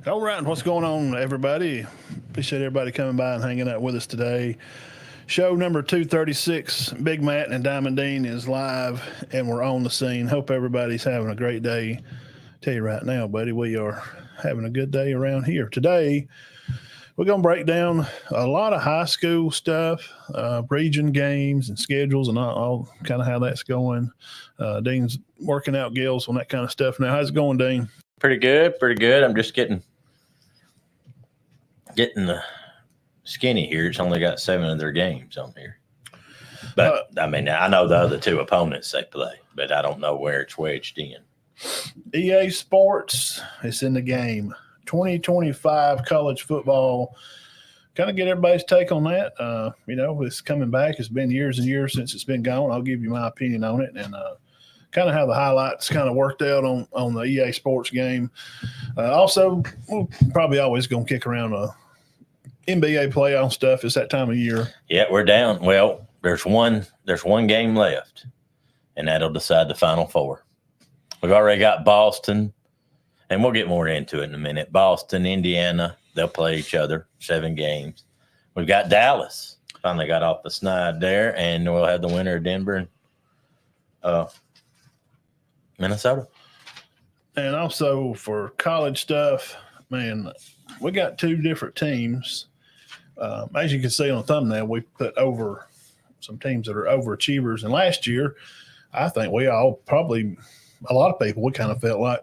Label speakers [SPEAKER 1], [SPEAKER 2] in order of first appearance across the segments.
[SPEAKER 1] All right, what's going on, everybody? Appreciate everybody coming by and hanging out with us today. Show number 236, Big Matt and Diamond Dean is live, and we're on the scene. Hope everybody's having a great day. Tell you right now, buddy, we are having a good day around here. Today, we're going to break down a lot of high school stuff, region games and schedules and all kind of how that's going. Dean's working out Gills on that kind of stuff now. How's it going, Dean?
[SPEAKER 2] Pretty good, pretty good. I'm just getting the skinny here. It's only got 7 of their games on here. But, I mean, I know the other 2 opponents they play, but I don't know where it's wedged in.
[SPEAKER 1] EA Sports is in the game. 2025 college football. Kind of get everybody's take on that. It's coming back. It's been years and years since it's been gone. I'll give you my opinion on it and kind of how the highlights kind of worked out on the EA Sports game. Also, we're probably always going to kick around NBA playoff stuff. It's that time of year.
[SPEAKER 2] Yeah, we're down. Well, there's one game left, and that'll decide the Final Four. We've already got Boston, and we'll get more into it in a minute. Boston, Indiana, they'll play each other, 7 games. We've got Dallas. Finally got off the snide there, and we'll have the winner of Denver and Minnesota.
[SPEAKER 1] And also for college stuff, man, we got 2 different teams. As you can see on the thumbnail, we put over some teams that are overachievers. And last year, I think we all probably – a lot of people, we kind of felt like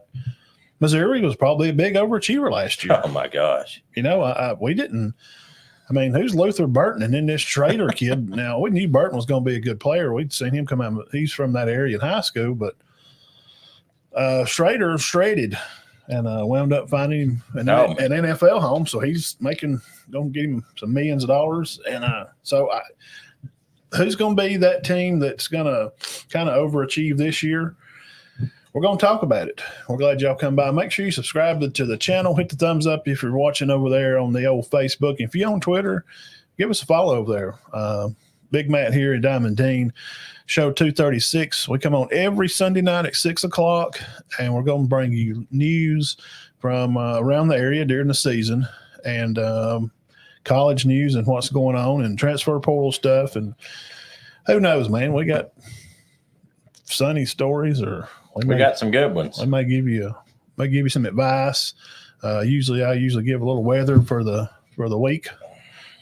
[SPEAKER 1] Missouri was probably a big overachiever last year.
[SPEAKER 2] Oh, my gosh.
[SPEAKER 1] We didn't – I mean, who's Luther Burton? And then this Schrader kid. Now, we knew Burton was going to be a good player. We'd seen him come out. He's from that area in high school. But Schrader traded and wound up finding him an NFL home. So he's going to get him some millions of dollars. And who's going to be that team that's going to kind of overachieve this year? We're going to talk about it. We're glad y'all come by. Make sure you subscribe to the channel. Hit the thumbs up if you're watching over there on the old Facebook. And if you're on Twitter, give us a follow over there. Big Matt here and Diamond Dean. Show 236. We come on every Sunday night at 6 o'clock, and we're going to bring you news from around the area during the season and college news and what's going on and transfer portal stuff. And who knows, man, we got sunny stories or –
[SPEAKER 2] We got some good ones.
[SPEAKER 1] I may give you some advice. I usually give a little weather for the week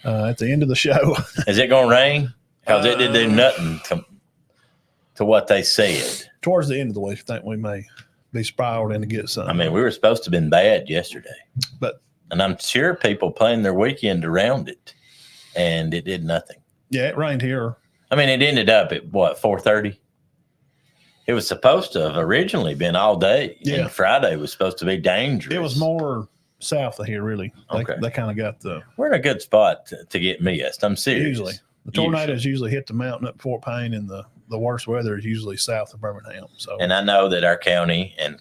[SPEAKER 1] at the end of the show.
[SPEAKER 2] Is it going to rain? Because it didn't do nothing to what they said.
[SPEAKER 1] Towards the end of the week, I think we may be spiraled in to get some.
[SPEAKER 2] I mean, we were supposed to have been bad yesterday, and I'm sure people planned their weekend around it, and it did nothing.
[SPEAKER 1] Yeah, it rained here.
[SPEAKER 2] I mean, it ended up at what 4:30. It was supposed to have originally been all day.
[SPEAKER 1] Yeah.
[SPEAKER 2] And Friday was supposed to be dangerous.
[SPEAKER 1] It was more south of here, really.
[SPEAKER 2] Okay.
[SPEAKER 1] They kind of got
[SPEAKER 2] We're in a good spot to get missed. I'm serious.
[SPEAKER 1] Usually. The tornadoes usually hit the mountain up Fort Payne, and the worst weather is usually south of Birmingham. So.
[SPEAKER 2] And I know that our county and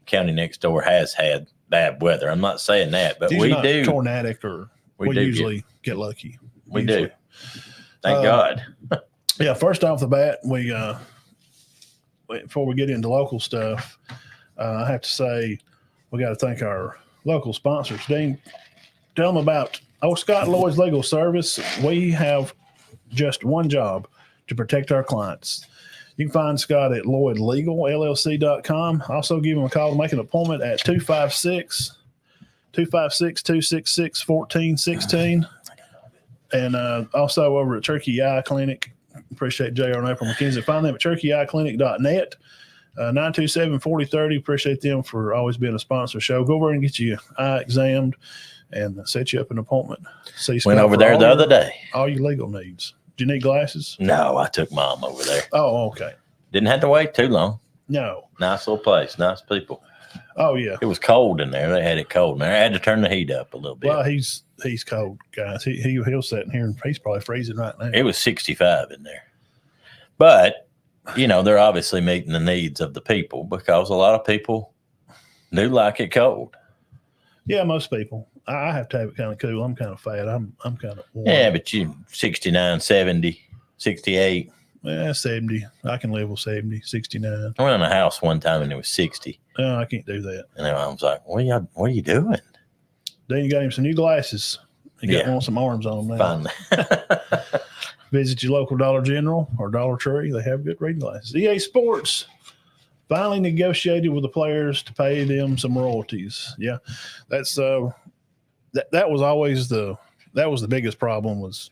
[SPEAKER 2] county next door has had bad weather. I'm not saying that, but we do.
[SPEAKER 1] Tornadic or we usually get lucky.
[SPEAKER 2] We do. Thank God.
[SPEAKER 1] Yeah, first off the bat, before we get into local stuff, I have to say we got to thank our local sponsors. Dean, tell them about Scott Lloyd's Legal Service. We have just one job: to protect our clients. You can find Scott at LloydLegalLLC.com. Also give him a call to make an appointment at 256-266-1416. And also over at Turkey Eye Clinic. Appreciate JR and April McKenzie. Find them at turkeyeyeclinic.net. 927-4030. Appreciate them for always being a sponsor of the show. Go over and get your eye examined and set you up an appointment.
[SPEAKER 2] Went over there the other day.
[SPEAKER 1] All your legal needs. Do you need glasses?
[SPEAKER 2] No, I took Mom over there.
[SPEAKER 1] Oh, okay.
[SPEAKER 2] Didn't have to wait too long.
[SPEAKER 1] No.
[SPEAKER 2] Nice little place. Nice people.
[SPEAKER 1] Oh, yeah.
[SPEAKER 2] It was cold in there. They had it cold in there. I had to turn the heat up a little bit.
[SPEAKER 1] Well, he's cold, guys. He'll sit in here and he's probably freezing right now.
[SPEAKER 2] It was 65 in there. But, they're obviously meeting the needs of the people because a lot of people do like it cold.
[SPEAKER 1] Yeah, most people. I have to have it kind of cool. I'm kind of fat. I'm kind of warm.
[SPEAKER 2] Yeah, but you 69, 70, 68.
[SPEAKER 1] Yeah, 70. I can live with 70, 69.
[SPEAKER 2] I went in a house one time and it was 60.
[SPEAKER 1] No, I can't do that.
[SPEAKER 2] And I was like, what are you doing?
[SPEAKER 1] Then you got him some new glasses. He got
[SPEAKER 2] Yeah.
[SPEAKER 1] some arms on them now.
[SPEAKER 2] Finally.
[SPEAKER 1] Visit your local Dollar General or Dollar Tree. They have good reading glasses. EA Sports finally negotiated with the players to pay them some royalties. Yeah, that's that was always the biggest problem was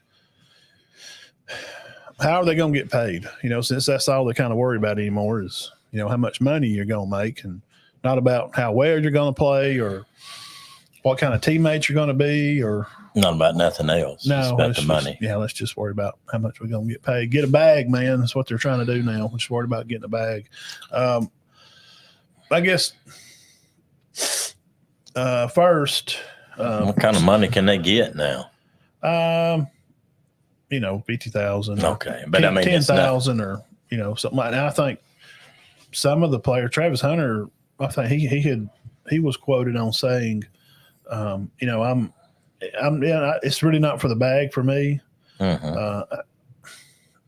[SPEAKER 1] how are they going to get paid? Since that's all they kind of worry about anymore is how much money you're going to make, and not about how well you're going to play or what kind of teammates you're going to be, or
[SPEAKER 2] not about nothing else.
[SPEAKER 1] no,
[SPEAKER 2] it's about the money.
[SPEAKER 1] Let's just worry about how much we're going to get paid. Get a bag, man. That's what they're trying to do now. We're just worried about getting a bag. I guess first.
[SPEAKER 2] What kind of money can they get now?
[SPEAKER 1] 50,000.
[SPEAKER 2] Okay, but I mean
[SPEAKER 1] 10,000 or something like that. I think some of the players, Travis Hunter, I think he was quoted on saying, it's really not for the bag for me.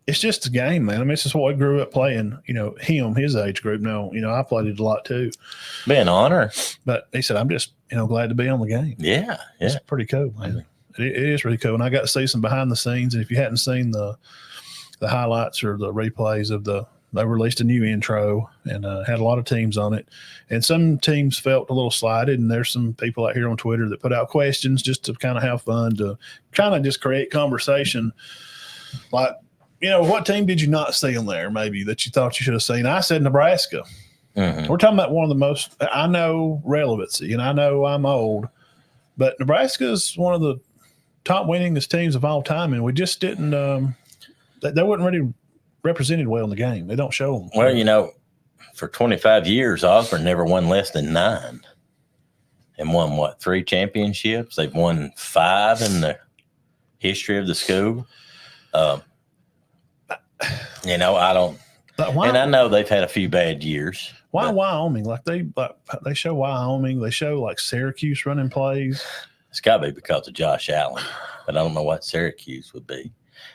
[SPEAKER 1] It's just a game, man. I mean, it's just what I grew up playing. His age group. Now, I played it a lot too.
[SPEAKER 2] Be an honor.
[SPEAKER 1] But he said, I'm just glad to be on the game.
[SPEAKER 2] Yeah.
[SPEAKER 1] It's pretty cool, man. It is really cool. And I got to see some behind the scenes. And if you hadn't seen the highlights or the replays of they released a new intro and had a lot of teams on it. And some teams felt a little slighted. And there's some people out here on Twitter that put out questions just to kind of have fun, to kind of just create conversation. Like, what team did you not see in there maybe that you thought you should have seen? I said Nebraska. We're talking about one of the most, I know, relevancy, and I know I'm old, but Nebraska is one of the top winningest teams of all time, and we just didn't they weren't really represented well in the game. They don't show them.
[SPEAKER 2] Well, for 25 years, Osborne never won less than 9 and won, 3 championships? They've won 5 in the history of the school. I don't – and I know they've had a few bad years.
[SPEAKER 1] Why Wyoming? They show Wyoming. They show, Syracuse running plays.
[SPEAKER 2] It's got to be because of Josh Allen, but I don't know what Syracuse would be.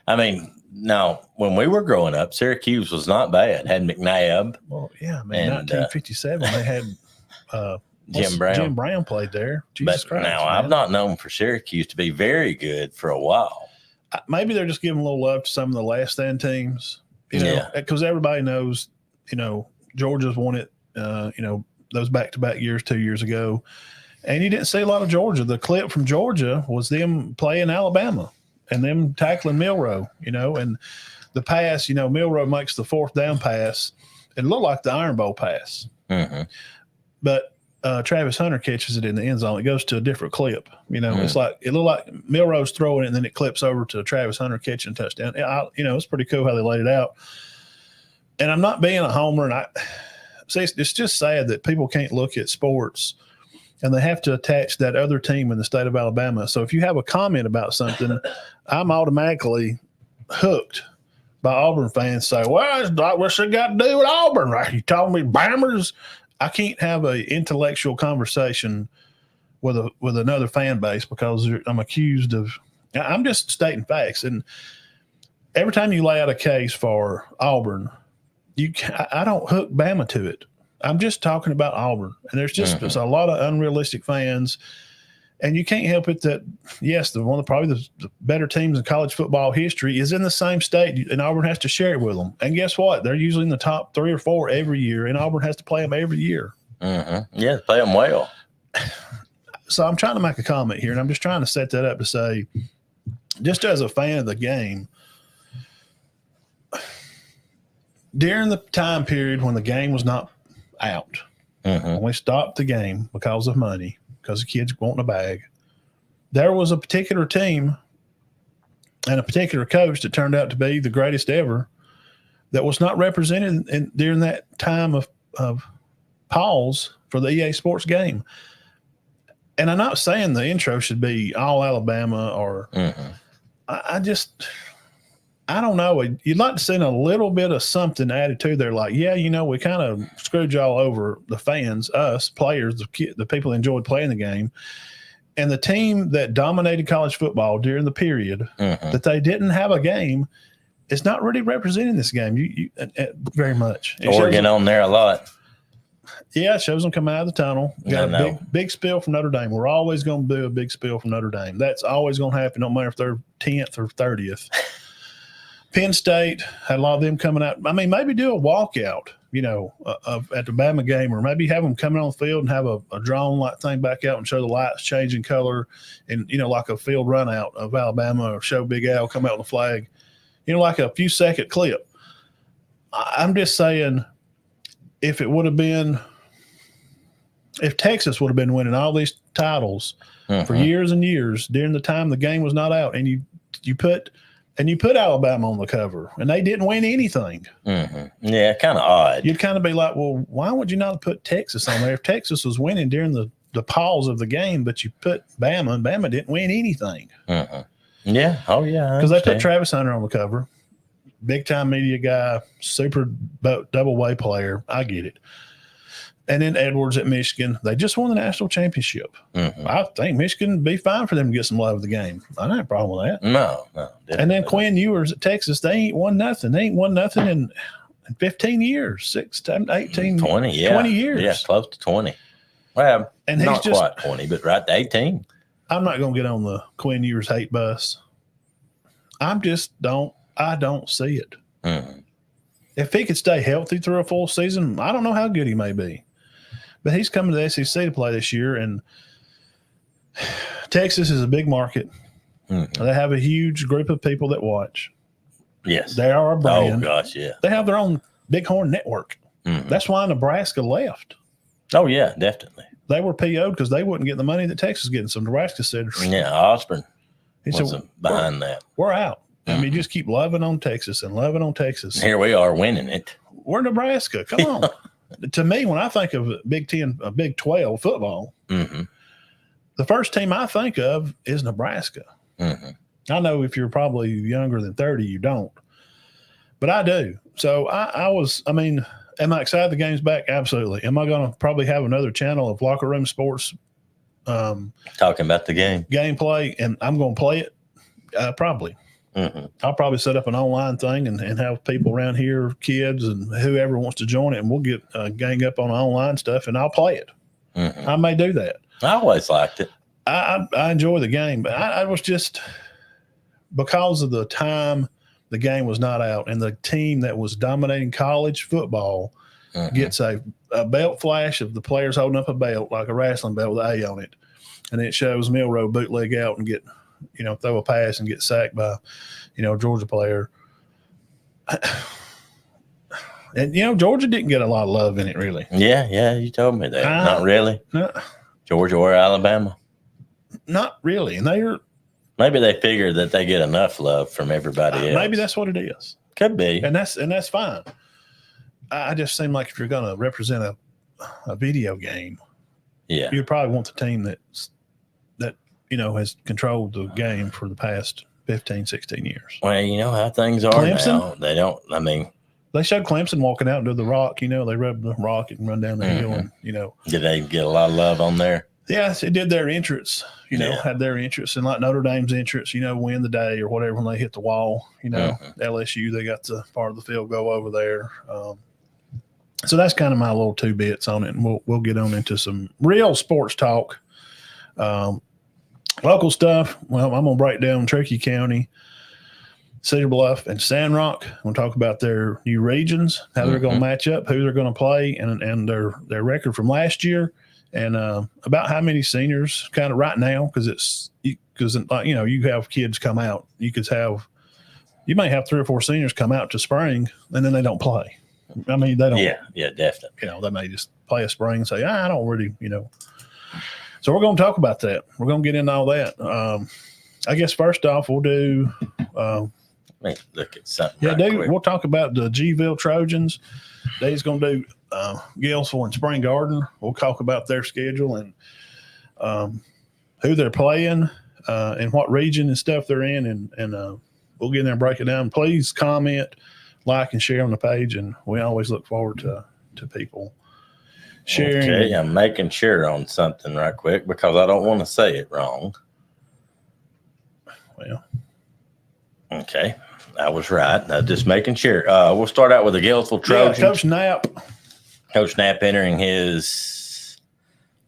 [SPEAKER 2] I mean, no, when we were growing up, Syracuse was not bad. Had McNabb.
[SPEAKER 1] Well, yeah, man. 1957, they had
[SPEAKER 2] Jim Brown.
[SPEAKER 1] Jim Brown played there. Jesus Christ.
[SPEAKER 2] Now,
[SPEAKER 1] man.
[SPEAKER 2] I've not known for Syracuse to be very good for a while.
[SPEAKER 1] Maybe they're just giving a little love to some of the last stand teams, because everybody knows, Georgia's won it, those back-to-back years 2 years ago. And you didn't see a lot of Georgia. The clip from Georgia was them playing Alabama and them tackling Milroe, and the pass, Milroe makes the 4th down pass. It looked like the Iron Bowl pass. But Travis Hunter catches it in the end zone. It goes to a different clip. It's like it looked like Milroe's throwing it, and then it clips over to Travis Hunter catching touchdown. It's pretty cool how they laid it out. And I'm not being a homer, and it's just sad that people can't look at sports and they have to attach that other team in the state of Alabama. So if you have a comment about something, I'm automatically hooked by Auburn fans say, well, what's it got to do with Auburn? Right? You told me Bammers. I can't have an intellectual conversation with another fan base because I'm accused of – I'm just stating facts. And every time you lay out a case for Auburn, I don't hook Bama to it. I'm just talking about Auburn. And there's just a lot of unrealistic fans. And you can't help it that, yes, probably the better teams in college football history is in the same state, and Auburn has to share it with them. And guess what? They're usually in the top 3 or 4 every year, and Auburn has to play them every year.
[SPEAKER 2] Yeah, play them well.
[SPEAKER 1] So I'm trying to make a comment here, and I'm just trying to set that up to say, just as a fan of the game, during the time period when the game was not out, when we stopped the game because of money, because the kids wanting a bag, there was a particular team and a particular coach that turned out to be the greatest ever that was not represented during that time of pause for the EA Sports game. And I'm not saying the intro should be all Alabama or I don't know. You'd like to see a little bit of something added to there. Like, we kind of screwed y'all over, the fans, us, players, the people that enjoyed playing the game. And the team that dominated college football during the period that they didn't have a game is not really representing this game very much.
[SPEAKER 2] Oregon on there a lot.
[SPEAKER 1] Yeah, it shows them coming out of the tunnel. Got a big spill from Notre Dame. We're always going to do a big spill from Notre Dame. That's always going to happen, no matter if they're 10th or 30th. Penn State had a lot of them coming out. I mean, maybe do a walkout, at the Bama game, or maybe have them coming on the field and have a drone like thing back out and show the lights changing color, and like a field run out of Alabama, or show Big Al come out with the flag, like a few second clip. I'm just saying, if Texas would have been winning all these titles for years and years during the time the game was not out, and you put Alabama on the cover, and they didn't win anything.
[SPEAKER 2] Yeah, kind of odd.
[SPEAKER 1] You'd kind of be like, well, why would you not put Texas on there? If Texas was winning during the pause of the game, but you put Bama, and Bama didn't win anything.
[SPEAKER 2] Yeah. Oh, yeah.
[SPEAKER 1] Because they put Travis Hunter on the cover. Big-time media guy, super double-way player. I get it. And then Edwards at Michigan. They just won the national championship. I think Michigan would be fine for them to get some love of the game. I don't have a problem with that.
[SPEAKER 2] No.
[SPEAKER 1] And then Quinn Ewers at Texas, they ain't won nothing. They ain't won nothing in 15 years, 18,
[SPEAKER 2] 20
[SPEAKER 1] years.
[SPEAKER 2] Yeah, close to 20. Well,
[SPEAKER 1] and
[SPEAKER 2] not quite 20, but right to 18.
[SPEAKER 1] I'm not going to get on the Quinn Ewers hate bus. I don't see it. If he could stay healthy through a full season, I don't know how good he may be. But he's coming to the SEC to play this year, and Texas is a big market. They have a huge group of people that watch.
[SPEAKER 2] Yes.
[SPEAKER 1] They are a brand.
[SPEAKER 2] Oh, gosh, yeah.
[SPEAKER 1] They have their own Bighorn network. That's why Nebraska left.
[SPEAKER 2] Oh, yeah, definitely.
[SPEAKER 1] They were PO'd because they wouldn't get the money that Texas is getting. So Nebraska said,
[SPEAKER 2] yeah, Osborne
[SPEAKER 1] was
[SPEAKER 2] behind that.
[SPEAKER 1] We're out. I mean, just keep loving on Texas and loving on Texas.
[SPEAKER 2] Here we are winning it.
[SPEAKER 1] We're Nebraska. Come on. To me, when I think of Big 10, Big 12 football, the first team I think of is Nebraska. I know if you're probably younger than 30, you don't. But I do. So am I excited the game's back? Absolutely. Am I going to probably have another channel of Locker Room Sports
[SPEAKER 2] talking about the
[SPEAKER 1] gameplay, and I'm going to play it? Probably. I'll probably set up an online thing and have people around here, kids and whoever wants to join it, and we'll get gang up on online stuff, and I'll play it. I may do that.
[SPEAKER 2] I always liked it.
[SPEAKER 1] I enjoy the game, but I was just, because of the time the game was not out, and the team that was dominating college football gets a belt flash of the players holding up a belt, like a wrestling belt with an A on it, and it shows Milroe bootleg out and get, throw a pass and get sacked by, a Georgia player. And, Georgia didn't get a lot of love in it, really.
[SPEAKER 2] Yeah, you told me that. Not really.
[SPEAKER 1] No,
[SPEAKER 2] Georgia or Alabama?
[SPEAKER 1] Not really. And
[SPEAKER 2] maybe they figure that they get enough love from everybody else.
[SPEAKER 1] Maybe that's what it is.
[SPEAKER 2] Could be.
[SPEAKER 1] And that's fine. I just seem like if you're going to represent a video game, you'd probably want the team that has controlled the game for the past 15, 16 years.
[SPEAKER 2] Well, you know how things are now. They don't,
[SPEAKER 1] they showed Clemson walking out and do the rock, they rub the rock and run down the hill and,
[SPEAKER 2] Did they get a lot of love on there?
[SPEAKER 1] Yes, it did their entrance, had their entrance, and like Notre Dame's entrance, win the day or whatever when they hit the wall, LSU, they got the part of the field goal over there. So that's kind of my little 2 bits on it, and we'll get on into some real sports talk. Local stuff. Well, I'm going to break down Cherokee County, Cedar Bluff, and Sandrock. I'm going to talk about their new regions, how they're going to match up, who they're going to play, and their record from last year, and about how many seniors kind of right now, because you have kids come out. You may have 3 or 4 seniors come out to spring, and then they don't play. I mean, they don't.
[SPEAKER 2] Yeah, definitely.
[SPEAKER 1] They may just play a spring and say, I don't really, So we're going to talk about that. We're going to get into all that. I guess first off, we'll do.
[SPEAKER 2] Let me look at something.
[SPEAKER 1] We'll talk about the Gville Trojans. Dave's going to do Gainesville and Spring Garden. We'll talk about their schedule and who they're playing and what region and stuff they're in, and we'll get in there and break it down. Please comment, like, and share on the page, and we always look forward to people sharing.
[SPEAKER 2] Okay, I'm making sure on something right quick because I don't want to say it wrong.
[SPEAKER 1] Well,
[SPEAKER 2] okay, I was right. Just making sure. We'll start out with the Gainesville Trojans.
[SPEAKER 1] Coach Knapp
[SPEAKER 2] Coach Knapp entering his,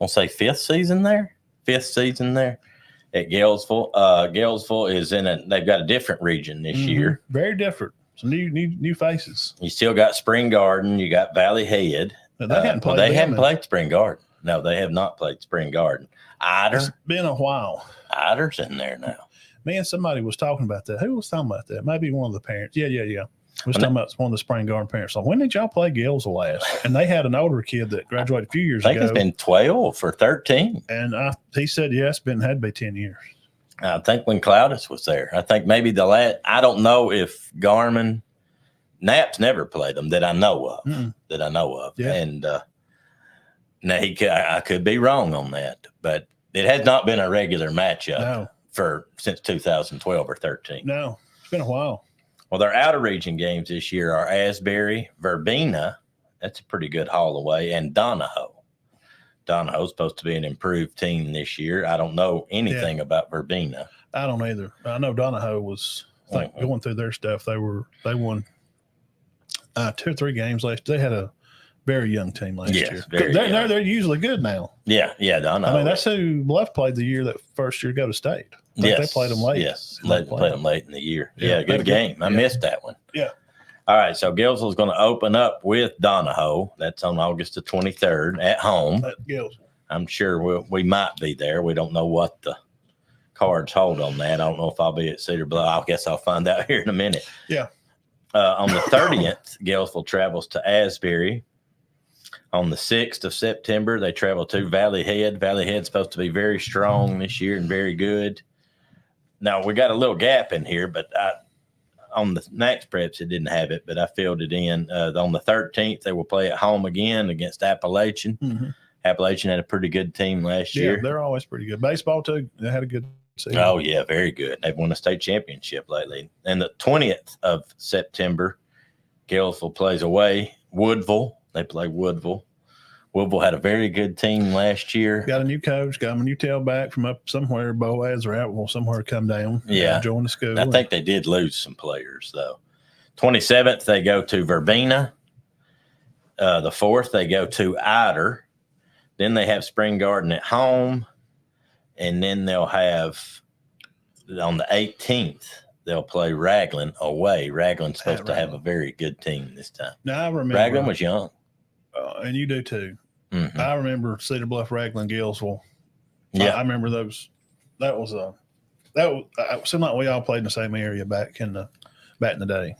[SPEAKER 2] I'll say fifth season there at Galesville. Galesville is they've got a different region this year.
[SPEAKER 1] Very different. Some new faces.
[SPEAKER 2] You still got Spring Garden. You got Valley Head.
[SPEAKER 1] They hadn't played.
[SPEAKER 2] They haven't played Spring Garden. No, they have not played Spring Garden.
[SPEAKER 1] It's been a while.
[SPEAKER 2] Ider's in there now.
[SPEAKER 1] Man, somebody was talking about that. Who was talking about that? Maybe one of the parents. Yeah. Was talking about one of the Spring Garden parents. Like, when did y'all play Galesville last? And they had an older kid that graduated a few years ago.
[SPEAKER 2] I think it's been 12 or 13.
[SPEAKER 1] And he said, had to be 10 years.
[SPEAKER 2] I think when Cloudus was there. I think maybe I don't know if Knapp's never played them that I know of.
[SPEAKER 1] Yeah.
[SPEAKER 2] And now I could be wrong on that, but it has not been a regular matchup since 2012 or 13.
[SPEAKER 1] No, it's been a while.
[SPEAKER 2] Well, their outer region games this year are Asbury, Verbena. That's a pretty good haul away, and Donahoe. Donahoe's supposed to be an improved team this year. I don't know anything about Verbena.
[SPEAKER 1] I don't either. I know Donahoe was going through their stuff. They won 2 or 3 games last year. They had a very young team last year. They're usually good now.
[SPEAKER 2] Yeah, Donahoe.
[SPEAKER 1] I mean, that's who Bluff played the year that first year go to state. They played them late.
[SPEAKER 2] Yes, played them late in the year. Yeah, good game. I missed that one.
[SPEAKER 1] Yeah.
[SPEAKER 2] All right, so Galesville's going to open up with Donahoe. That's on August the 23rd at home.
[SPEAKER 1] At Galesville.
[SPEAKER 2] I'm sure we might be there. We don't know what the cards hold on that. I don't know if I'll be at Cedar Bluff. I guess I'll find out here in a minute.
[SPEAKER 1] Yeah.
[SPEAKER 2] On the 30th, Galesville travels to Asbury. On the 6th of September, they travel to Valley Head. Valley Head's supposed to be very strong this year and very good. Now, we got a little gap in here, but on the next preps, it didn't have it, but I filled it in. On the 13th, they will play at home again against Appalachian. Mm-hmm. Appalachian had a pretty good team last year.
[SPEAKER 1] Yeah, they're always pretty good. Baseball, too, they had a good season.
[SPEAKER 2] Oh, yeah, very good. They've won a state championship lately. And the 20th of September, Galesville plays away. Woodville, they play Woodville. Woodville had a very good team last year.
[SPEAKER 1] Got a new coach, got a new tailback from up somewhere, Boaz or Atwell, somewhere come down.
[SPEAKER 2] Yeah.
[SPEAKER 1] Join the school.
[SPEAKER 2] I think they did lose some players, though. 27th, they go to Verbena. The 4th, they go to Ider. Then they have Spring Garden at home. And then they'll have, on the 18th, they'll play Raglan away. Raglan's supposed to have a very good team this time.
[SPEAKER 1] Now, I remember.
[SPEAKER 2] Raglan was young.
[SPEAKER 1] And you do too. Mm-hmm. I remember Cedar Bluff, Raglan, Galesville.
[SPEAKER 2] Yeah,
[SPEAKER 1] I remember those. That seemed like we all played in the same area back in the day.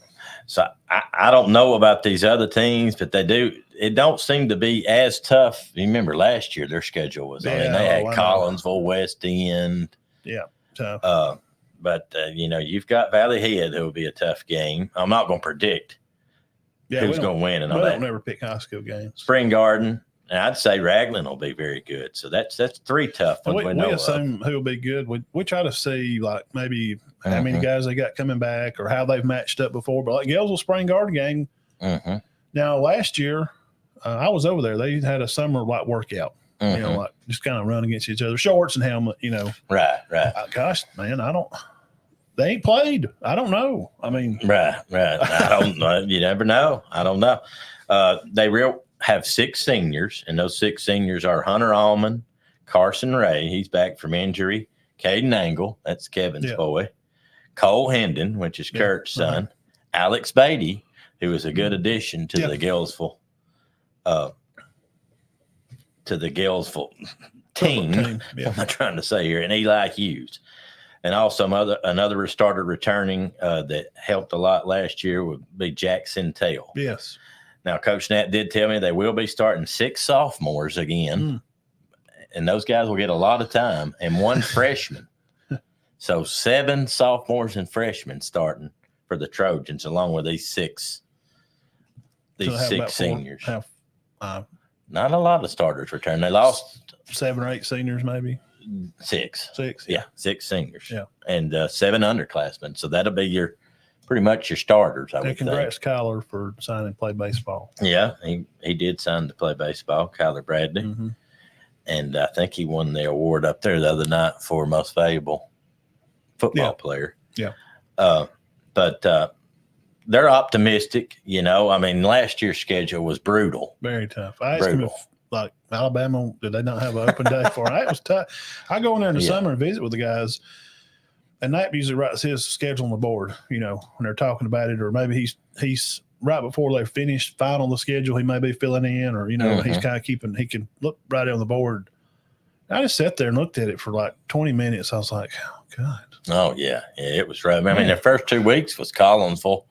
[SPEAKER 2] So I don't know about these other teams, but they do. It don't seem to be as tough. You remember last year their schedule was. I mean, they had Collinsville, West End.
[SPEAKER 1] Yeah, tough.
[SPEAKER 2] But you've got Valley Head, who will be a tough game. I'm not going to predict.
[SPEAKER 1] Yeah,
[SPEAKER 2] who's going to win and all
[SPEAKER 1] that?
[SPEAKER 2] We
[SPEAKER 1] don't never pick high school games.
[SPEAKER 2] Spring Garden, and I'd say Raglan will be very good. So that's 3 tough ones.
[SPEAKER 1] We assume who will be good. We try to see like maybe how many guys they got coming back or how they've matched up before. But like Galesville Spring Garden game. Mm-hmm. Now last year, I was over there. They had a summer like workout. Mm-hmm. Like just kind of run against each other, shorts and helmet.
[SPEAKER 2] Right.
[SPEAKER 1] Gosh, man, They ain't played. I don't know. I mean,
[SPEAKER 2] right. I don't know. You never know. I don't know. They have 6 seniors, and those 6 seniors are Hunter Allman, Carson Ray. He's back from injury. Caden Angle, that's Kevin's boy. Cole Hendon, which is Kurt's son. Alex Beatty, who was a good addition to the Galesville, team. What am I trying to say here? And Eli Hughes. And also another starter returning that helped a lot last year would be Jack Centel.
[SPEAKER 1] Yes.
[SPEAKER 2] Now, Coach Knapp did tell me they will be starting 6 sophomores again, and those guys will get a lot of time, and 1 freshman. So 7 sophomores and freshmen starting for the Trojans, along with these 6 seniors. Not a lot of starters return. They lost
[SPEAKER 1] 7 or 8 seniors, maybe.
[SPEAKER 2] 6.
[SPEAKER 1] 6,
[SPEAKER 2] yeah, 6 seniors.
[SPEAKER 1] Yeah,
[SPEAKER 2] and 7 underclassmen. So that'll be pretty much your starters. I would think.
[SPEAKER 1] Congrats, Kyler, for signing to play baseball.
[SPEAKER 2] Yeah, he did sign to play baseball, Kyler Bradley, and I think he won the award up there the other night for most valuable football player.
[SPEAKER 1] Yeah,
[SPEAKER 2] but they're optimistic. I mean, last year's schedule was brutal.
[SPEAKER 1] Very tough. I asked him if, like, Alabama, did they not have an open day for it? That was tough. I go in there in the summer and visit with the guys, and Knapp usually writes his schedule on the board, when they're talking about it, or maybe he's right before they finish final the schedule, he may be filling in, or, he's kind of he can look right on the board. I just sat there and looked at it for like 20 minutes. I was like, oh, God.
[SPEAKER 2] Oh, yeah. It was rough. I mean, the first 2 weeks was Collinsville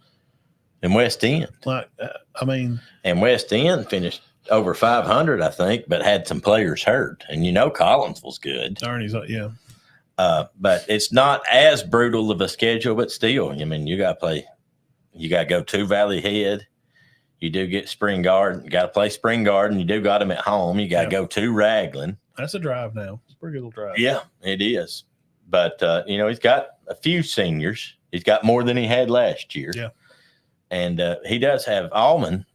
[SPEAKER 2] and West End.
[SPEAKER 1] And
[SPEAKER 2] West End finished over 500, I think, but had some players hurt. And Collinsville's good.
[SPEAKER 1] Ernie's, yeah.
[SPEAKER 2] But it's not as brutal of a schedule, but still, I mean, you got to play. You got to go to Valley Head. You do get Spring Garden. You got to play Spring Garden. You do got them at home. You got to go to Raglan.
[SPEAKER 1] That's a drive now. It's a pretty good little drive.
[SPEAKER 2] Yeah, it is. But, he's got a few seniors. He's got more than he had last year.
[SPEAKER 1] Yeah.
[SPEAKER 2] And he does have Allman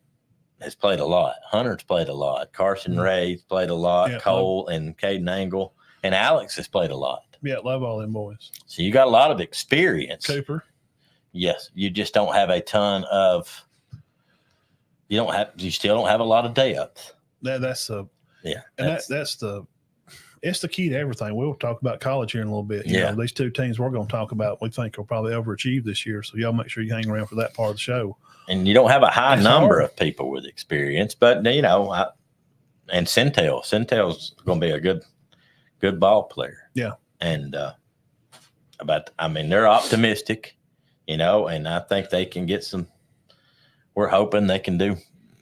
[SPEAKER 2] has played a lot. Hunter's played a lot. Carson Ray's played a lot. Cole and Caden Angle. And Alex has played a lot.
[SPEAKER 1] Yeah, love all them boys.
[SPEAKER 2] So you got a lot of experience.
[SPEAKER 1] Cooper.
[SPEAKER 2] Yes. You just don't have a ton of – you still don't have a lot of depth.
[SPEAKER 1] That's the it's the key to everything. We'll talk about college here in a little bit. These two teams we're going to talk about, we think will probably overachieve this year. So y'all make sure you hang around for that part of the show.
[SPEAKER 2] And you don't have a high number of people with experience, but and Centel's going to be a good ball player.
[SPEAKER 1] Yeah.
[SPEAKER 2] And they're optimistic, and I think they can get some. We're hoping they can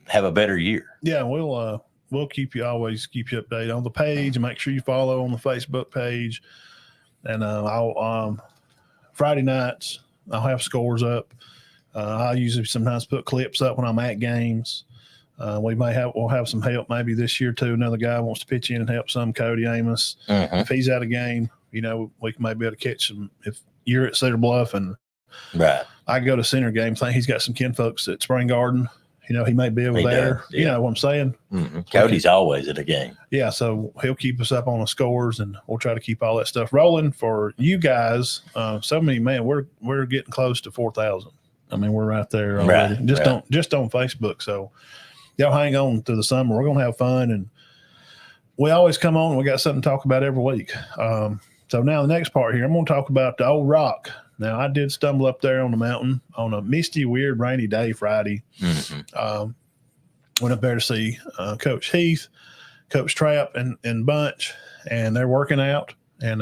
[SPEAKER 2] have a better year.
[SPEAKER 1] Yeah, we'll always keep you updated on the page, and make sure you follow on the Facebook page. And I'll Friday nights I'll have scores up. I usually sometimes put clips up when I'm at games. We'll have some help maybe this year too. Another guy wants to pitch in and help some, Cody Amos. If he's at a game, we may be able to catch him if you're at Cedar Bluff and I go to Center game. Think he's got some kinfolks at Spring Garden. He may be over there. You know what I'm saying?
[SPEAKER 2] Cody's always at a game.
[SPEAKER 1] Yeah, so he'll keep us up on the scores, and we'll try to keep all that stuff rolling for you guys. We're getting close to 4,000. I mean, we're right there already. Just on Facebook. So y'all hang on through the summer. We're gonna have fun, and we always come on. And we got something to talk about every week. So now the next part here, I'm gonna talk about the old rock. Now, I did stumble up there on the mountain on a misty, weird, rainy day Friday. Went up there to see Coach Heath, Coach Trapp, and Bunch, and they're working out and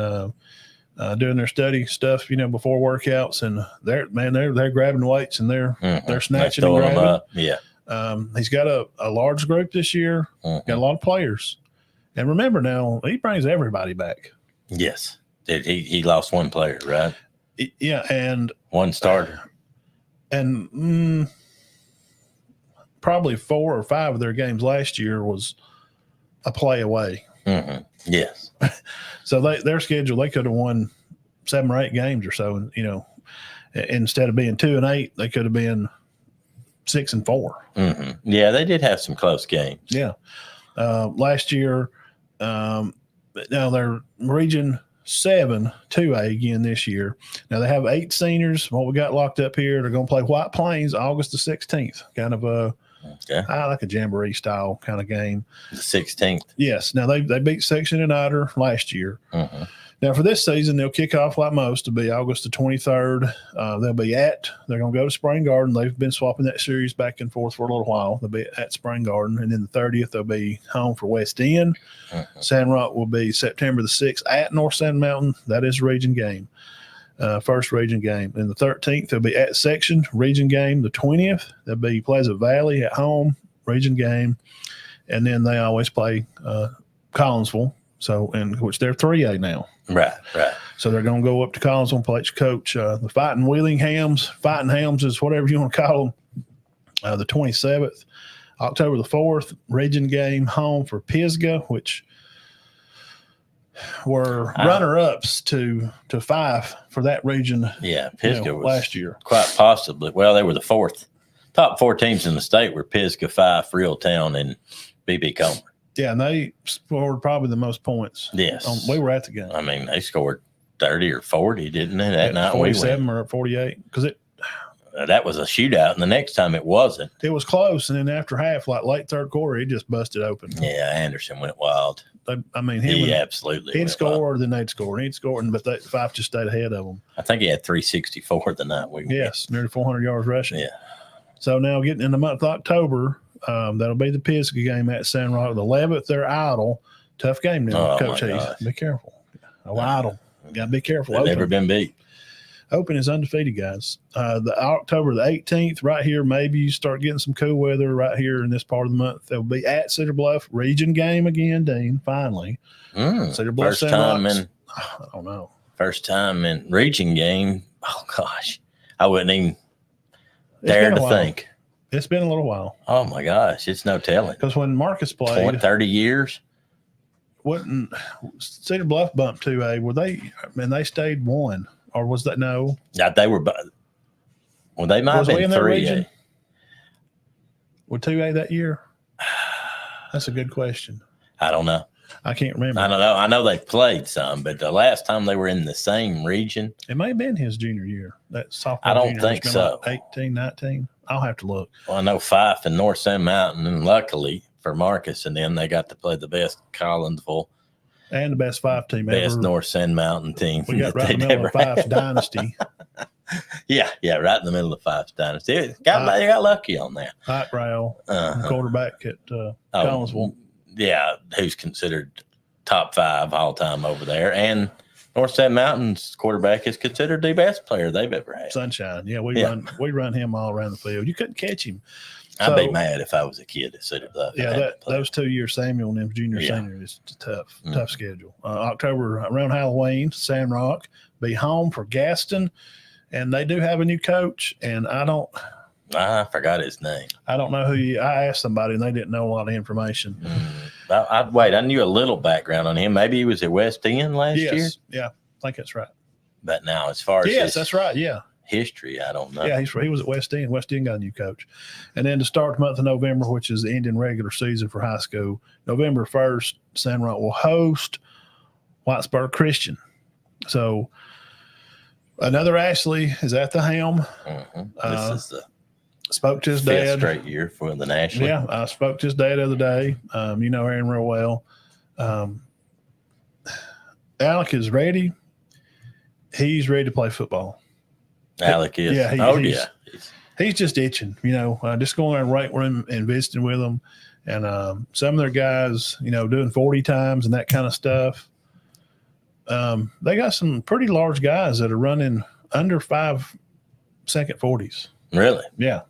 [SPEAKER 1] doing their study stuff, before workouts. And they're grabbing weights and they're snatching and grabbing.
[SPEAKER 2] Them up. Yeah.
[SPEAKER 1] He's got a large group this year. Got a lot of players. And remember now, he brings everybody back.
[SPEAKER 2] Yes. He lost one player, right?
[SPEAKER 1] Yeah, and
[SPEAKER 2] one starter,
[SPEAKER 1] and probably 4 or 5 of their games last year was a play away.
[SPEAKER 2] Yes.
[SPEAKER 1] So their schedule, they could have won 7 or 8 games or so, and instead of being 2-8, they could have been 6-4.
[SPEAKER 2] Yeah, they did have some close games.
[SPEAKER 1] Yeah, last year, now they're Region 7 2A again this year. Now they have 8 seniors. What we got locked up here, they're going to play White Plains August the 16th. Kind of like a jamboree style kind of game.
[SPEAKER 2] The 16th.
[SPEAKER 1] Yes. Now they beat Section and Otter last year. Now for this season, they'll kick off like most. It'll be August the 23rd. They're going to go to Spring Garden. They've been swapping that series back and forth for a little while. They'll be at Spring Garden. And then the 30th, they'll be home for West End. Sand Rock will be September the 6th at North Sand Mountain. That is region game. First region game. And the 13th, they'll be at Section, region game. The 20th, they'll be Pleasant Valley at home, region game. And then they always play Collinsville. Which they're 3A now.
[SPEAKER 2] Right.
[SPEAKER 1] So they're going to go up to Collinsville and play coach the Fighting Hams is whatever you want to call them. The 27th, October the 4th, region game home for Pisgah, which were runner-ups to 5 for that region.
[SPEAKER 2] Yeah, Pisgah was
[SPEAKER 1] last year.
[SPEAKER 2] Quite possibly. Well, they were the top 4 teams in the state were Pisgah, 5, Reeltown, and BB Comer.
[SPEAKER 1] Yeah, and they scored probably the most points.
[SPEAKER 2] Yes.
[SPEAKER 1] We were at the game.
[SPEAKER 2] I mean, they scored 30 or 40, didn't they, that night?
[SPEAKER 1] 47 or 48. Because
[SPEAKER 2] that was a shootout, and the next time it wasn't.
[SPEAKER 1] It was close, and then after half, like late third quarter, it just busted open.
[SPEAKER 2] Yeah, Anderson went wild.
[SPEAKER 1] I mean,
[SPEAKER 2] He absolutely
[SPEAKER 1] he'd
[SPEAKER 2] went
[SPEAKER 1] score,
[SPEAKER 2] wild.
[SPEAKER 1] then they'd score, and he'd score, but Fife just stayed ahead of them.
[SPEAKER 2] I think he had 364 the night we went.
[SPEAKER 1] Yes, nearly 400 yards rushing.
[SPEAKER 2] Yeah.
[SPEAKER 1] So now getting in the month of October, that'll be the Pisgah game at Sandrock. The 11th, they're Idle. Tough game now, Coach Hayes. Be careful. Idle. Got to be careful.
[SPEAKER 2] They've never been beat.
[SPEAKER 1] Open is undefeated, guys. The October the 18th, right here, maybe you start getting some cool weather right here in this part of the month. They'll be at Cedar Bluff, region game again, Dean, finally.
[SPEAKER 2] Cedar Bluff, first time in,
[SPEAKER 1] I don't know.
[SPEAKER 2] First time in region game. Oh, gosh. I wouldn't even dare to think.
[SPEAKER 1] It's been a little while.
[SPEAKER 2] Oh, my gosh. It's no telling.
[SPEAKER 1] Because when Marcus played.
[SPEAKER 2] 30 years.
[SPEAKER 1] Wouldn't Cedar Bluff bumped 2A? Were they, they stayed 1. Or was that no?
[SPEAKER 2] Yeah, they were. Well, they might have been 3A.
[SPEAKER 1] Were 2A that year? That's a good question.
[SPEAKER 2] I don't know.
[SPEAKER 1] I can't remember.
[SPEAKER 2] I don't know. I know they played some, but the last time they were in the same region.
[SPEAKER 1] It may have been his junior year. That sophomore.
[SPEAKER 2] I don't think so.
[SPEAKER 1] Like 18, 19. I'll have to look.
[SPEAKER 2] Well, I know Fife and North Sand Mountain, and luckily for Marcus and them, they got to play the best Collinsville.
[SPEAKER 1] And the best 5 team ever.
[SPEAKER 2] Best North Sand Mountain team.
[SPEAKER 1] We got right in the middle of Fife's dynasty.
[SPEAKER 2] Yeah, right in the middle of Fife's dynasty. They got lucky on that.
[SPEAKER 1] Ike Rowell, quarterback at Collinsville.
[SPEAKER 2] Yeah, who's considered top 5 all time over there. And North Sand Mountain's quarterback is considered the best player they've ever had.
[SPEAKER 1] Sunshine. Yeah, we run him all around the field. You couldn't catch him.
[SPEAKER 2] I'd be mad if I was a kid at Cedar Bluff.
[SPEAKER 1] Yeah, those 2 years, Samuel and him, junior, senior, is tough schedule. October, around Halloween, Sandrock, be home for Gaston. And they do have a new coach, and
[SPEAKER 2] I forgot his name.
[SPEAKER 1] I don't know I asked somebody, and they didn't know a lot of information.
[SPEAKER 2] I knew a little background on him. Maybe he was at West End last year.
[SPEAKER 1] Yeah, I think that's right.
[SPEAKER 2] But now, as far as
[SPEAKER 1] that's right. Yeah.
[SPEAKER 2] History, I don't know.
[SPEAKER 1] Yeah, he was at West End. West End got a new coach. And then to start the month of November, which is the ending regular season for high school, November 1st, Sandrock will host Whitesburg Christian. So another Ashley is at the helm.
[SPEAKER 2] This is the
[SPEAKER 1] spoke to his
[SPEAKER 2] 5th
[SPEAKER 1] dad.
[SPEAKER 2] Straight year for the Ashley.
[SPEAKER 1] Yeah, I spoke to his dad the other day. You know Aaron real well. Alec is ready. He's ready to play football.
[SPEAKER 2] Alec is.
[SPEAKER 1] Yeah, he's just itching, just going there and right room and visiting with them. And some of their guys, doing 40 times and that kind of stuff. They got some pretty large guys that are running under 5-second 40s.
[SPEAKER 2] Really?
[SPEAKER 1] Yeah.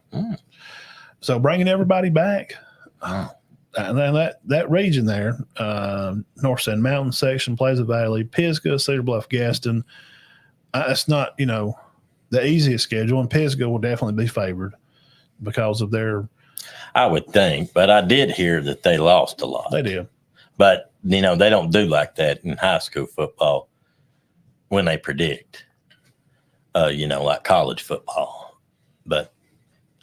[SPEAKER 1] So bringing everybody back. And then that region there, North Sand Mountain section, Pleasant Valley, Pisgah, Cedar Bluff, Gaston. It's not, the easiest schedule, and Pisgah will definitely be favored because of their.
[SPEAKER 2] I would think, but I did hear that they lost a lot.
[SPEAKER 1] They did.
[SPEAKER 2] But, they don't do like that in high school football when they predict, like college football. But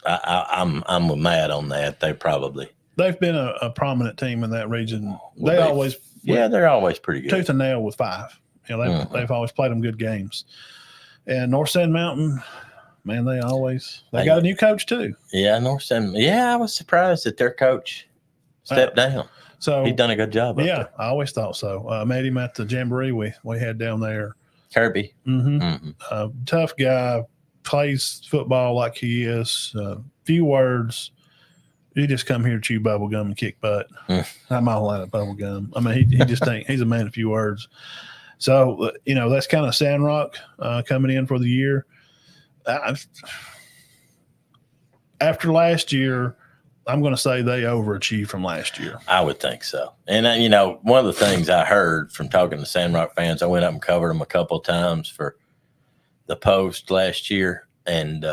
[SPEAKER 2] I'm with Matt on that. They've
[SPEAKER 1] been a prominent team in that region.
[SPEAKER 2] They're always pretty good.
[SPEAKER 1] Tooth and nail with 5. They've always played them good games. And North Sand Mountain, man, they got a new coach too.
[SPEAKER 2] Yeah, North Sand. Yeah, I was surprised that their coach stepped down.
[SPEAKER 1] So
[SPEAKER 2] he's done a good job.
[SPEAKER 1] Yeah, I always thought so. I met him at the jamboree we had down there.
[SPEAKER 2] Kirby.
[SPEAKER 1] Tough guy, plays football like he is. Few words. You just come here to chew bubble gum and kick butt. I'm all out of bubble gum. I mean, he just ain't. He's a man of few words. So, that's kind of Sandrock coming in for the year. After last year, I'm going to say they overachieved from last year.
[SPEAKER 2] I would think so. And, one of the things I heard from talking to Sandrock fans, I went up and covered them a couple of times for the Post last year, and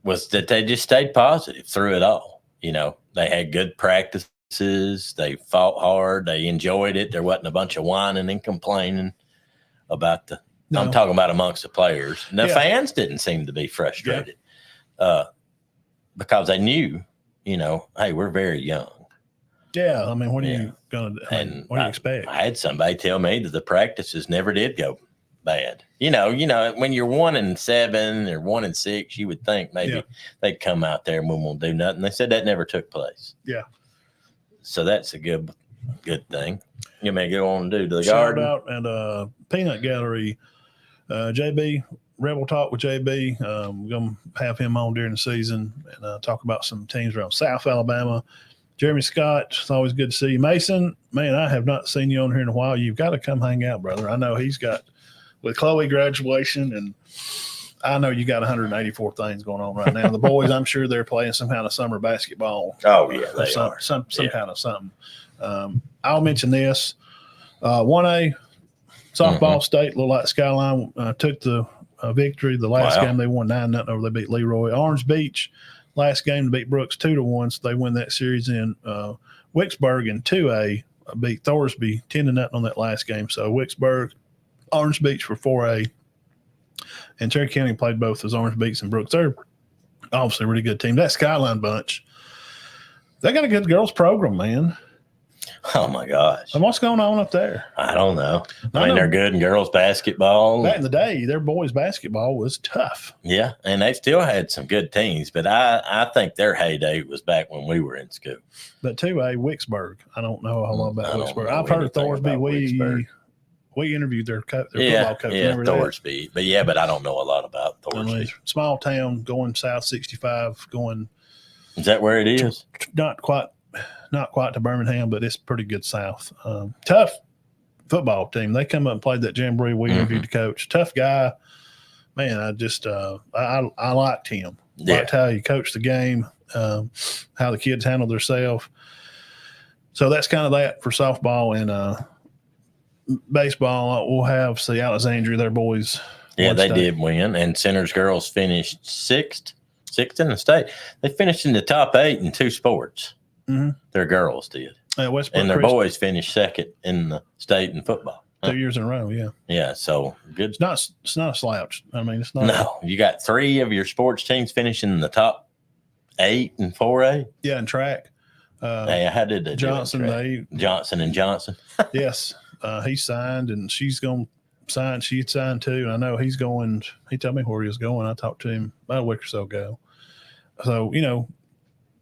[SPEAKER 2] was that they just stayed positive through it all. They had good practices. They fought hard. They enjoyed it. There wasn't a bunch of whining and complaining about I'm talking about amongst the players. And the fans didn't seem to be frustrated because they knew, hey, we're very young.
[SPEAKER 1] Yeah. I mean, what are you going to do? What do you expect?
[SPEAKER 2] I had somebody tell me that the practices never did go bad. When you're 1-7 or 1-6, you would think maybe they'd come out there and we won't do nothing. They said that never took place.
[SPEAKER 1] Yeah.
[SPEAKER 2] So that's a good thing. You may go on and do the
[SPEAKER 1] Shout
[SPEAKER 2] garden.
[SPEAKER 1] out and Peanut Gallery, JB. Rebel Talk with JB. We're going to have him on during the season and talk about some teams around South Alabama. Jeremy Scott, it's always good to see you. Mason, man, I have not seen you on here in a while. You've got to come hang out, brother. I know he's got, with Chloe graduation, and I know you got 184 things going on right now. The boys, I'm sure they're playing some kind of summer basketball.
[SPEAKER 2] Oh, yeah, they are.
[SPEAKER 1] Some kind of something. I'll mention this. 1A, softball state, little like Skyline, took the victory. The last game they won 9-0 over. They beat Leroy. Orange Beach, last game to beat Brooks 2-1. So they win that series in Wicksburg in 2A. Beat Thorsby 10-0 on that last game. So Wicksburg, Orange Beach for 4A. And Cherokee County played both as Orange Beach and Brooks. They're obviously a really good team. That Skyline bunch, they got a good girls program, man.
[SPEAKER 2] Oh, my gosh.
[SPEAKER 1] And what's going on up there?
[SPEAKER 2] I don't know. I mean, they're good in girls basketball.
[SPEAKER 1] Back in the day, their boys basketball was tough.
[SPEAKER 2] Yeah, and they still had some good teams, but I think their heyday was back when we were in school.
[SPEAKER 1] But 2A, Wicksburg. I don't know a whole lot about Wicksburg. I've heard of Thorsby. We interviewed their football coach.
[SPEAKER 2] Yeah, Thorsby. But I don't know a lot about Thorsby.
[SPEAKER 1] I mean, small town going south 65, going.
[SPEAKER 2] Is that where it is?
[SPEAKER 1] Not quite to Birmingham, but it's pretty good south. Tough football team. They come up and played that jamboree. We interviewed the coach. Tough guy. Man, I just I liked him. Liked how he coached the game, how the kids handled themselves. So that's kind of that for softball and baseball. We'll have Alexandria, their boys.
[SPEAKER 2] Yeah, they did win, and Center's girls finished sixth in the state. They finished in the top 8 in 2 sports. Mm-hmm. Their girls did. And their boys finished second in the state in football.
[SPEAKER 1] 2 years in a row, yeah.
[SPEAKER 2] Yeah, so good.
[SPEAKER 1] It's not a slouch. I mean, it's not.
[SPEAKER 2] No, you got 3 of your sports teams finishing in the top 8 in 4A.
[SPEAKER 1] Yeah, and track.
[SPEAKER 2] Hey, how did they
[SPEAKER 1] Johnson?
[SPEAKER 2] Johnson and Johnson.
[SPEAKER 1] Yes, he signed, and she's going to sign. She signed too, and I know he's going. He told me where he was going. I talked to him about a week or so ago. So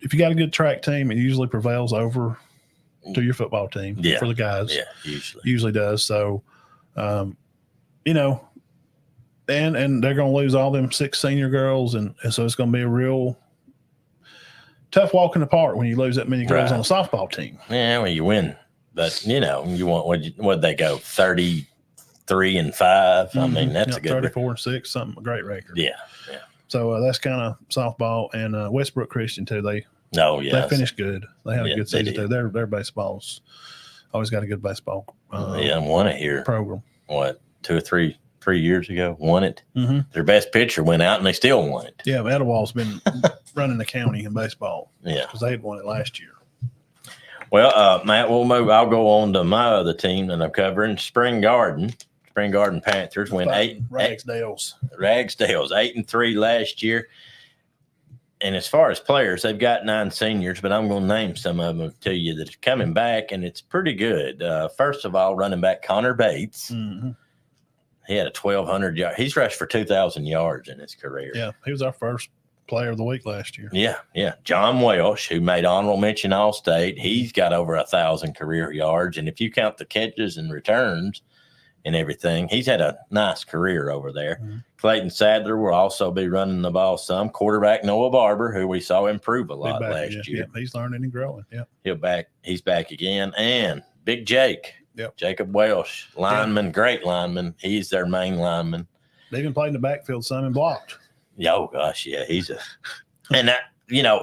[SPEAKER 1] if you got a good track team, it usually prevails over to your football team for the guys.
[SPEAKER 2] Yeah,
[SPEAKER 1] usually does. So, and they're going to lose all them 6 senior girls, and so it's going to be a real tough walk in the park when you lose that many girls on a softball team.
[SPEAKER 2] Yeah, well, you win, but you want what they go 33-5. I mean, that's a good
[SPEAKER 1] 34-6, something a great record.
[SPEAKER 2] Yeah.
[SPEAKER 1] So that's kind of softball, and Westbrook Christian too. They finished good. They had a good season too. Their baseball's always got a good baseball.
[SPEAKER 2] Won it here.
[SPEAKER 1] Program.
[SPEAKER 2] What 2 or 3 years ago? Won it.
[SPEAKER 1] Mm-hmm.
[SPEAKER 2] Their best pitcher went out, and they still won it.
[SPEAKER 1] Yeah, Etowah's been running the county in baseball.
[SPEAKER 2] Yeah,
[SPEAKER 1] because they had won it last year.
[SPEAKER 2] Well, Matt, we'll move. I'll go on to my other team that I'm covering, Spring Garden. Spring Garden Panthers went
[SPEAKER 1] Ragsdales
[SPEAKER 2] 8-3 last year. And as far as players, they've got 9 seniors, but I'm going to name some of them to you that are coming back, and it's pretty good. First of all, running back Connor Bates. Mm-hmm. He had a 1,200 yard. He's rushed for 2,000 yards in his career.
[SPEAKER 1] Yeah, he was our first player of the week last year.
[SPEAKER 2] Yeah. John Welsh, who made honorable mention All-State, he's got over 1,000 career yards, and if you count the catches and returns and everything, he's had a nice career over there. Mm-hmm. Clayton Sadler will also be running the ball some. Quarterback Noah Barber, who we saw improve a lot last year.
[SPEAKER 1] Yeah, he's learning and growing. Yeah,
[SPEAKER 2] he's back again. And Big Jake, Jacob Welsh, lineman, great lineman. He's their main lineman.
[SPEAKER 1] They even played in the backfield some and blocked.
[SPEAKER 2] Oh gosh, yeah, and that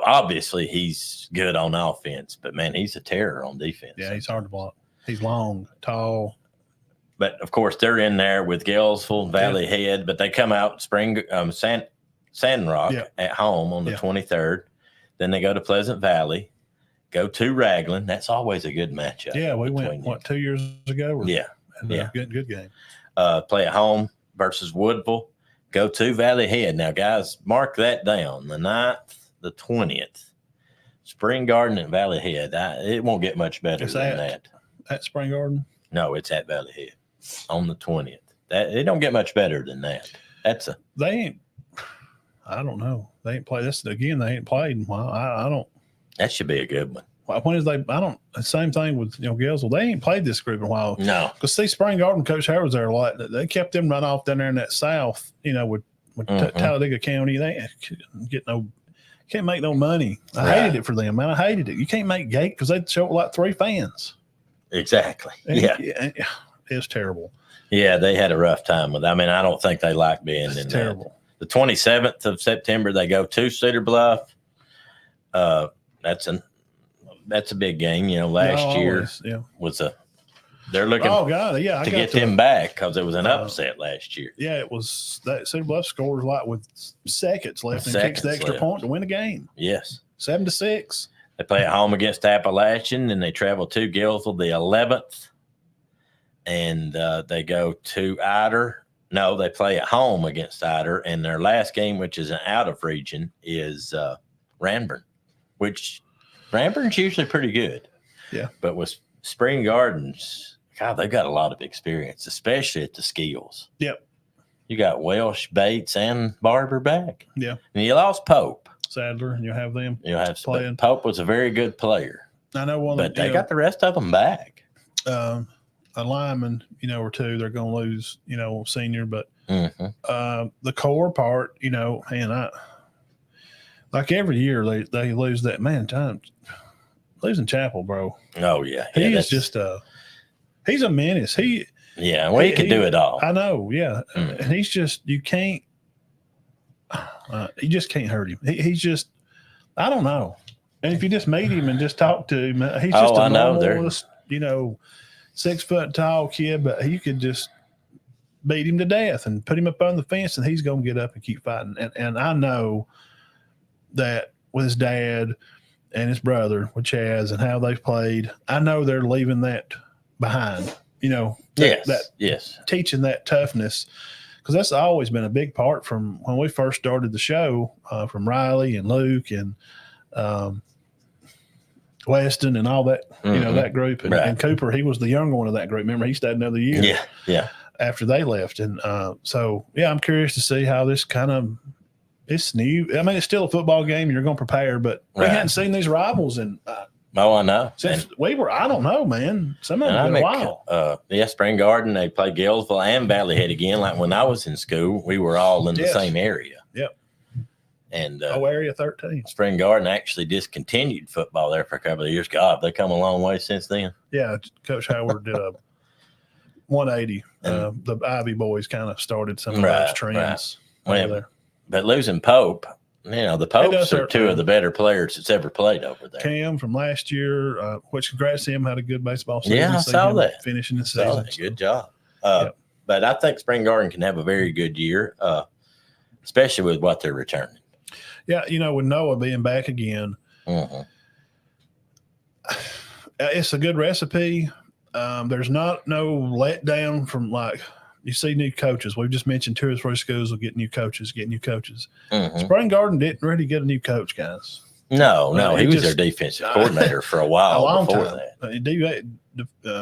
[SPEAKER 2] obviously he's good on offense, but man, he's a terror on defense.
[SPEAKER 1] Yeah, he's hard to block. He's long, tall.
[SPEAKER 2] But of course, they're in there with Galesville, Valley Head, but they come out Sand Rock at home on the 23rd. Then they go to Pleasant Valley, go to Raglan. That's always a good matchup.
[SPEAKER 1] Yeah, we went 2 years ago? Good game.
[SPEAKER 2] Play at home versus Woodville. Go to Valley Head. Now, guys, mark that down. The 9th, the 20th. Spring Garden at Valley Head. It won't get much better than that.
[SPEAKER 1] At Spring Garden?
[SPEAKER 2] No, it's at Valley Head on the 20th. That it don't get much better than that.
[SPEAKER 1] They ain't. I don't know. They ain't played this again. They ain't played. Well, I don't.
[SPEAKER 2] That should be a good one.
[SPEAKER 1] When is they? I don't. Same thing with Gainesville. They ain't played this group in a while.
[SPEAKER 2] No,
[SPEAKER 1] because see, Spring Garden, Coach Howard's there a lot. They kept them right off down there in that south. With Talladega County. They can't make no money. I hated it for them, man. I hated it. You can't make gate because they'd show up like 3 fans.
[SPEAKER 2] Exactly.
[SPEAKER 1] It was terrible.
[SPEAKER 2] Yeah, they had a rough time with. I mean, I don't think they like being in
[SPEAKER 1] terrible.
[SPEAKER 2] The 27th of September, they go to Cedar Bluff. That's a big game. Last year was they're looking.
[SPEAKER 1] Oh God, yeah,
[SPEAKER 2] to get them back because it was an upset last year.
[SPEAKER 1] Yeah, it was that Cedar Bluff scores like with seconds left and kicks the extra point to win a game.
[SPEAKER 2] Yes,
[SPEAKER 1] 7-6.
[SPEAKER 2] They play at home against Appalachian, and they travel to Gainesville the 11th, and they go to Ider. No, they play at home against Ider, and their last game, which is an out of region, is Ranburne, which Ranburne's usually pretty good.
[SPEAKER 1] Yeah,
[SPEAKER 2] but with Spring Gardens, God, they've got a lot of experience, especially at the skills.
[SPEAKER 1] Yep.
[SPEAKER 2] You got Welsh, Bates, and Barber back.
[SPEAKER 1] Yeah.
[SPEAKER 2] And you lost Pope.
[SPEAKER 1] Sadler, and you'll have them.
[SPEAKER 2] You'll have
[SPEAKER 1] playing.
[SPEAKER 2] Pope was a very good player.
[SPEAKER 1] I know one,
[SPEAKER 2] but they got the rest of them back.
[SPEAKER 1] A lineman, or two, they're going to lose, senior, but the core part, and like every year they lose that man time. Losing Chapel, bro.
[SPEAKER 2] Oh yeah,
[SPEAKER 1] he is just he's a menace. He
[SPEAKER 2] can do it all.
[SPEAKER 1] I know, yeah, and he's just you just can't hurt him. He's just I don't know. And if you just meet him and just talk to him, he's just a normal, 6 foot tall kid, but you could just beat him to death and put him up on the fence, and he's gonna get up and keep fighting. And I know that with his dad and his brother with Chaz and how they've played, I know they're leaving that behind,
[SPEAKER 2] yes.
[SPEAKER 1] Teaching that toughness, because that's always been a big part from when we first started the show, from Riley and Luke and Weston and all that, that group. And Cooper, he was the younger one of that group. Remember, he stayed another year after they left. And I'm curious to see how this it's new. I mean, it's still a football game. You're going to prepare, but we hadn't seen these rivals I
[SPEAKER 2] know.
[SPEAKER 1] Since I don't know, man. Some of them been a while.
[SPEAKER 2] Spring Garden, they play Gainesville and Valley Head again. Like when I was in school, we were all in the same area.
[SPEAKER 1] Yep.
[SPEAKER 2] And
[SPEAKER 1] Area 13.
[SPEAKER 2] Spring Garden actually discontinued football there for a couple of years. God, they come a long way since then.
[SPEAKER 1] Yeah, Coach Howard did a 180. The Ivy boys kind of started some of those trends there.
[SPEAKER 2] But losing Pope, the Popes are two of the better players that's ever played over there.
[SPEAKER 1] Cam from last year, which congrats to him, had a good baseball season.
[SPEAKER 2] Yeah, I saw that.
[SPEAKER 1] Finishing the season.
[SPEAKER 2] Good job. But I think Spring Garden can have a very good year, especially with what they're returning.
[SPEAKER 1] Yeah, with Noah being back again, it's a good recipe. There's no letdown from you see new coaches. We've just mentioned 2 or 3 schools will get new coaches. Spring Garden didn't really get a new coach, guys.
[SPEAKER 2] No, he was their defensive coordinator for a while.
[SPEAKER 1] A long
[SPEAKER 2] before
[SPEAKER 1] time.
[SPEAKER 2] That.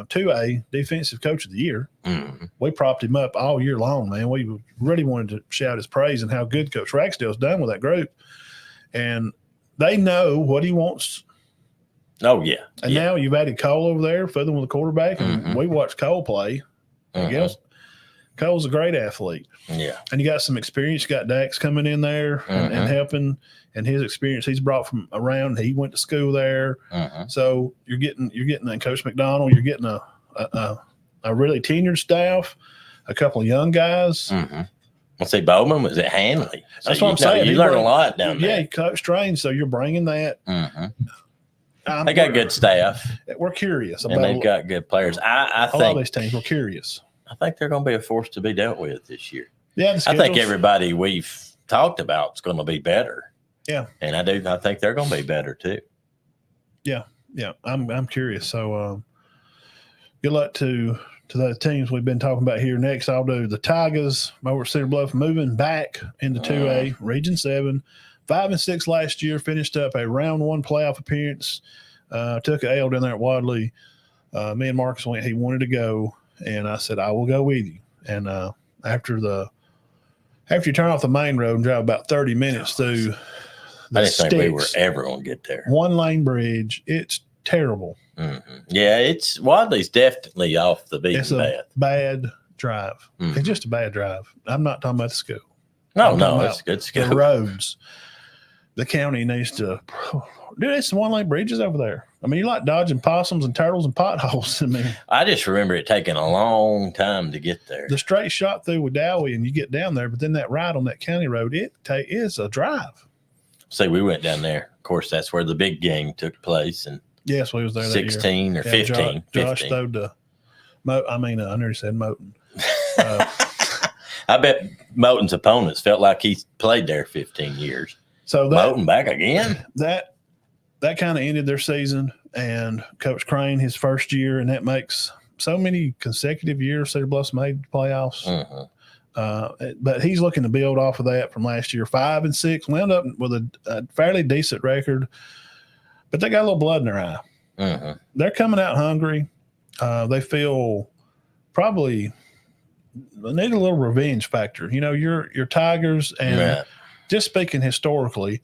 [SPEAKER 1] 2A defensive coach of the year. We propped him up all year long, man. We really wanted to shout his praise and how good Coach Ragsdale's done with that group. And they know what he wants.
[SPEAKER 2] Oh, yeah.
[SPEAKER 1] And now you've added Cole over there, fiddling with the quarterback, and we watched Cole play. I guess Cole's a great athlete.
[SPEAKER 2] Yeah.
[SPEAKER 1] And you got some experience. You got Dax coming in there and helping, and his experience he's brought from around. He went to school there. So you're getting that Coach McDonald, you're getting a really tenured staff, a couple of young guys.
[SPEAKER 2] Let's say Bowman was at Hanley. So
[SPEAKER 1] that's what I'm saying.
[SPEAKER 2] You learn a lot down there.
[SPEAKER 1] Yeah, he coached trained, so you're bringing that.
[SPEAKER 2] They got good staff.
[SPEAKER 1] We're curious about
[SPEAKER 2] and they've got good players. I think
[SPEAKER 1] all these teams. We're curious.
[SPEAKER 2] I think they're going to be a force to be dealt with this year.
[SPEAKER 1] Yeah,
[SPEAKER 2] I think everybody we've talked about is going to be better.
[SPEAKER 1] Yeah,
[SPEAKER 2] and I think they're going to be better too.
[SPEAKER 1] Yeah. I'm curious. So, good luck to the teams we've been talking about here. Next, I'll do the Tigers over at Cedar Bluff, moving back into 2A, Region 7. 5-6 last year, finished up a round 1 playoff appearance. Took an L down there at Wadley. Me and Marcus went. He wanted to go. And I said, I will go with you. And after you turn off the main road and drive about 30 minutes through
[SPEAKER 2] I
[SPEAKER 1] the
[SPEAKER 2] didn't think we were
[SPEAKER 1] sticks,
[SPEAKER 2] ever going to get there.
[SPEAKER 1] 1-lane bridge, it's terrible.
[SPEAKER 2] Mm-hmm. Yeah, it's Wadley's definitely off the
[SPEAKER 1] It's
[SPEAKER 2] beaten
[SPEAKER 1] a
[SPEAKER 2] path.
[SPEAKER 1] bad drive.
[SPEAKER 2] Mhm.
[SPEAKER 1] It's just a bad drive. I'm not talking about the school.
[SPEAKER 2] No,
[SPEAKER 1] I'm talking
[SPEAKER 2] it's good
[SPEAKER 1] the
[SPEAKER 2] school.
[SPEAKER 1] roads. The county needs to, dude, it's 1-lane bridges over there. I mean, you like dodging possums and turtles and potholes. I mean,
[SPEAKER 2] I just remember it taking a long time to get there.
[SPEAKER 1] the straight shot through with Dowie and you get down there, but then that ride on that county road, it is a drive.
[SPEAKER 2] See, we went down there. Of course, that's where the big game took place. And
[SPEAKER 1] Yes, we was there.
[SPEAKER 2] 16
[SPEAKER 1] that
[SPEAKER 2] or
[SPEAKER 1] year.
[SPEAKER 2] 15.
[SPEAKER 1] Josh
[SPEAKER 2] 15.
[SPEAKER 1] throwed the, I nearly said Moten.
[SPEAKER 2] I bet Moten's opponents felt like he played there 15 years.
[SPEAKER 1] So
[SPEAKER 2] Moten back again?
[SPEAKER 1] That kind of ended their season, and Coach Crane, his first year, and that makes so many consecutive years Cedar Bluffs made the playoffs.
[SPEAKER 2] Mm-hmm.
[SPEAKER 1] But he's looking to build off of that from last year. 5-6, wound up with a fairly decent record, but they got a little blood in their eye.
[SPEAKER 2] Mm-hmm.
[SPEAKER 1] They're coming out hungry. They feel probably they need a little revenge factor. You know, your Tigers, and just speaking historically,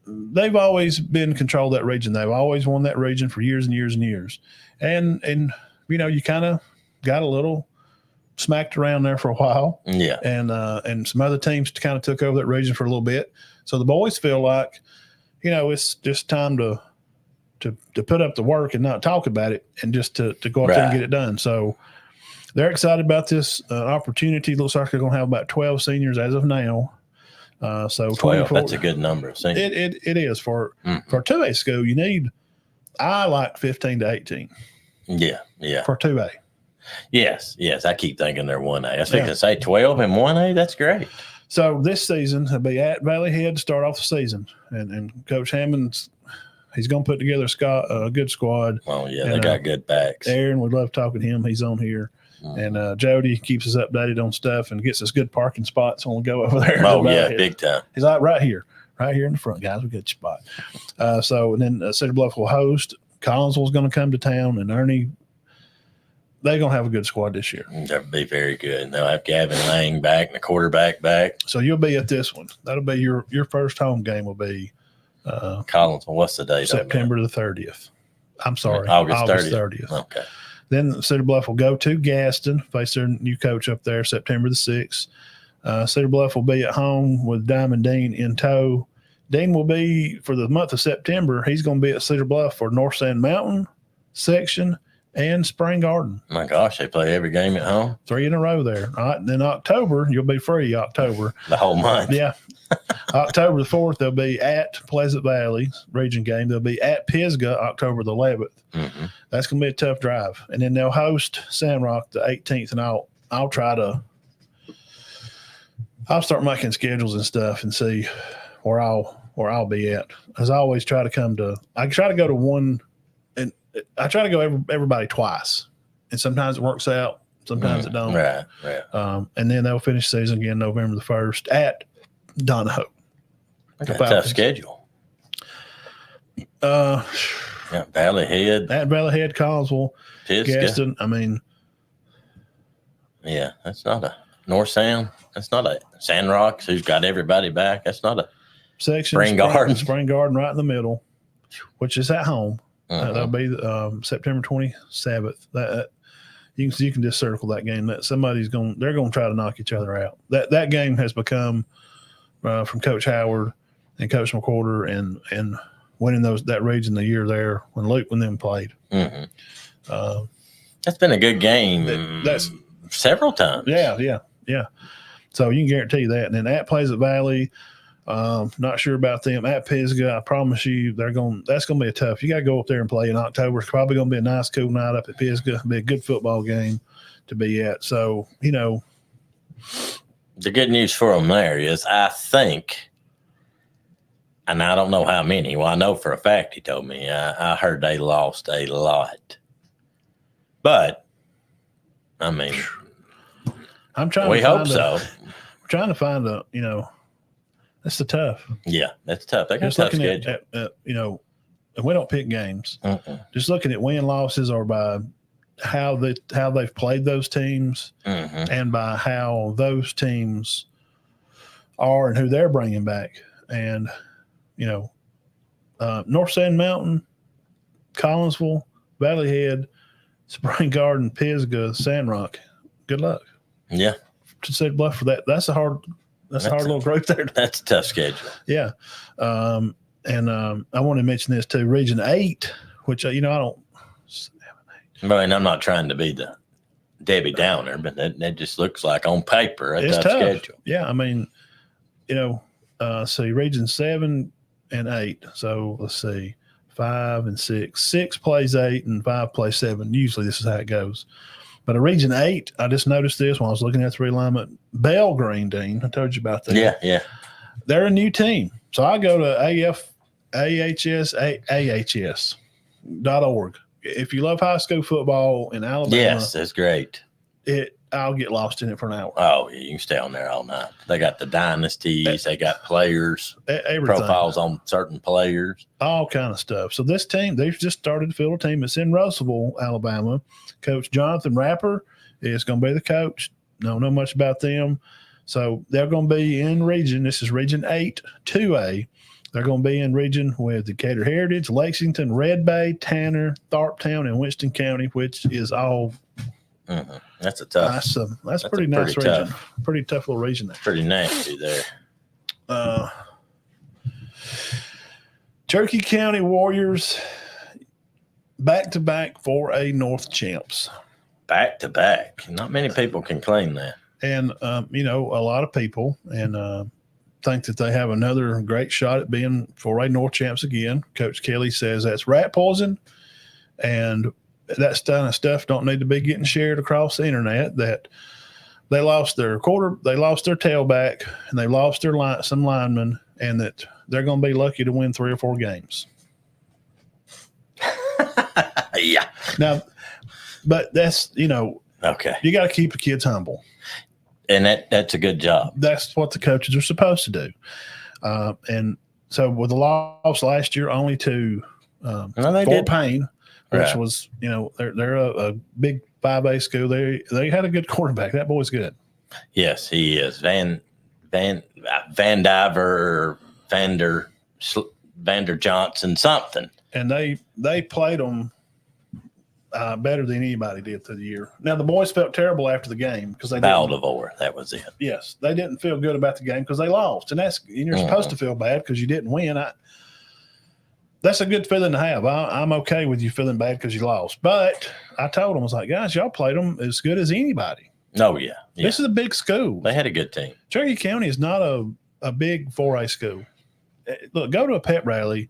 [SPEAKER 1] they've always been controlled that region. They've always won that region for years and years and years. And you know, you kind of got a little smacked around there for a while.
[SPEAKER 2] Yeah.
[SPEAKER 1] And some other teams kind of took over that region for a little bit. So the boys feel like, you know, it's just time to put up the work and not talk about it, and just to go out there and get it done. So they're excited about this opportunity. Looks like they're going to have about 12 seniors as of now. So
[SPEAKER 2] 12, that's a good number of seniors.
[SPEAKER 1] It is for a 2A school. You need, I like 15 to 18.
[SPEAKER 2] Yeah.
[SPEAKER 1] For 2A.
[SPEAKER 2] Yes. I keep thinking they're 1A. I was thinking to say 12 and 1A. That's great.
[SPEAKER 1] So this season will be at Valley Head to start off the season, and Coach Hammond's he's going to put together a good squad.
[SPEAKER 2] Oh yeah, they got good backs.
[SPEAKER 1] Aaron, we love talking to him. He's on here. And Jody keeps us updated on stuff and gets us good parking spots when we go over there.
[SPEAKER 2] Oh, yeah, big time.
[SPEAKER 1] He's like, right here in the front, guys. We got your spot. So, and then Cedar Bluff will host. Collinsville's going to come to town, and Ernie, they're going to have a good squad this year.
[SPEAKER 2] They'll be very good. And they'll have Gavin Lang back and the quarterback back.
[SPEAKER 1] So you'll be at this one. That'll be your first home game will be
[SPEAKER 2] Collinsville. What's the date?
[SPEAKER 1] September the 30th. I'm sorry.
[SPEAKER 2] August 30th. Okay.
[SPEAKER 1] Then Cedar Bluff will go to Gaston, face their new coach up there September the 6th. Cedar Bluff will be at home with Diamond Dean in tow. Dean will be, for the month of September, he's going to be at Cedar Bluff for North Sand Mountain section and Spring Garden.
[SPEAKER 2] My gosh, they play every game at home?
[SPEAKER 1] 3 in a row there. All right. And then October, you'll be free October.
[SPEAKER 2] The whole month?
[SPEAKER 1] Yeah. October the 4th, they'll be at Pleasant Valley region game. They'll be at Pisgah October the 11th.
[SPEAKER 2] Mm-hmm.
[SPEAKER 1] That's going to be a tough drive. And then they'll host Sandrock the 18th, and I'll start making schedules and stuff and see where I'll be at. As I always try to go to one, and I try to go everybody twice. And sometimes it works out, sometimes it don't.
[SPEAKER 2] Right.
[SPEAKER 1] And then they'll finish the season again November the 1st at Donahoe.
[SPEAKER 2] Okay, tough schedule. Valley Head.
[SPEAKER 1] At Valley Head, Collinsville,
[SPEAKER 2] Pisgah.
[SPEAKER 1] Gaston. I mean,
[SPEAKER 2] yeah, that's not a North Sound. That's not a Sandrocks who's got everybody back. That's not a
[SPEAKER 1] section.
[SPEAKER 2] Spring Garden.
[SPEAKER 1] Spring Garden right in the middle, which is at home.
[SPEAKER 2] Uh-huh.
[SPEAKER 1] That'll be September 27th. You can just circle that game. That they're going to try to knock each other out. That game has become from Coach Howard and Coach McWhorter and winning that region the year there when Luke and them played.
[SPEAKER 2] Mm-hmm. That's been a good game. That's several times.
[SPEAKER 1] Yeah. So you can guarantee that. And then at Pleasant Valley, not sure about them. At Pisgah, I promise you, that's going to be a tough. You got to go up there and play in October. It's probably going to be a nice, cool night up at Pisgah. It'll be a good football game to be at. So, you know.
[SPEAKER 2] The good news for them there is, I think, and I don't know how many. Well, I know for a fact he told me. I heard they lost a lot. But, I mean, we hope so.
[SPEAKER 1] We're trying to find that's the tough.
[SPEAKER 2] Yeah, that's tough. They got
[SPEAKER 1] just
[SPEAKER 2] a tough
[SPEAKER 1] looking
[SPEAKER 2] schedule.
[SPEAKER 1] at and we don't pick games. Just looking at win losses or by how they've played those teams,
[SPEAKER 2] Mm-hmm.
[SPEAKER 1] and by how those teams are and who they're bringing back. And North Sand Mountain, Collinsville, Valley Head, Spring Garden, Pisgah, Sandrock. Good luck.
[SPEAKER 2] Yeah.
[SPEAKER 1] To say bluff for that. That's a hard little group there.
[SPEAKER 2] That's a tough schedule.
[SPEAKER 1] Yeah. And I want to mention this too. Region 8, which, I don't.
[SPEAKER 2] I mean, I'm not trying to be the Debbie Downer, but that just looks like on paper a
[SPEAKER 1] It's
[SPEAKER 2] tough
[SPEAKER 1] tough.
[SPEAKER 2] schedule.
[SPEAKER 1] Yeah. I mean, see, Region 7 and 8. So let's see, 5 and 6. 6 plays 8 and 5 plays 7. Usually this is how it goes. But a Region 8, I just noticed this when I was looking at the realignment. Bell Green, Dean, I told you about that.
[SPEAKER 2] Yeah.
[SPEAKER 1] They're a new team. So I go to ahs.org. If you love high school football in Alabama,
[SPEAKER 2] Yes, that's great.
[SPEAKER 1] I'll get lost in it for an hour.
[SPEAKER 2] Oh, yeah, you can stay on there all night. They got the dynasties. They got players,
[SPEAKER 1] Everything.
[SPEAKER 2] profiles on certain players.
[SPEAKER 1] All kind of stuff. So this team, they've just started to field a team. It's in Russellville, Alabama. Coach Jonathan Rapper is going to be the coach. Don't know much about them. So they're going to be in region. This is Region 8, 2A. They're going to be in region with Decatur Heritage, Lexington, Red Bay, Tanner, Tharptown, and Winston County, which is all
[SPEAKER 2] Mm-hmm. That's a tough.
[SPEAKER 1] That's pretty nice
[SPEAKER 2] pretty
[SPEAKER 1] region.
[SPEAKER 2] tough.
[SPEAKER 1] Pretty tough little region there.
[SPEAKER 2] Pretty nasty there.
[SPEAKER 1] Cherokee County Warriors back-to-back 4A North champs.
[SPEAKER 2] Back to back. Not many people can claim that.
[SPEAKER 1] And, a lot of people think that they have another great shot at being 4A North champs again. Coach Kelly says that's rat poison, and that kind of stuff don't need to be getting shared across the internet. That they lost their tailback, and they lost some linemen, and that they're going to be lucky to win 3 or 4 games.
[SPEAKER 2] Yeah.
[SPEAKER 1] Now, but that's
[SPEAKER 2] Okay.
[SPEAKER 1] you got to keep the kids humble.
[SPEAKER 2] And that's a good job.
[SPEAKER 1] That's what the coaches are supposed to do. And so with the loss last year, only to Fort Payne, which was they're a big 5A school. They had a good quarterback. That boy's good. Yes,
[SPEAKER 2] he is. Van Diver, Vander Johnson, something.
[SPEAKER 1] And they played them better than anybody did through the year. Now the boys felt terrible after the game because they
[SPEAKER 2] Valdivore, that was it.
[SPEAKER 1] Yes, they didn't feel good about the game because they lost, and you're supposed to feel bad because you didn't win. That's a good feeling to have. I'm okay with you feeling bad because you lost, but I told them, I was like, guys, y'all played them as good as anybody.
[SPEAKER 2] Oh yeah.
[SPEAKER 1] This is a big school.
[SPEAKER 2] They had a good team.
[SPEAKER 1] Cherokee County is not a big 4A school. Look, go to a pep rally.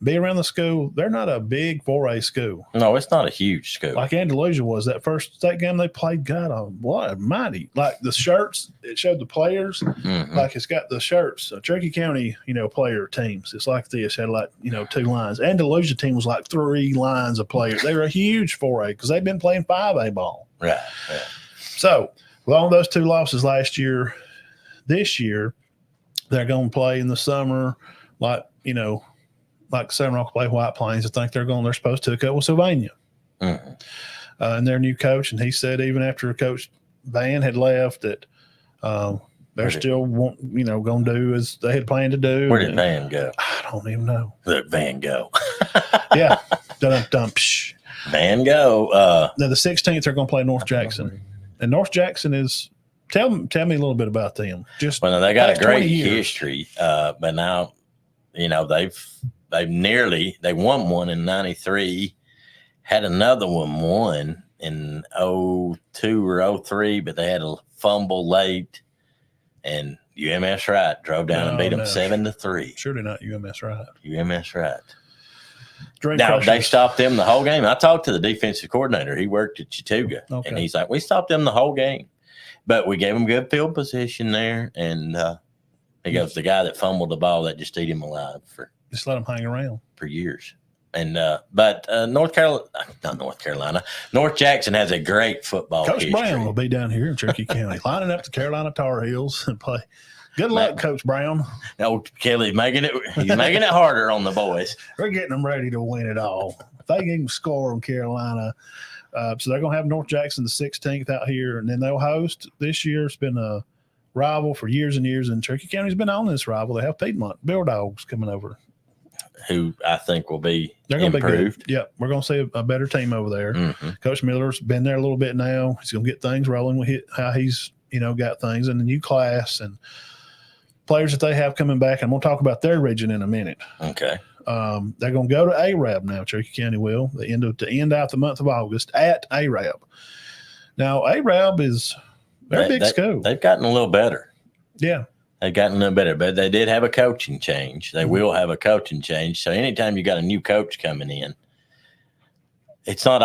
[SPEAKER 1] Be around the school. They're not a big 4A school.
[SPEAKER 2] No, it's not a huge school.
[SPEAKER 1] Like Andalusia was that first state game they played. God, what a mighty. Like the shirts, it showed the players.
[SPEAKER 2] Mm-hmm.
[SPEAKER 1] Like it's got the shirts. So Cherokee County, player teams. It's like this. Had like, 2 lines. Andalusia team was like 3 lines of players. They were a huge 4A because they've been playing 5A ball.
[SPEAKER 2] Right.
[SPEAKER 1] So with all those 2 losses last year, this year, they're going to play in the summer like Sandrock play White Plains. I think they're supposed to go with Sylvania.
[SPEAKER 2] Mm-hmm.
[SPEAKER 1] And their new coach. And he said even after Coach Van had left that they're still going to do as they had planned to do.
[SPEAKER 2] Where did Van go?
[SPEAKER 1] I don't even know.
[SPEAKER 2] Look, Van go.
[SPEAKER 1] Yeah. Dun-dun-dun, psh.
[SPEAKER 2] Van go.
[SPEAKER 1] Now the 16th they're going to play North Jackson. And North Jackson is tell me a little bit about them.
[SPEAKER 2] They got a great history. But now, they won one in 93, had another one won in 02 or 03, but they had a fumble late, and UMS Wright drove down and beat them 7-3.
[SPEAKER 1] Surely not UMS Wright.
[SPEAKER 2] UMS Wright.
[SPEAKER 1] Now,
[SPEAKER 2] they stopped them the whole game. I talked to the defensive coordinator. He worked at Chattooga, and he's like, we stopped them the whole game, but we gave them good field position there, and he goes, the guy that fumbled the ball, that just ate him alive
[SPEAKER 1] just let them hang around
[SPEAKER 2] for years. And but North Jackson has a great football
[SPEAKER 1] Coach
[SPEAKER 2] history.
[SPEAKER 1] Brown will be down here in Cherokee County lining up the Carolina Tar Heels and play. Good luck, Coach Brown.
[SPEAKER 2] No, Kelly's making it harder on the boys.
[SPEAKER 1] We're getting them ready to win it all. If they can score on Carolina, So they're going to have North Jackson the 16th out here, and then they'll host this year. It's been a rival for years and years, and Cherokee County's been on this rival. They have Piedmont Bill Dogs coming over,
[SPEAKER 2] who I think will be
[SPEAKER 1] they're going to be
[SPEAKER 2] improved.
[SPEAKER 1] good. Yeah, we're going to see a better team over there.
[SPEAKER 2] Mm-hmm.
[SPEAKER 1] Coach Miller's been there a little bit now. He's going to get things rolling with how he's got things in the new class and players that they have coming back. And we'll talk about their region in a minute.
[SPEAKER 2] Okay.
[SPEAKER 1] They're going to go to Arab now. Cherokee County will to end out the month of August at Arab. Now Arab is they're a big school.
[SPEAKER 2] They've gotten a little better.
[SPEAKER 1] Yeah.
[SPEAKER 2] They've gotten a little better, but they did have a coaching change. They will have a coaching change. So anytime you got a new coach coming in, it's not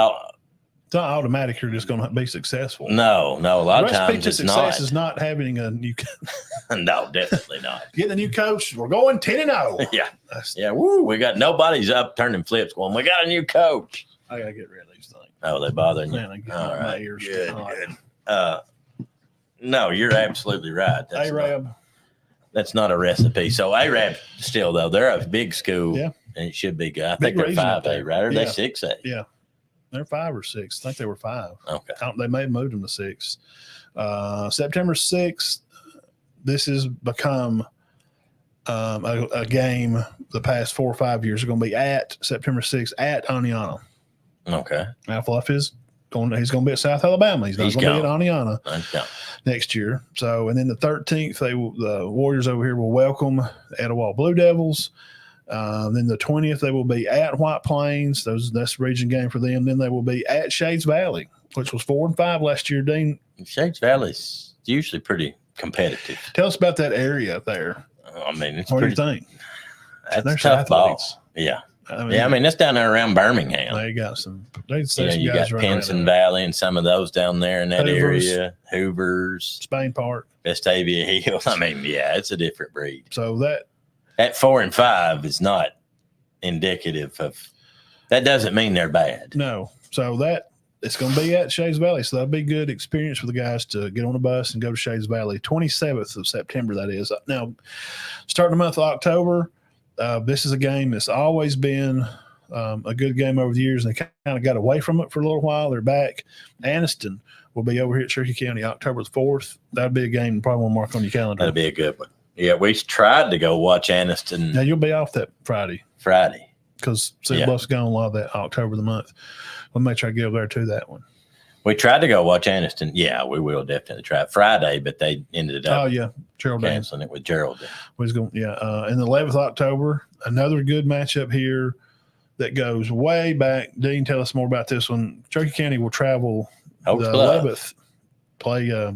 [SPEAKER 1] automatic you're just going to be successful.
[SPEAKER 2] No. A lot of times it's
[SPEAKER 1] success is not having a new
[SPEAKER 2] No, definitely not.
[SPEAKER 1] Getting a new coach. We're going 10-0.
[SPEAKER 2] Yeah. Woo. We got nobody's up turning flips going, we got a new coach.
[SPEAKER 1] I got to get rid of these things.
[SPEAKER 2] Oh, they bothering you?
[SPEAKER 1] Man, I get
[SPEAKER 2] All
[SPEAKER 1] my
[SPEAKER 2] right.
[SPEAKER 1] ears
[SPEAKER 2] Good. No, you're absolutely right.
[SPEAKER 1] Arab.
[SPEAKER 2] That's not a recipe. So Arab still though, they're a big school.
[SPEAKER 1] Yeah.
[SPEAKER 2] And it should be good. I
[SPEAKER 1] Big
[SPEAKER 2] think they're
[SPEAKER 1] region up
[SPEAKER 2] 5A,
[SPEAKER 1] there.
[SPEAKER 2] right? Or are they
[SPEAKER 1] Yeah.
[SPEAKER 2] 6A?
[SPEAKER 1] Yeah. They're 5 or 6. I think they were 5.
[SPEAKER 2] Okay.
[SPEAKER 1] They may have moved them to 6. September 6th, this has become a game the past 4 or 5 years are going to be at September 6th at Aniana.
[SPEAKER 2] Okay.
[SPEAKER 1] Now, Fluff he's going to be at South Alabama. He's not going to be at Aniana next year. So, and then the 13th, the Warriors over here will welcome Etowah Blue Devils. Then the 20th, they will be at White Plains. That's the region game for them. Then they will be at Shades Valley, which was 4-5 last year. Dean,
[SPEAKER 2] Shades Valley's usually pretty competitive.
[SPEAKER 1] tell us about that area there.
[SPEAKER 2] I mean, it's
[SPEAKER 1] What do
[SPEAKER 2] pretty.
[SPEAKER 1] you think?
[SPEAKER 2] That's
[SPEAKER 1] There's
[SPEAKER 2] tough
[SPEAKER 1] athletes.
[SPEAKER 2] ball. Yeah.
[SPEAKER 1] I
[SPEAKER 2] mean, it's down there around Birmingham.
[SPEAKER 1] They got some.
[SPEAKER 2] You got Pinson Valley and some of those down there in that
[SPEAKER 1] Hoovers.
[SPEAKER 2] area. Hoovers,
[SPEAKER 1] Spain Park.
[SPEAKER 2] Vestavia Hills. I mean, yeah, it's a different breed.
[SPEAKER 1] So that
[SPEAKER 2] At 4-5 is not indicative of. That doesn't mean they're bad.
[SPEAKER 1] no. So that it's going to be at Shades Valley. So that'll be good experience for the guys to get on a bus and go to Shades Valley. 27th of September, that is. Now, starting the month of October, this is a game that's always been a good game over the years. And they kind of got away from it for a little while. They're back. Anniston will be over here at Cherokee County October the 4th. That'll be a game you probably want to mark on your calendar.
[SPEAKER 2] That'll be a good one. Yeah, we tried to go watch Anniston
[SPEAKER 1] Now, you'll be off that Friday because Cedar Bluff's gone a lot of that October the month. We'll make sure I get over there to that one.
[SPEAKER 2] We tried to go watch Anniston. Yeah, we will definitely try Friday, but they ended up
[SPEAKER 1] Geraldine.
[SPEAKER 2] canceling it with Geraldine.
[SPEAKER 1] And the 11th of October, another good matchup here that goes way back. Dean, tell us more about this one. Cherokee County will travel
[SPEAKER 2] Oaks
[SPEAKER 1] the
[SPEAKER 2] Bluff.
[SPEAKER 1] 11th, play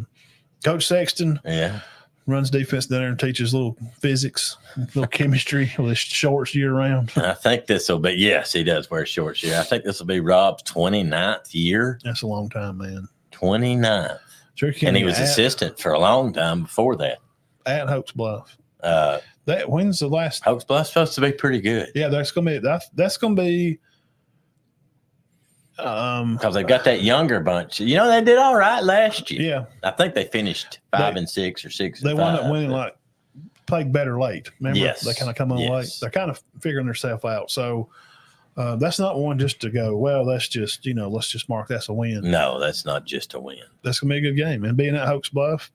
[SPEAKER 1] Coach Sexton.
[SPEAKER 2] Yeah.
[SPEAKER 1] Runs defense down there and teaches little physics, little chemistry with his shorts year round.
[SPEAKER 2] I think this will be, yes, he does wear shorts here. I think this will be Rob's 29th year.
[SPEAKER 1] That's a long time, man.
[SPEAKER 2] 29th.
[SPEAKER 1] Cherokee
[SPEAKER 2] And
[SPEAKER 1] County
[SPEAKER 2] he was assistant for a long time before that.
[SPEAKER 1] at Oaks Bluff. When's the last?
[SPEAKER 2] Oaks Bluff's supposed to be pretty good.
[SPEAKER 1] Yeah, that's gonna be.
[SPEAKER 2] Because they've got that younger bunch. You know, they did all right last year.
[SPEAKER 1] Yeah,
[SPEAKER 2] I think they finished 5-6 or 6-5.
[SPEAKER 1] they wound up winning played better late. Remember,
[SPEAKER 2] Yes.
[SPEAKER 1] they kind of come on late. They're kind of figuring themselves out. So that's not one just to go, well, that's just, let's just mark that's a win.
[SPEAKER 2] No, that's not just a win.
[SPEAKER 1] That's going to be a good game. And being at Oaks Bluff,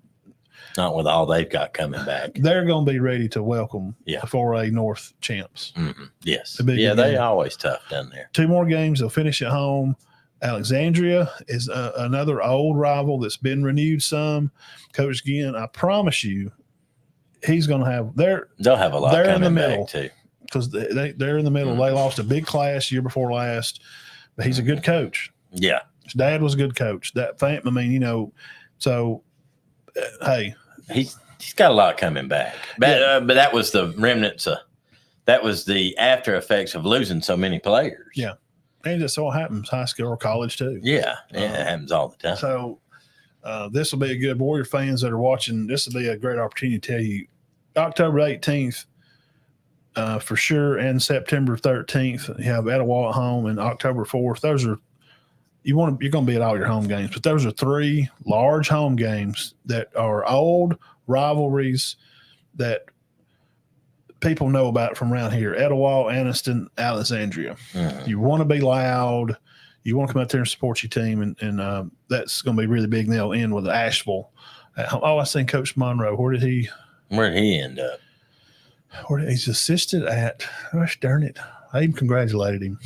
[SPEAKER 2] Not with all they've got coming back.
[SPEAKER 1] they're going to be ready to welcome the
[SPEAKER 2] Yeah.
[SPEAKER 1] 4A North champs.
[SPEAKER 2] Mm-hmm. Yes.
[SPEAKER 1] A big
[SPEAKER 2] Yeah,
[SPEAKER 1] game.
[SPEAKER 2] they always tough down there.
[SPEAKER 1] 2 more games. They'll finish at home. Alexandria is another old rival that's been renewed some. Coach Ginn, I promise you, he's going to have
[SPEAKER 2] They'll have a lot
[SPEAKER 1] they're in
[SPEAKER 2] coming
[SPEAKER 1] the
[SPEAKER 2] back
[SPEAKER 1] middle.
[SPEAKER 2] too.
[SPEAKER 1] because they're in the middle.
[SPEAKER 2] Mm-hmm.
[SPEAKER 1] They lost a big class year before last, but he's a good coach.
[SPEAKER 2] Yeah.
[SPEAKER 1] His dad was a good coach. So hey,
[SPEAKER 2] He's got a lot coming back. But that was the remnants that was the after effects of losing so many players.
[SPEAKER 1] Yeah. And it so happens high school or college too.
[SPEAKER 2] Yeah. It happens all the time.
[SPEAKER 1] So this will be a good Warrior fans that are watching. This will be a great opportunity to tell you October 18th for sure, and September 13th. You have Etowah at home, and October 4th. Those are you're going to be at all your home games, but those are 3 large home games that are old rivalries that people know about from around here. Etowah, Anniston, Alexandria.
[SPEAKER 2] Mm-hmm.
[SPEAKER 1] You want to be loud. you want to come out there and support your team, and that's going to be really big. And they'll end with Asheville. I seen Coach Monroe. Where did he
[SPEAKER 2] end up?
[SPEAKER 1] He's assisted at? Gosh darn it! I even congratulated him.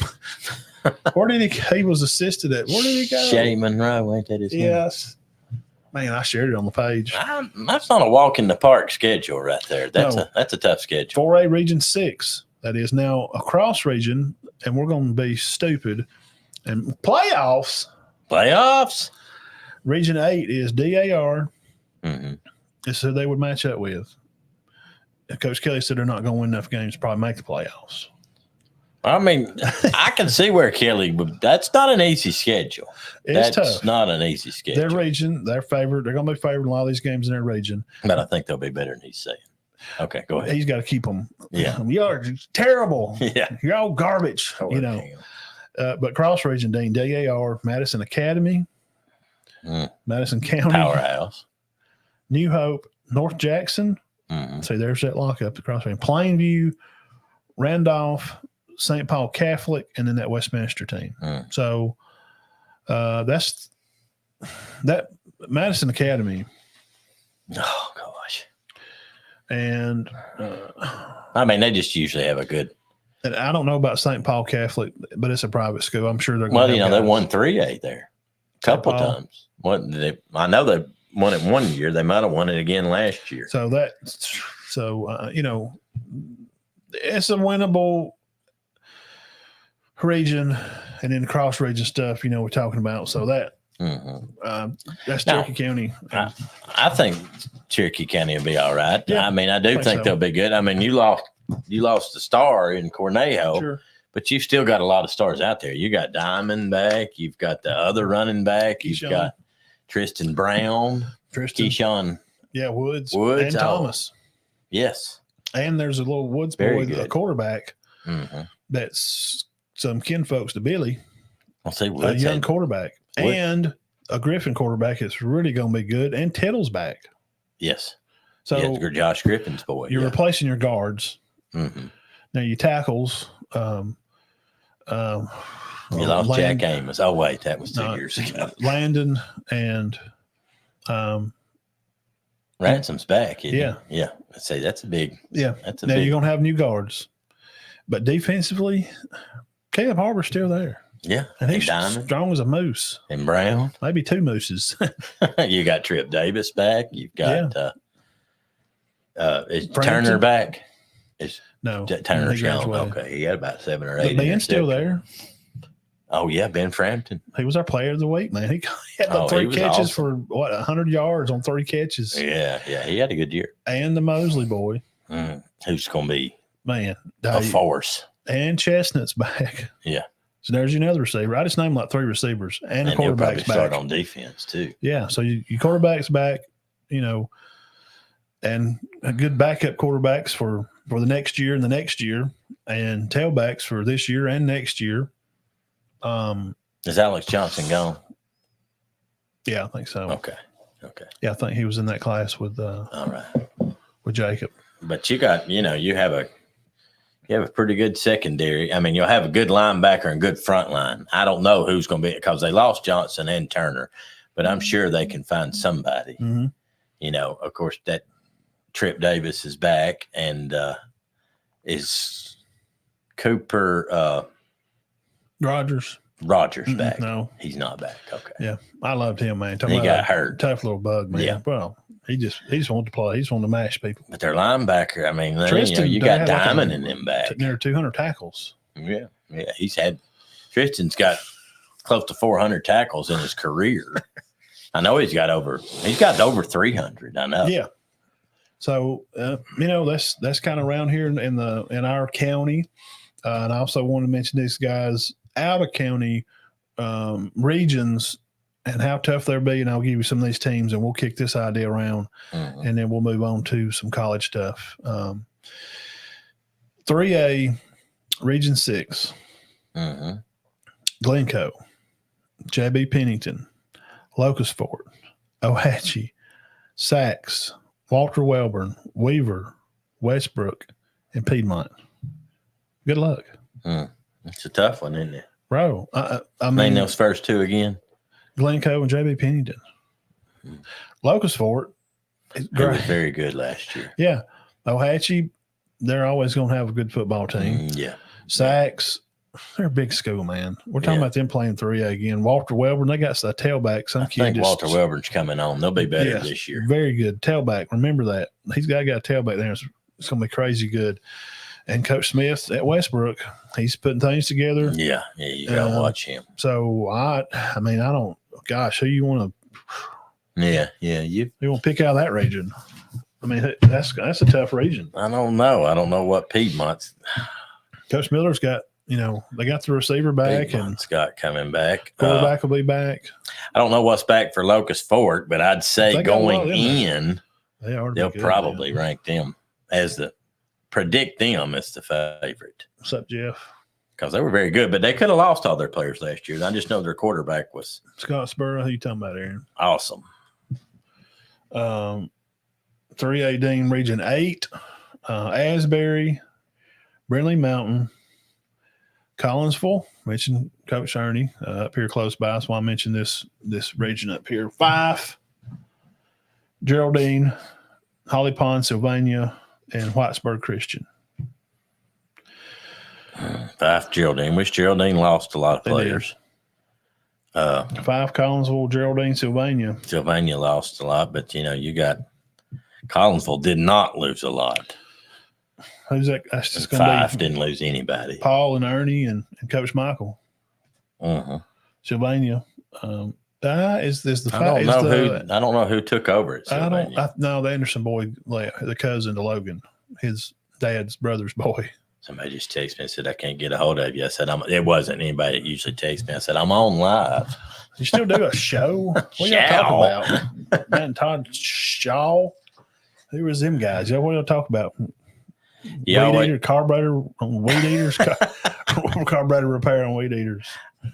[SPEAKER 1] Where did he was assisted at? Where did he go?
[SPEAKER 2] Shay Monroe, ain't that his name?
[SPEAKER 1] Yes. Man, I shared it on the page.
[SPEAKER 2] That's not a walk in the park schedule right there. That's a tough schedule.
[SPEAKER 1] 4A Region 6. That is now a cross region, and we're going to be stupid. And playoffs. Region 8 is DAR.
[SPEAKER 2] Mm-hmm.
[SPEAKER 1] It's who they would match up with. And Coach Kelly said they're not going to win enough games to probably make the playoffs.
[SPEAKER 2] I mean, I can see where Kelly would. That's not an easy schedule.
[SPEAKER 1] It's
[SPEAKER 2] That's
[SPEAKER 1] tough.
[SPEAKER 2] not an easy schedule.
[SPEAKER 1] Their region, they're favored. They're going to be favored in a lot of these games in their region.
[SPEAKER 2] But I think they'll be better than he's saying. Okay, go ahead.
[SPEAKER 1] He's got to keep them.
[SPEAKER 2] Yeah.
[SPEAKER 1] You're terrible.
[SPEAKER 2] Yeah.
[SPEAKER 1] You're all garbage. But cross region, Dean, DAR, Madison Academy, Madison County,
[SPEAKER 2] Powerhouse,
[SPEAKER 1] New Hope, North Jackson. See, there's that lockup, the cross region. Plainview, Randolph, St. Paul Catholic, and then that Westminster team. So that's that Madison Academy.
[SPEAKER 2] Oh gosh.
[SPEAKER 1] And
[SPEAKER 2] I mean, they just usually have a good.
[SPEAKER 1] And I don't know about St. Paul Catholic, but it's a private school. I'm sure they're going
[SPEAKER 2] to they won 3A there a couple times. I know they won it one year. They might have won it again last year.
[SPEAKER 1] So it's a winnable region, and then the cross region stuff, we're talking about. So that that's Cherokee County.
[SPEAKER 2] I think Cherokee County will be all right.
[SPEAKER 1] Yeah,
[SPEAKER 2] I mean, I do think they'll be good. I mean, you lost the star in Cornejo,
[SPEAKER 1] sure,
[SPEAKER 2] but you've still got a lot of stars out there. You got Diamond back. You've got the other running back. You've got Tristan Brown, Keyshawn.
[SPEAKER 1] Yeah, Woods
[SPEAKER 2] and
[SPEAKER 1] Thomas.
[SPEAKER 2] Yes.
[SPEAKER 1] And there's a little Woods boy, a quarterback that's some kinfolks to Billy.
[SPEAKER 2] I'll say
[SPEAKER 1] a young quarterback. And a Griffin quarterback that's really going to be good. And Tittle's back.
[SPEAKER 2] Yes.
[SPEAKER 1] So
[SPEAKER 2] Josh Griffin's boy.
[SPEAKER 1] You're replacing your guards. Now your tackles.
[SPEAKER 2] You lost Jack Amos. Oh wait, that was 2 years ago.
[SPEAKER 1] Landon and
[SPEAKER 2] Ransom's back.
[SPEAKER 1] Yeah.
[SPEAKER 2] Yeah. I'd say that's a big.
[SPEAKER 1] Yeah. Now you're going to have new guards, but defensively, Caleb Harbor's still there.
[SPEAKER 2] Yeah.
[SPEAKER 1] And he's strong as a moose.
[SPEAKER 2] And Brown.
[SPEAKER 1] Maybe two mooses.
[SPEAKER 2] You got Trip Davis back. You've got is Turner back?
[SPEAKER 1] No.
[SPEAKER 2] Turner's gone. Okay. He had about 7 or 8.
[SPEAKER 1] But Ben's still there.
[SPEAKER 2] Oh, yeah. Ben Frampton.
[SPEAKER 1] He was our player of the week, man. He had 3 catches for 100 yards on 3 catches.
[SPEAKER 2] Yeah. Yeah. He had a good year.
[SPEAKER 1] And the Mosley boy.
[SPEAKER 2] Who's going to be
[SPEAKER 1] a
[SPEAKER 2] force.
[SPEAKER 1] And Chestnut's back.
[SPEAKER 2] Yeah.
[SPEAKER 1] So there's another receiver. I just named like 3 receivers and a quarterback's back.
[SPEAKER 2] Start on defense too.
[SPEAKER 1] Yeah. So your quarterback's back, and a good backup quarterbacks for the next year and the next year, and tailbacks for this year and next year.
[SPEAKER 2] Is Alex Johnson gone?
[SPEAKER 1] Yeah, I think so.
[SPEAKER 2] Okay.
[SPEAKER 1] Yeah, I think he was in that class with
[SPEAKER 2] all right,
[SPEAKER 1] with Jacob.
[SPEAKER 2] But you got, you have a pretty good secondary. I mean, you'll have a good linebacker and good front line. I don't know who's going to be, because they lost Johnson and Turner, but I'm sure they can find somebody. Of course, that Trip Davis is back, and is Cooper
[SPEAKER 1] Rogers
[SPEAKER 2] back?
[SPEAKER 1] No,
[SPEAKER 2] he's not back. Okay.
[SPEAKER 1] Yeah, I loved him, man.
[SPEAKER 2] He got hurt.
[SPEAKER 1] Tough little bug, man.
[SPEAKER 2] Yeah.
[SPEAKER 1] Well, he just wanted to play. He just wanted to mash people.
[SPEAKER 2] But their linebacker, I mean,
[SPEAKER 1] Tristan,
[SPEAKER 2] you got Diamond in them back.
[SPEAKER 1] Near 200 tackles.
[SPEAKER 2] Yeah. Tristan's got close to 400 tackles in his career. I know he's got over 300. I know.
[SPEAKER 1] Yeah. So that's kind of around here in our county, and I also want to mention these guys out of county regions and how tough they'll be. And I'll give you some of these teams, and we'll kick this idea around, and then we'll move on to some college stuff. 3A, Region 6, Glencoe, J.B. Pennington, Locust Fort, Ohatchee, Sachs, Walter Wellborn, Weaver, Westbrook, and Piedmont. Good luck.
[SPEAKER 2] It's a tough one, isn't it?
[SPEAKER 1] bro. I
[SPEAKER 2] Name
[SPEAKER 1] mean,
[SPEAKER 2] those first two again.
[SPEAKER 1] Glencoe and JB Pennington. Locust Fort is
[SPEAKER 2] They were
[SPEAKER 1] great.
[SPEAKER 2] very good last year.
[SPEAKER 1] Yeah. Ohatchee, they're always going to have a good football team.
[SPEAKER 2] Yeah.
[SPEAKER 1] Sachs, they're a big school, man. We're talking about them playing 3A again. Walter Welborn, they got a tailback. Some
[SPEAKER 2] I
[SPEAKER 1] kid
[SPEAKER 2] think
[SPEAKER 1] just,
[SPEAKER 2] Walter Welburn's coming on. They'll be better this year.
[SPEAKER 1] Very good. Tailback. Remember that. He's got a tailback there. It's going to be crazy good. And Coach Smith at Westbrook, he's putting things together.
[SPEAKER 2] Yeah, you got to watch him.
[SPEAKER 1] So, I don't, gosh, who you want to –
[SPEAKER 2] Yeah.
[SPEAKER 1] You want to pick out of that region? I mean, that's a tough region.
[SPEAKER 2] I don't know. I don't know what Piedmont's.
[SPEAKER 1] Coach Miller's got, they got the receiver back
[SPEAKER 2] Piedmont's got coming back.
[SPEAKER 1] Quarterback will be back.
[SPEAKER 2] I don't know what's back for Locust Fort, but I'd say going in, they'll probably rank them as predict them as the favorite.
[SPEAKER 1] What's up, Jeff?
[SPEAKER 2] Because they were very good, but they could have lost all their players last year. I just know their quarterback was
[SPEAKER 1] Scottsboro. Who you talking about, Aaron?
[SPEAKER 2] Awesome.
[SPEAKER 1] 3A Dean Region 8, Asbury, Brindley Mountain, Collinsville. Mentioned Coach Ernie up here close by. That's why I mentioned this region up here. 5, Geraldine, Holly Pond, Sylvania, and Whitesburg Christian.
[SPEAKER 2] 5, Geraldine. Wish Geraldine lost a lot of players.
[SPEAKER 1] 5, Collinsville, Geraldine, Sylvania.
[SPEAKER 2] Sylvania lost a lot, but you got Collinsville did not lose a lot.
[SPEAKER 1] Who's that? That's just going to be
[SPEAKER 2] 5 didn't lose anybody.
[SPEAKER 1] Paul and Ernie and Coach Michael. Sylvania. Is the
[SPEAKER 2] I don't know who took over at Sylvania.
[SPEAKER 1] No, the Anderson boy, the cousin to Logan, his dad's brother's boy.
[SPEAKER 2] Somebody just texted me and said, I can't get a hold of you. I said, it wasn't anybody that usually texts me. I said, I'm on live.
[SPEAKER 1] You still do a show? What are you talking about? Man, Todd Shaw? Who was them guys? Yeah, what are you talk about?
[SPEAKER 2] Yeah,
[SPEAKER 1] weed eater, carburetor on weed eaters, carburetor repair on weed eaters.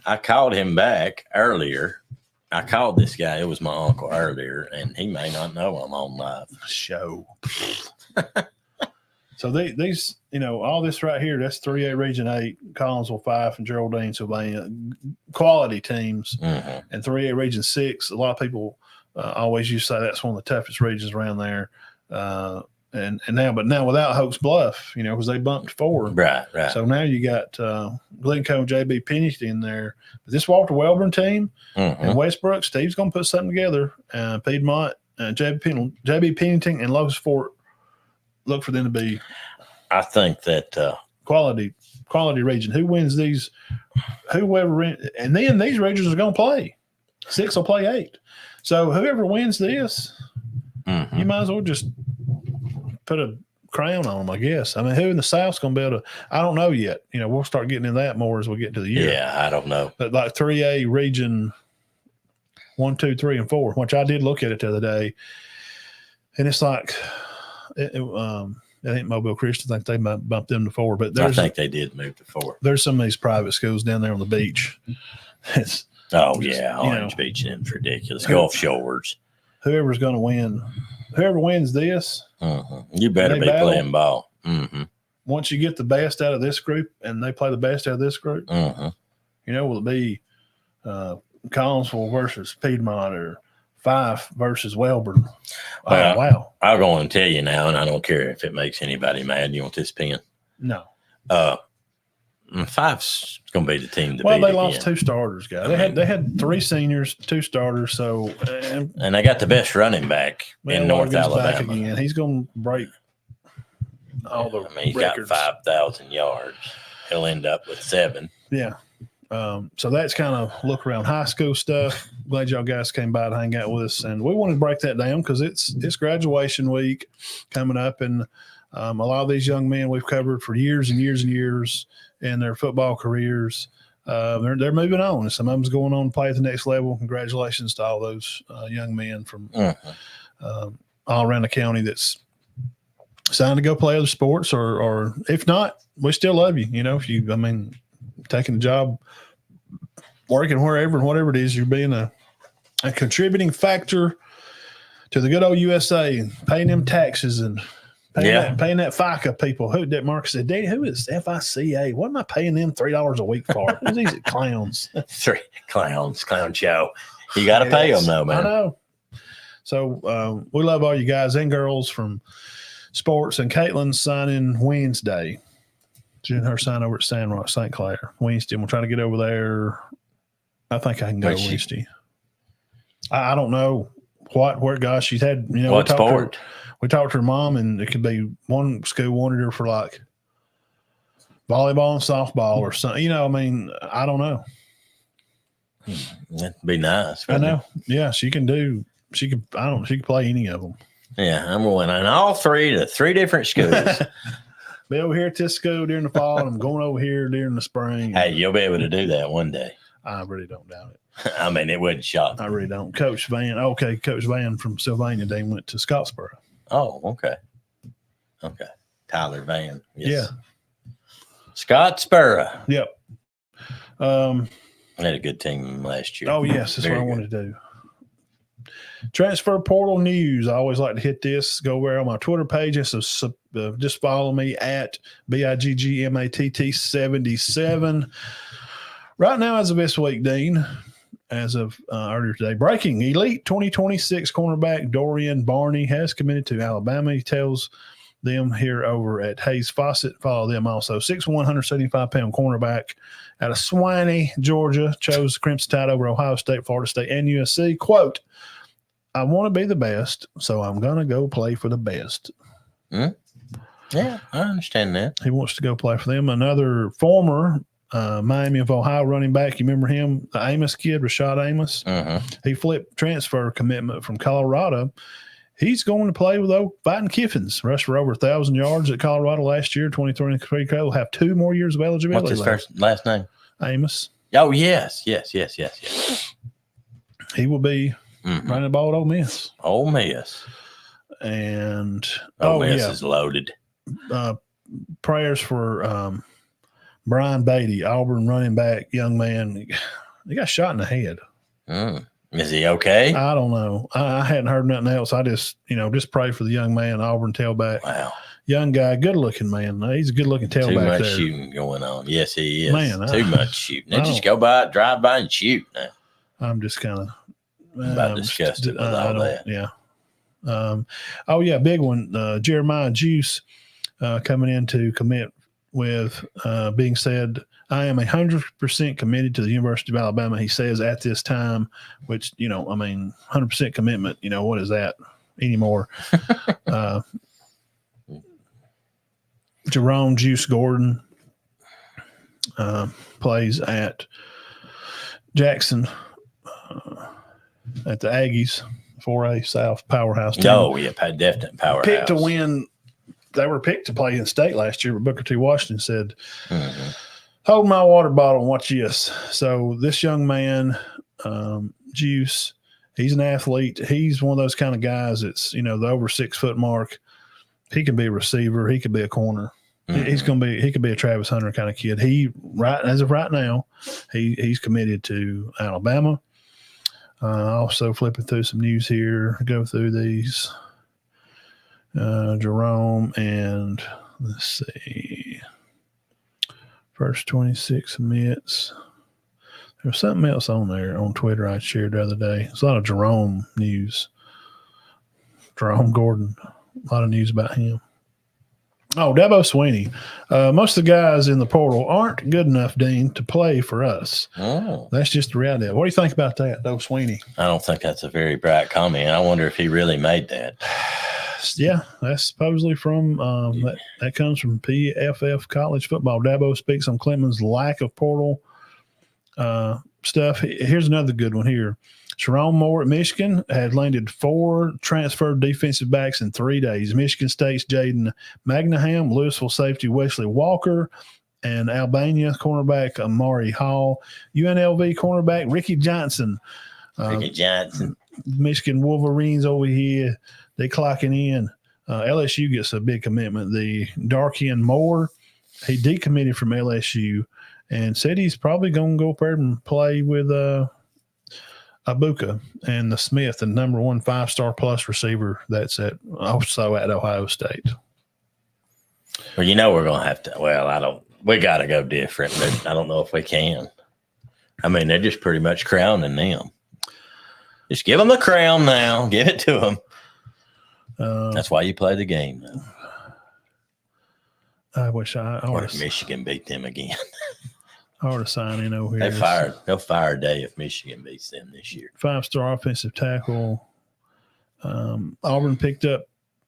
[SPEAKER 2] I called him back earlier. I called this guy. It was my uncle earlier, and he may not know I'm on live.
[SPEAKER 1] Show. So these, all this right here, that's 3A Region 8, Collinsville 5, and Geraldine, Sylvania, quality teams. And 3A Region 6, a lot of people always used to say that's one of the toughest regions around there. And now without Hoax Bluff, because they bumped 4.
[SPEAKER 2] Right.
[SPEAKER 1] So now you got Glencoe and JB Pennington in there. But this Walter Welborn team and Westbrook, Steve's going to put something together. Piedmont, JB Pennington, and Locust Fort, look for them to be.
[SPEAKER 2] I think that
[SPEAKER 1] quality region. Who wins these? Whoever, and then these regions are going to play. 6 will play 8. So whoever wins this, you might as well just put a crown on them, I guess. I mean, who in the South's going to be able to? I don't know yet. We'll start getting into that more as we get to the year.
[SPEAKER 2] Yeah, I don't know.
[SPEAKER 1] But like 3A region 1, 2, 3, and 4, which I did look at it the other day, and it's like. I think Mobile Christian, I think they might bump them to 4, but
[SPEAKER 2] I think they did move to 4.
[SPEAKER 1] There's some of these private schools down there on the beach.
[SPEAKER 2] Orange Beach and it's ridiculous. Gulf Shores.
[SPEAKER 1] Whoever wins this,
[SPEAKER 2] you better be playing ball.
[SPEAKER 1] Once you get the best out of this group and they play the best out of this group, will it be Collinsville versus Piedmont or 5 versus Welborn? Wow.
[SPEAKER 2] I'll go and tell you now, and I don't care if it makes anybody mad. You want this pen?
[SPEAKER 1] No.
[SPEAKER 2] 5's going to be the team to beat.
[SPEAKER 1] Well, they lost 2 starters, guys. They had 3 seniors, 2 starters. So,
[SPEAKER 2] and they got the best running back in North Alabama.
[SPEAKER 1] Back again. He's going to break all the
[SPEAKER 2] he's
[SPEAKER 1] records.
[SPEAKER 2] Got 5,000 yards. He'll end up with 7.
[SPEAKER 1] Yeah. So that's kind of look around high school stuff. Glad y'all guys came by to hang out with us, and we wanted to break that down because it's graduation week coming up, and a lot of these young men we've covered for years and years and years in their football careers. They're moving on, and some of them's going on to play at the next level. Congratulations to all those young men from all around the county that's signed to go play other sports, or if not, we still love you. If you, taking a job, working wherever and whatever it is, you're being a contributing factor to the good old USA and paying them taxes and Paying that FICA people. Who did Marcus said, Daddy, who is FICA? What am I paying them $3 a week for? Who's these clowns?
[SPEAKER 2] 3 clowns, clown show. You got to pay them though, man.
[SPEAKER 1] I know. So we love all you guys and girls from sports, and Caitlin's signing Wednesday. She and her sign over at Sandrock, St. Clair Wednesday. And we'll try to get over there. I think I can go Wednesday. I don't know where gosh, she's had,
[SPEAKER 2] what sport?
[SPEAKER 1] We talked to her mom, and it could be one school wanted her for like volleyball and softball or something. I mean, I don't know.
[SPEAKER 2] That'd be nice.
[SPEAKER 1] I know. Yeah, she can play any of them.
[SPEAKER 2] Yeah, I'm going on all 3 to 3 different schools.
[SPEAKER 1] Be over here at this school during the fall, and I'm going over here during the spring.
[SPEAKER 2] Hey, you'll be able to do that one day.
[SPEAKER 1] I really don't doubt it.
[SPEAKER 2] I mean, it wouldn't shock me.
[SPEAKER 1] I really don't. Coach Van from Sylvania, they went to Scottsboro.
[SPEAKER 2] Oh, okay. Okay. Tyler Van. Yes.
[SPEAKER 1] Yeah.
[SPEAKER 2] Scottsboro.
[SPEAKER 1] Yep.
[SPEAKER 2] They had a good team last year.
[SPEAKER 1] Oh, yes. That's what I wanted to do. Transfer portal news. I always like to hit this. Go over on my Twitter page. So just follow me at BIGGMATT77. Right now, as of this week, Dean, as of earlier today, breaking elite 2026 cornerback Dorian Barney has committed to Alabama. He tells them here over at Hayes Fawcett. Follow them also. 6'1", 175-pound cornerback out of Swanee, Georgia. Chose Crimson Tide over Ohio State, Florida State, and USC. Quote, I want to be the best, so I'm going to go play for the best.
[SPEAKER 2] Yeah, I understand that.
[SPEAKER 1] He wants to go play for them. Another former Miami of Ohio running back. You remember him? The Amos kid, Rashad Amos. He flipped transfer commitment from Colorado. He's going to play with Fighting Kiffins. Rushed for over 1,000 yards at Colorado last year, 2023. He'll have 2 more years of eligibility.
[SPEAKER 2] What's his last name?
[SPEAKER 1] Amos.
[SPEAKER 2] Oh, yes.
[SPEAKER 1] He will be running the ball at Ole Miss.
[SPEAKER 2] Ole Miss.
[SPEAKER 1] And
[SPEAKER 2] Ole Miss is loaded.
[SPEAKER 1] Prayers for Brian Beatty, Auburn running back, young man. He got shot in the head.
[SPEAKER 2] Is he okay?
[SPEAKER 1] I don't know. I hadn't heard nothing else. I just pray for the young man, Auburn tailback.
[SPEAKER 2] Wow.
[SPEAKER 1] Young guy, good-looking man. He's a good-looking tailback.
[SPEAKER 2] Too much
[SPEAKER 1] there.
[SPEAKER 2] shooting going on. Yes, he is.
[SPEAKER 1] Man,
[SPEAKER 2] too much shooting. They just drive by and shoot now.
[SPEAKER 1] I'm just kind of
[SPEAKER 2] about disgusted with all that.
[SPEAKER 1] Yeah. Big one. Jeremiah Juice coming in to commit with being said, I am 100% committed to the University of Alabama, he says at this time, which, 100% commitment, what is that anymore? Jerome Juice Gordon plays at Jackson at the Aggies, 4A South powerhouse team.
[SPEAKER 2] Oh, yeah, definite powerhouse.
[SPEAKER 1] Picked to win. They were picked to play in state last year, but Booker T. Washington said, hold my water bottle and watch this. So this young man, Juice, he's an athlete. He's one of those kind of guys that's, the over 6 foot mark. He can be a receiver. He could be a corner. He could be a Travis Hunter kind of kid. As of right now, he's committed to Alabama. Also flipping through some news here, go through these. Jerome and let's see. First 26 commits. There was something else on there on Twitter I shared the other day. There's a lot of Jerome news. Jerome Gordon. A lot of news about him. Oh, Dabo Sweeney. Most of the guys in the portal aren't good enough, Dean, to play for us.
[SPEAKER 2] Oh.
[SPEAKER 1] That's just the reality. What do you think about that, Dabo Sweeney?
[SPEAKER 2] I don't think that's a very bright comment. I wonder if he really made that.
[SPEAKER 1] Yeah, that's supposedly from that comes from PFF College Football. Dabo speaks on Clemson's lack of portal stuff. Here's another good one here. Sharon Moore at Michigan had landed 4 transferred defensive backs in 3 days. Michigan State's Jaden Magnaham, Louisville safety Wesley Walker, and Albania cornerback Amari Hall. UNLV cornerback Ricky Johnson. Michigan Wolverines over here. They clocking in. LSU gets a big commitment. The Darkian Moore, he decommitted from LSU and said he's probably going to go up there and play with Ibuka and the Smith, the number 1 5-star plus receiver that's also at Ohio State.
[SPEAKER 2] Well, we're going to have to. Well, we got to go different, but I don't know if we can. I mean, they're just pretty much crowning them. Just give them the crown now. Give it to them. That's why you play the game.
[SPEAKER 1] I wish I
[SPEAKER 2] What
[SPEAKER 1] ought
[SPEAKER 2] if Michigan beat them again?
[SPEAKER 1] I ought to sign in over here.
[SPEAKER 2] They'll fire a day if Michigan beats them this year.
[SPEAKER 1] 5-star offensive tackle. Auburn picked up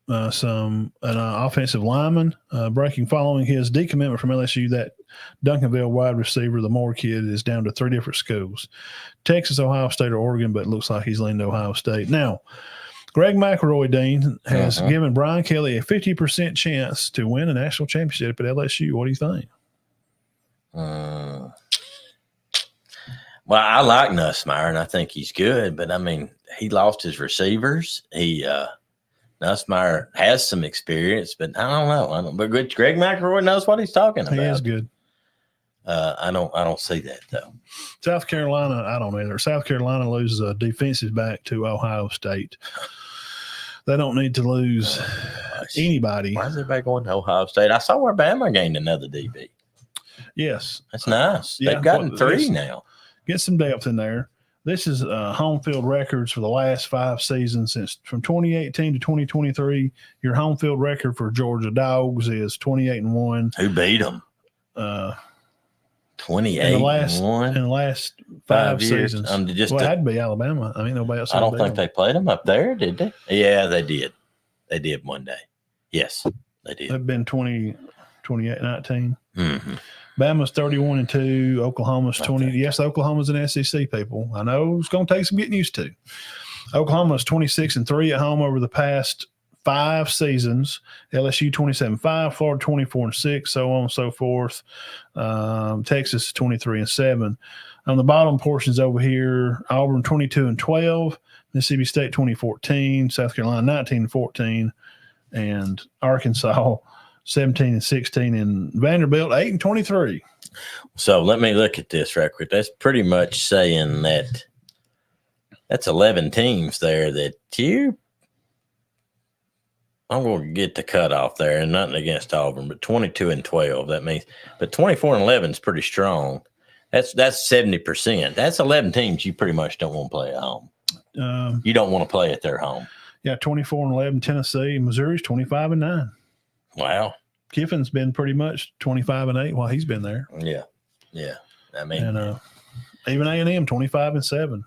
[SPEAKER 1] an offensive lineman breaking following his decommitment from LSU. That Duncanville wide receiver, the Moore kid, is down to 3 different schools: Texas, Ohio State, or Oregon. But it looks like he's leaning to Ohio State now. Greg McElroy, Dean, has given Brian Kelly a 50% chance to win a national championship at LSU. What do you think?
[SPEAKER 2] Well, I like Nussmeier, and I think he's good. But, I mean, he lost his receivers. Nussmeier has some experience, but I don't know. But Greg McElroy knows what he's talking about.
[SPEAKER 1] He is good.
[SPEAKER 2] I don't see that, though.
[SPEAKER 1] South Carolina, I don't either. South Carolina loses a defensive back to Ohio State. They don't need to lose anybody.
[SPEAKER 2] Why is everybody going to Ohio State? I saw where Bama gained another DB.
[SPEAKER 1] Yes.
[SPEAKER 2] That's nice. They've gotten 3 now.
[SPEAKER 1] Get some depth in there. This is home field records for the last 5 seasons from 2018 to 2023. Your home field record for Georgia Dogs is 28-1.
[SPEAKER 2] Who beat them? 28-1
[SPEAKER 1] in the last 5
[SPEAKER 2] years.
[SPEAKER 1] seasons.
[SPEAKER 2] It
[SPEAKER 1] had to be Alabama. I mean, nobody else.
[SPEAKER 2] I don't think they played them up there, did they? Yeah, they did. They did one day. Yes, they did.
[SPEAKER 1] They've been 28-19.
[SPEAKER 2] Mm-hmm.
[SPEAKER 1] Bama's 31-2. Oklahoma's 20. Yes, Oklahoma's an SEC, people. I know it's going to take some getting used to. Oklahoma's 26-3 at home over the past 5 seasons. LSU 27-5, Florida 24-6, so on and so forth. Texas 23-7. On the bottom portions over here, Auburn 22-12, Mississippi State 20-14, South Carolina 19-14, and Arkansas 17-16, and Vanderbilt 8-23.
[SPEAKER 2] So let me look at this right quick. That's pretty much saying that that's 11 teams there that I'm going to get the cutoff there, and nothing against Auburn, but 22-12. That means, but 24-11 is pretty strong. That's 70%. That's 11 teams you pretty much don't want to play at home. You don't want to play at their home.
[SPEAKER 1] Yeah, 24-11 Tennessee. Missouri's 25-9.
[SPEAKER 2] Wow.
[SPEAKER 1] Kiffin's been pretty much 25-8 while he's been there.
[SPEAKER 2] Yeah. I mean,
[SPEAKER 1] and even A&M 25-7.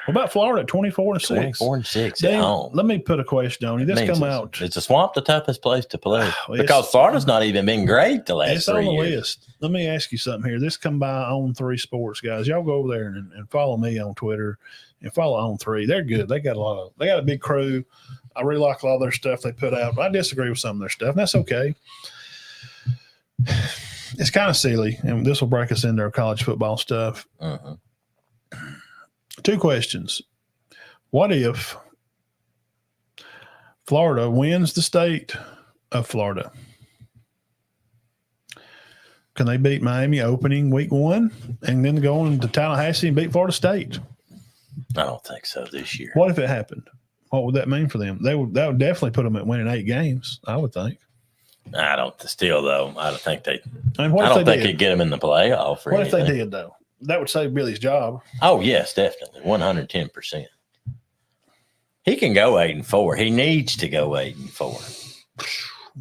[SPEAKER 1] What about Florida at 24-6?
[SPEAKER 2] 24-6 at home.
[SPEAKER 1] Let me put a question on you. This come out.
[SPEAKER 2] It's a swamp, the toughest place to play because Florida's not even been great the last 3 years. It's on the list.
[SPEAKER 1] Let me ask you something here. This come by on 3 Sports, guys. Y'all go over there and follow me on Twitter and follow on 3. They're good. They got a big crew. I really like a lot of their stuff they put out, but I disagree with some of their stuff, and that's okay. It's kind of silly, and this will break us into our college football stuff. 2 questions. What if Florida wins the state of Florida? Can they beat Miami opening week 1 and then go on to Tallahassee and beat Florida State?
[SPEAKER 2] I don't think so this year.
[SPEAKER 1] What if it happened? What would that mean for them? That would definitely put them at winning 8 games, I would think.
[SPEAKER 2] I don't think they.
[SPEAKER 1] I mean,
[SPEAKER 2] I don't think it'd get them in the playoff.
[SPEAKER 1] What if they did, though? That would save Billy's job.
[SPEAKER 2] Oh, yes, definitely. 110%. He can go 8-4. He needs to go 8-4.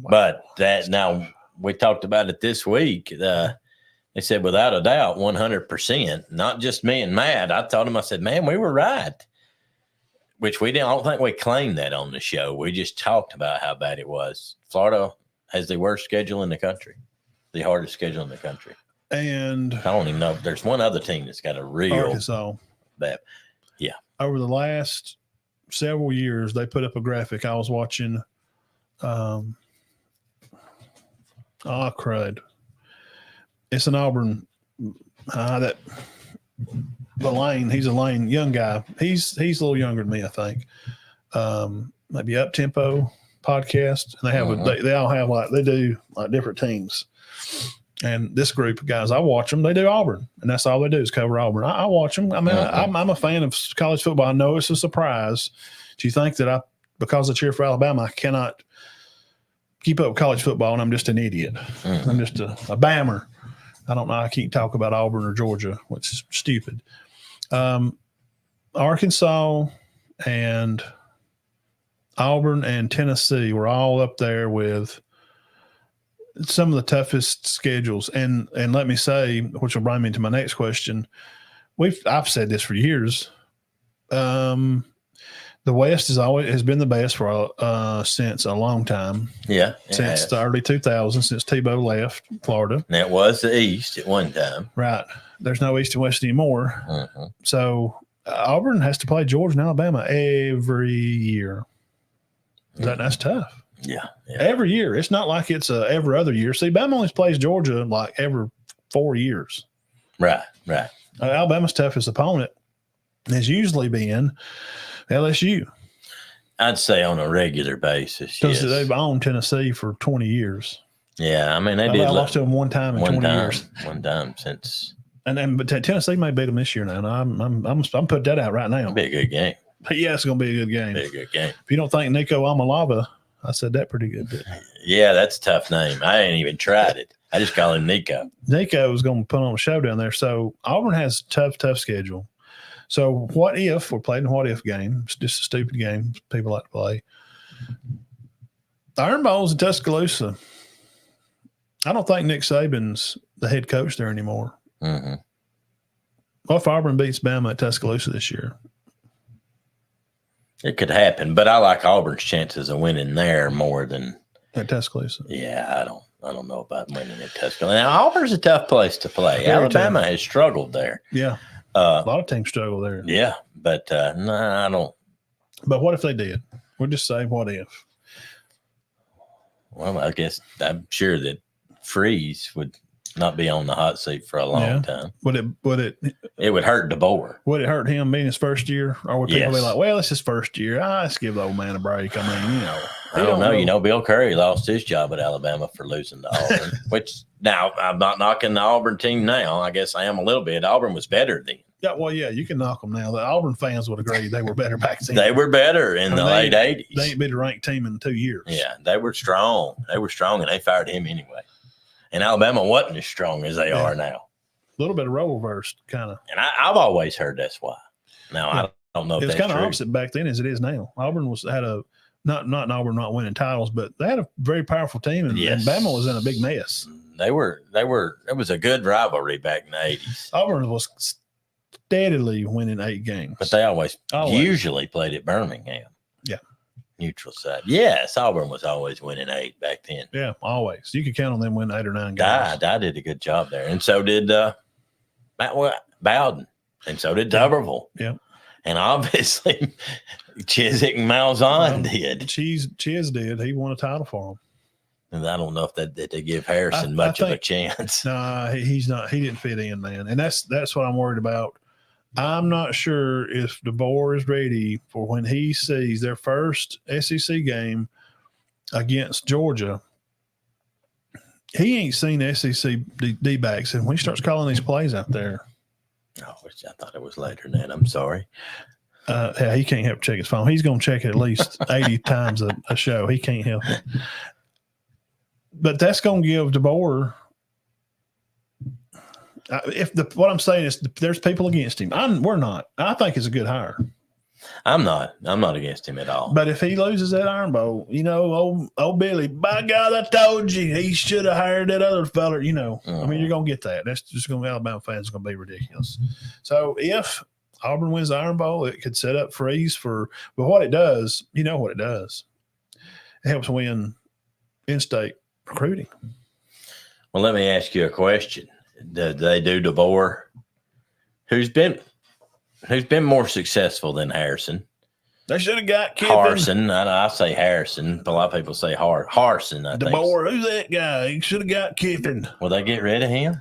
[SPEAKER 2] Wow. But now we talked about it this week. They said, without a doubt, 100%, not just me and Matt. I told him, I said, man, we were right. Which I don't think we claimed that on the show. We just talked about how bad it was. Florida has the worst schedule in the country, the hardest schedule in the country.
[SPEAKER 1] And
[SPEAKER 2] I don't even know. There's one other team that's got a real
[SPEAKER 1] Arkansas.
[SPEAKER 2] Bad. Yeah.
[SPEAKER 1] Over the last several years, they put up a graphic. I was watching. Crud. It's an Auburn. That the Lane. He's a Lane young guy. He's a little younger than me, I think. Maybe Up Tempo podcast, and they have they all have they do different teams. And this group of guys, I watch them. They do Auburn, and that's all they do is cover Auburn. I watch them. I mean, I'm a fan of college football. I know it's a surprise. Do you think that because I cheer for Alabama, I cannot keep up with college football, and I'm just an idiot. I'm just a bammer. I don't know. I can't talk about Auburn or Georgia, which is stupid. Arkansas and Auburn and Tennessee were all up there with some of the toughest schedules. And let me say, which will bring me to my next question. I've said this for years. The West has been the best for since a long time.
[SPEAKER 2] Yeah,
[SPEAKER 1] since the early 2000s, since Tebow left Florida.
[SPEAKER 2] And it was the East at one time.
[SPEAKER 1] Right. There's no East and West anymore.
[SPEAKER 2] Mm-hmm.
[SPEAKER 1] So Auburn has to play Georgia and Alabama every year. That's tough.
[SPEAKER 2] Yeah,
[SPEAKER 1] every year. It's not like it's every other year. See, Bama only plays Georgia like every 4 years.
[SPEAKER 2] Right.
[SPEAKER 1] Alabama's toughest opponent has usually been LSU.
[SPEAKER 2] I'd say on a regular basis.
[SPEAKER 1] Because
[SPEAKER 2] yes.
[SPEAKER 1] they've owned Tennessee for 20 years.
[SPEAKER 2] Yeah, I mean, they
[SPEAKER 1] I
[SPEAKER 2] did.
[SPEAKER 1] lost to them one time in 20 years.
[SPEAKER 2] One time since.
[SPEAKER 1] But Tennessee may beat them this year now. And I'm putting that out right now.
[SPEAKER 2] It'll be a good game.
[SPEAKER 1] But yeah, it's going to be a good game.
[SPEAKER 2] Be a good game.
[SPEAKER 1] If you don't think Nico Amalava, I said that pretty good.
[SPEAKER 2] Yeah, that's a tough name. I ain't even tried it. I just call him Nico.
[SPEAKER 1] Nico is going to put on a show down there. So Auburn has a tough schedule. So what if we're playing a what if game? It's just a stupid game people like to play. Iron Bowl's in Tuscaloosa. I don't think Nick Saban's the head coach there anymore.
[SPEAKER 2] Mm-hmm.
[SPEAKER 1] What if Auburn beats Bama at Tuscaloosa this year?
[SPEAKER 2] It could happen, but I like Auburn's chances of winning there more than
[SPEAKER 1] at Tuscaloosa.
[SPEAKER 2] Yeah, I don't know about winning at Tuscaloosa. Now Auburn's a tough place to play.
[SPEAKER 1] Very
[SPEAKER 2] Alabama
[SPEAKER 1] tough.
[SPEAKER 2] has struggled there.
[SPEAKER 1] Yeah. A lot of teams struggle there.
[SPEAKER 2] Yeah, but no, I don't.
[SPEAKER 1] But what if they did? We'll just say what if.
[SPEAKER 2] Well, I guess I'm sure that Freeze would not be on the hot seat for a long time.
[SPEAKER 1] Would it
[SPEAKER 2] would hurt DeBoer.
[SPEAKER 1] Would it hurt him being his first year? Or would people be
[SPEAKER 2] Yes.
[SPEAKER 1] like, well, it's his first year. Let's give the old man a break. I mean,
[SPEAKER 2] I don't know. You know, Bill Curry lost his job at Alabama for losing to Auburn, which now I'm not knocking the Auburn team now. I guess I am a little bit. Auburn was better then.
[SPEAKER 1] Yeah, well, yeah, you can knock them now. The Auburn fans would agree they were better back then.
[SPEAKER 2] They were better in the late 80s.
[SPEAKER 1] They ain't been a ranked team in 2 years.
[SPEAKER 2] Yeah, they were strong. They were strong, and they fired him anyway. And Alabama wasn't as strong as they are now.
[SPEAKER 1] A little bit of role reversed, kind of.
[SPEAKER 2] And I've always heard that's why. Now, I don't know if
[SPEAKER 1] it's
[SPEAKER 2] that's
[SPEAKER 1] kind of
[SPEAKER 2] true.
[SPEAKER 1] opposite back then as it is now. Auburn had a not Auburn not winning titles, but they had a very powerful team, and Bama was in a big mess.
[SPEAKER 2] They were. It was a good rivalry back in the 80s.
[SPEAKER 1] Auburn was steadily winning 8 games,
[SPEAKER 2] But they always usually played at Birmingham.
[SPEAKER 1] Yeah.
[SPEAKER 2] Neutral side. Yes, Auburn was always winning 8 back then.
[SPEAKER 1] Yeah, always. You could count on them winning 8 or 9 games.
[SPEAKER 2] I did a good job there, and so did Bowden, and so did Tuberville.
[SPEAKER 1] Yeah.
[SPEAKER 2] And obviously, Chiswick and Malzahn did.
[SPEAKER 1] Chiz did. He won a title for them.
[SPEAKER 2] And I don't know if that they give Harrison much of a chance.
[SPEAKER 1] No, he's not. He didn't fit in, man. And that's what I'm worried about. I'm not sure if DeBoer is ready for when he sees their first SEC game against Georgia. He ain't seen SEC D-backs, and when he starts calling these plays out there.
[SPEAKER 2] Oh, I thought it was later than that. I'm sorry.
[SPEAKER 1] Yeah, he can't help check his phone. He's going to check it at least 80 times a show. He can't help it. But that's going to give DeBoer what I'm saying is there's people against him. We're not. I think it's a good hire.
[SPEAKER 2] I'm not against him at all.
[SPEAKER 1] But if he loses that Iron Bowl, old Billy, by God, I told you he should have hired that other fella. I mean, you're going to get that. That's just going to Alabama fans going to be ridiculous. So if Auburn wins the Iron Bowl, it could set up Freeze for. But what it does, what it does, it helps win in-state recruiting.
[SPEAKER 2] Well, let me ask you a question. Did they do DeBoer? Who's been more successful than Harrison?
[SPEAKER 1] They should have got Kiffin.
[SPEAKER 2] Harsin. I say Harrison. A lot of people say Harsin. I think.
[SPEAKER 1] DeBoer, who's that guy? He should have got Kiffin.
[SPEAKER 2] Will they get rid of him?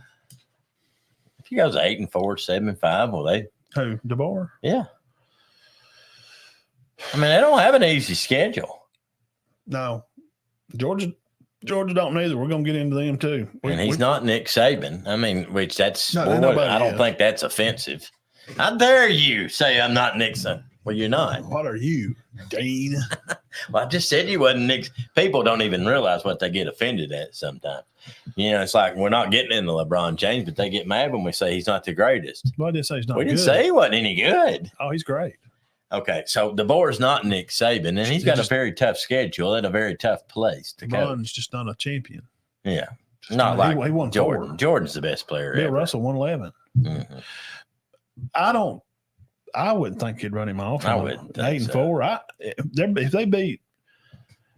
[SPEAKER 2] If he goes 8-4, 7-5, will they?
[SPEAKER 1] Who, DeBoer?
[SPEAKER 2] Yeah. I mean, they don't have an easy schedule.
[SPEAKER 1] No. Georgia don't either. We're going to get into them too.
[SPEAKER 2] And he's not Nick Saban. I mean, which that's, I don't think that's offensive. How dare you say I'm not Nixon? Well, you're not.
[SPEAKER 1] What are you, Dean?
[SPEAKER 2] Well, I just said you wasn't. People don't even realize what they get offended at sometimes. It's like we're not getting into LeBron James, but they get mad when we say he's not the greatest.
[SPEAKER 1] Well, I didn't say he's not
[SPEAKER 2] We didn't
[SPEAKER 1] good.
[SPEAKER 2] say he wasn't any good.
[SPEAKER 1] Oh, he's great.
[SPEAKER 2] Okay, so DeBoer's not Nick Saban, and he's got a very tough schedule at a very tough place to go.
[SPEAKER 1] LeBron's just not a champion.
[SPEAKER 2] Yeah. Not like
[SPEAKER 1] he won
[SPEAKER 2] Jordan.
[SPEAKER 1] 4.
[SPEAKER 2] Jordan's the best player
[SPEAKER 1] Bill
[SPEAKER 2] ever.
[SPEAKER 1] Russell won 11.
[SPEAKER 2] Mm-hmm.
[SPEAKER 1] I wouldn't think he'd run him off.
[SPEAKER 2] I wouldn't think
[SPEAKER 1] 8 and
[SPEAKER 2] so.
[SPEAKER 1] 4.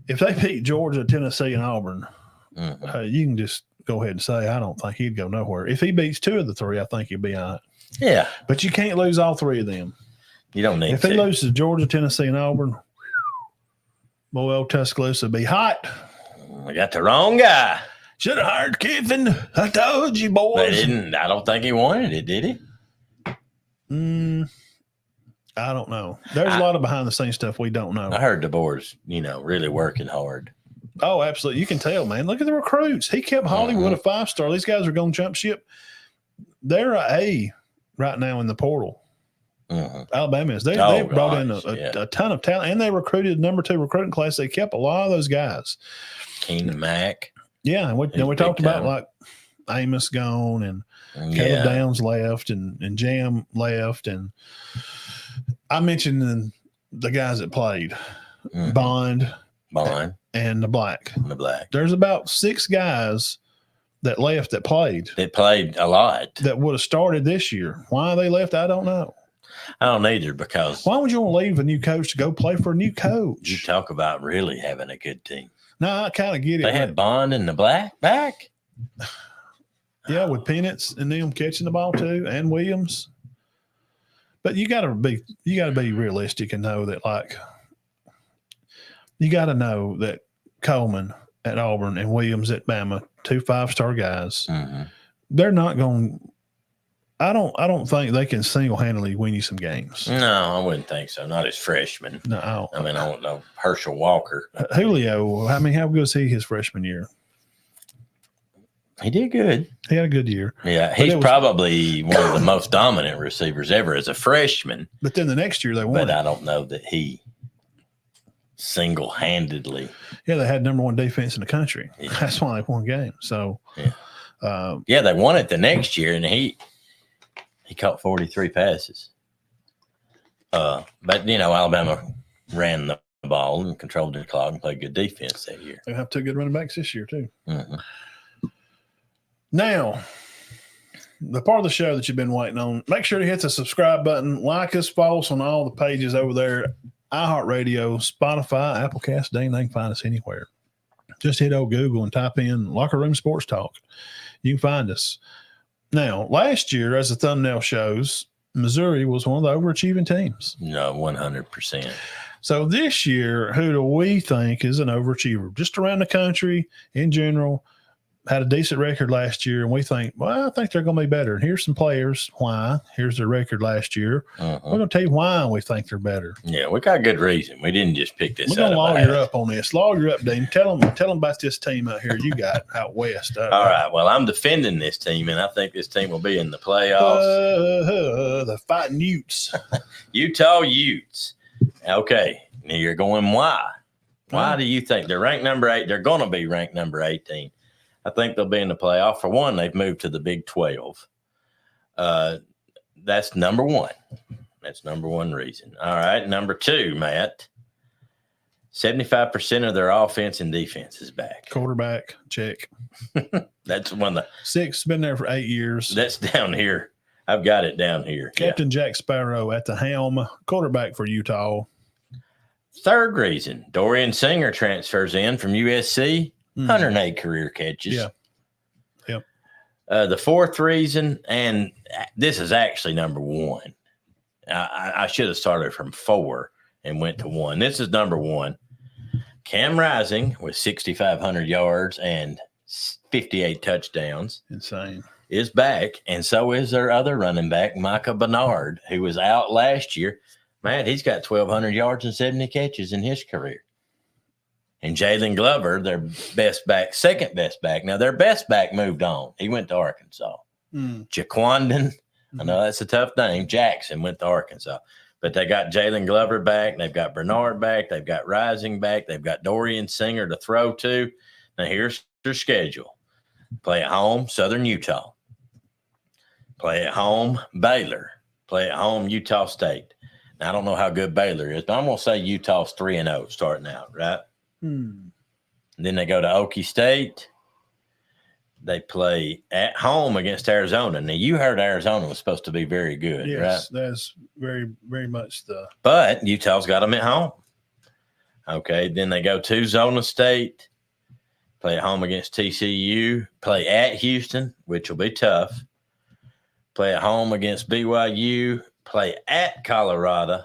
[SPEAKER 1] If they beat Georgia, Tennessee, and Auburn, you can just go ahead and say I don't think he'd go nowhere. If he beats 2 of the 3, I think he'll be all right.
[SPEAKER 2] Yeah,
[SPEAKER 1] but you can't lose all 3 of them.
[SPEAKER 2] You don't need
[SPEAKER 1] if
[SPEAKER 2] to.
[SPEAKER 1] he loses to Georgia, Tennessee, and Auburn, boy, old Tuscaloosa be hot.
[SPEAKER 2] We got the wrong guy.
[SPEAKER 1] Should have hired Kiffin. I told you, boys.
[SPEAKER 2] They didn't. I don't think he wanted it, did he?
[SPEAKER 1] I don't know. There's a lot of behind the scenes stuff we don't know.
[SPEAKER 2] I heard DeBoer's, really working hard.
[SPEAKER 1] Oh, absolutely. You can tell, man. Look at the recruits. He kept Hollywood a 5-star. These guys are going to jump ship. They're A right now in the portal. Alabama is. They brought in a ton of talent, and they recruited number 2 recruiting class. They kept a lot of those guys.
[SPEAKER 2] Keenan Mack.
[SPEAKER 1] Yeah, and we talked about like Amos gone, and Caleb Downs left, and Jam left, and I mentioned the guys that played Bond, and the Black. There's about 6 guys that left that played.
[SPEAKER 2] They played a lot.
[SPEAKER 1] That would have started this year. Why they left, I don't know.
[SPEAKER 2] I don't either, because
[SPEAKER 1] why would you want to leave a new coach to go play for a new coach?
[SPEAKER 2] You talk about really having a good team.
[SPEAKER 1] No, I kind of get it.
[SPEAKER 2] They had Bond and the Black back.
[SPEAKER 1] Yeah, with Penance and them catching the ball too, and Williams. But you gotta be realistic and know that, like, you got to know that Coleman at Auburn and Williams at Bama, 2 5-star guys, they're not going. I don't think they can single-handedly win you some games.
[SPEAKER 2] No, I wouldn't think so. Not as freshmen.
[SPEAKER 1] No,
[SPEAKER 2] I don't know Herschel Walker.
[SPEAKER 1] Julio. I mean, how good was he his freshman year?
[SPEAKER 2] He did good.
[SPEAKER 1] He had a good year.
[SPEAKER 2] Yeah, he's probably one of the most dominant receivers ever as a freshman.
[SPEAKER 1] But then the next year they won.
[SPEAKER 2] But I don't know that he single-handedly.
[SPEAKER 1] Yeah, they had number 1 defense in the country. Yeah. That's why they won games. So,
[SPEAKER 2] they won it the next year, and he caught 43 passes. But Alabama ran the ball and controlled the clock and played good defense that year.
[SPEAKER 1] They have 2 good running backs this year too. Now, the part of the show that you've been waiting on, make sure to hit the subscribe button, like us, follow us on all the pages over there, iHeartRadio, Spotify, Applecast, dang, they can find us anywhere. Just hit old Google and type in Locker Room Sports Talk. You can find us. Now, last year, as the thumbnail shows, Missouri was one of the overachieving teams.
[SPEAKER 2] No, 100%.
[SPEAKER 1] So this year, who do we think is an overachiever? Just around the country in general, had a decent record last year, and we think, well, I think they're going to be better. And here's some players. Why? Here's their record last year. We're going to tell you why we think they're better.
[SPEAKER 2] Yeah, we got a good reason. We didn't just pick this.
[SPEAKER 1] We're going to lawyer up on this. Lawyer up, Dean. Tell them about this team out here you got out west.
[SPEAKER 2] All right. Well, I'm defending this team, and I think this team will be in the playoffs.
[SPEAKER 1] The Fighting Utes.
[SPEAKER 2] Utah Utes. Okay. Now you're going why? Why do you think they're ranked number 8? They're going to be ranked number 18. I think they'll be in the playoff. For one, they've moved to the Big 12. That's number 1. That's number 1 reason. All right. Number 2, Matt, 75% of their offense and defense is back.
[SPEAKER 1] Quarterback, check.
[SPEAKER 2] That's one of the
[SPEAKER 1] 6, been there for 8 years.
[SPEAKER 2] That's down here. I've got it down here.
[SPEAKER 1] Captain Jack Sparrow at the helm, quarterback for Utah.
[SPEAKER 2] 3rd reason, Dorian Singer transfers in from USC. 108 career catches.
[SPEAKER 1] Yeah.
[SPEAKER 2] The 4th reason, and this is actually number 1. I should have started from 4 and went to 1. This is number 1. Cam Rising with 6,500 yards and 58 touchdowns.
[SPEAKER 1] Insane.
[SPEAKER 2] Is back, and so is their other running back, Micah Bernard, who was out last year. Man, he's got 1,200 yards and 70 catches in his career. And Jalen Glover, their best back, second best back. Now, their best back moved on. He went to Arkansas. Jaquandon, I know that's a tough name. Jackson went to Arkansas. But they got Jalen Glover back. They've got Bernard back. They've got Rising back. They've got Dorian Singer to throw to. Now, here's their schedule. Play at home, Southern Utah. Play at home, Baylor. Play at home, Utah State. Now, I don't know how good Baylor is, but I'm going to say Utah's 3-0 starting out, right?
[SPEAKER 1] Hmm.
[SPEAKER 2] Then they go to Okie State. They play at home against Arizona. Now, you heard Arizona was supposed to be very good,
[SPEAKER 1] Yes,
[SPEAKER 2] right?
[SPEAKER 1] that's very, very much the.
[SPEAKER 2] But Utah's got them at home. Okay, then they go to Zona State, play at home against TCU, play at Houston, which will be tough, play at home against BYU, play at Colorado,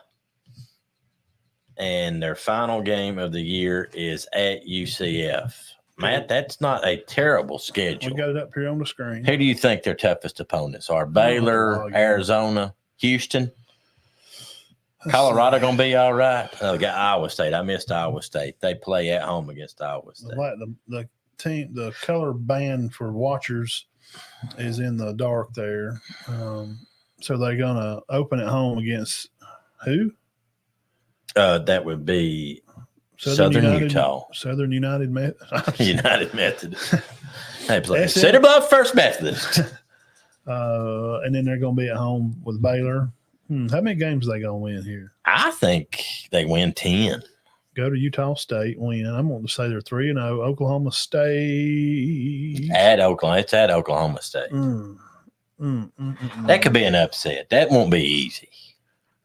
[SPEAKER 2] and their final game of the year is at UCF. Matt, that's not a terrible schedule.
[SPEAKER 1] We got it up here on the screen.
[SPEAKER 2] Who do you think their toughest opponents are? Baylor, Arizona, Houston? Colorado going to be all right? Oh, got Iowa State. I missed Iowa State. They play at home against Iowa State.
[SPEAKER 1] The team, the color band for watchers is in the dark there. So they're going to open at home against who?
[SPEAKER 2] That would be Southern Utah.
[SPEAKER 1] Southern United Methodist.
[SPEAKER 2] United Methodist. They play Cedar Bluff First Methodist.
[SPEAKER 1] And then they're going to be at home with Baylor. How many games are they going to win here?
[SPEAKER 2] I think they win 10.
[SPEAKER 1] Go to Utah State, win. I'm going to say they're 3-0. Oklahoma State.
[SPEAKER 2] At Oklahoma. It's at Oklahoma State. That could be an upset. That won't be easy.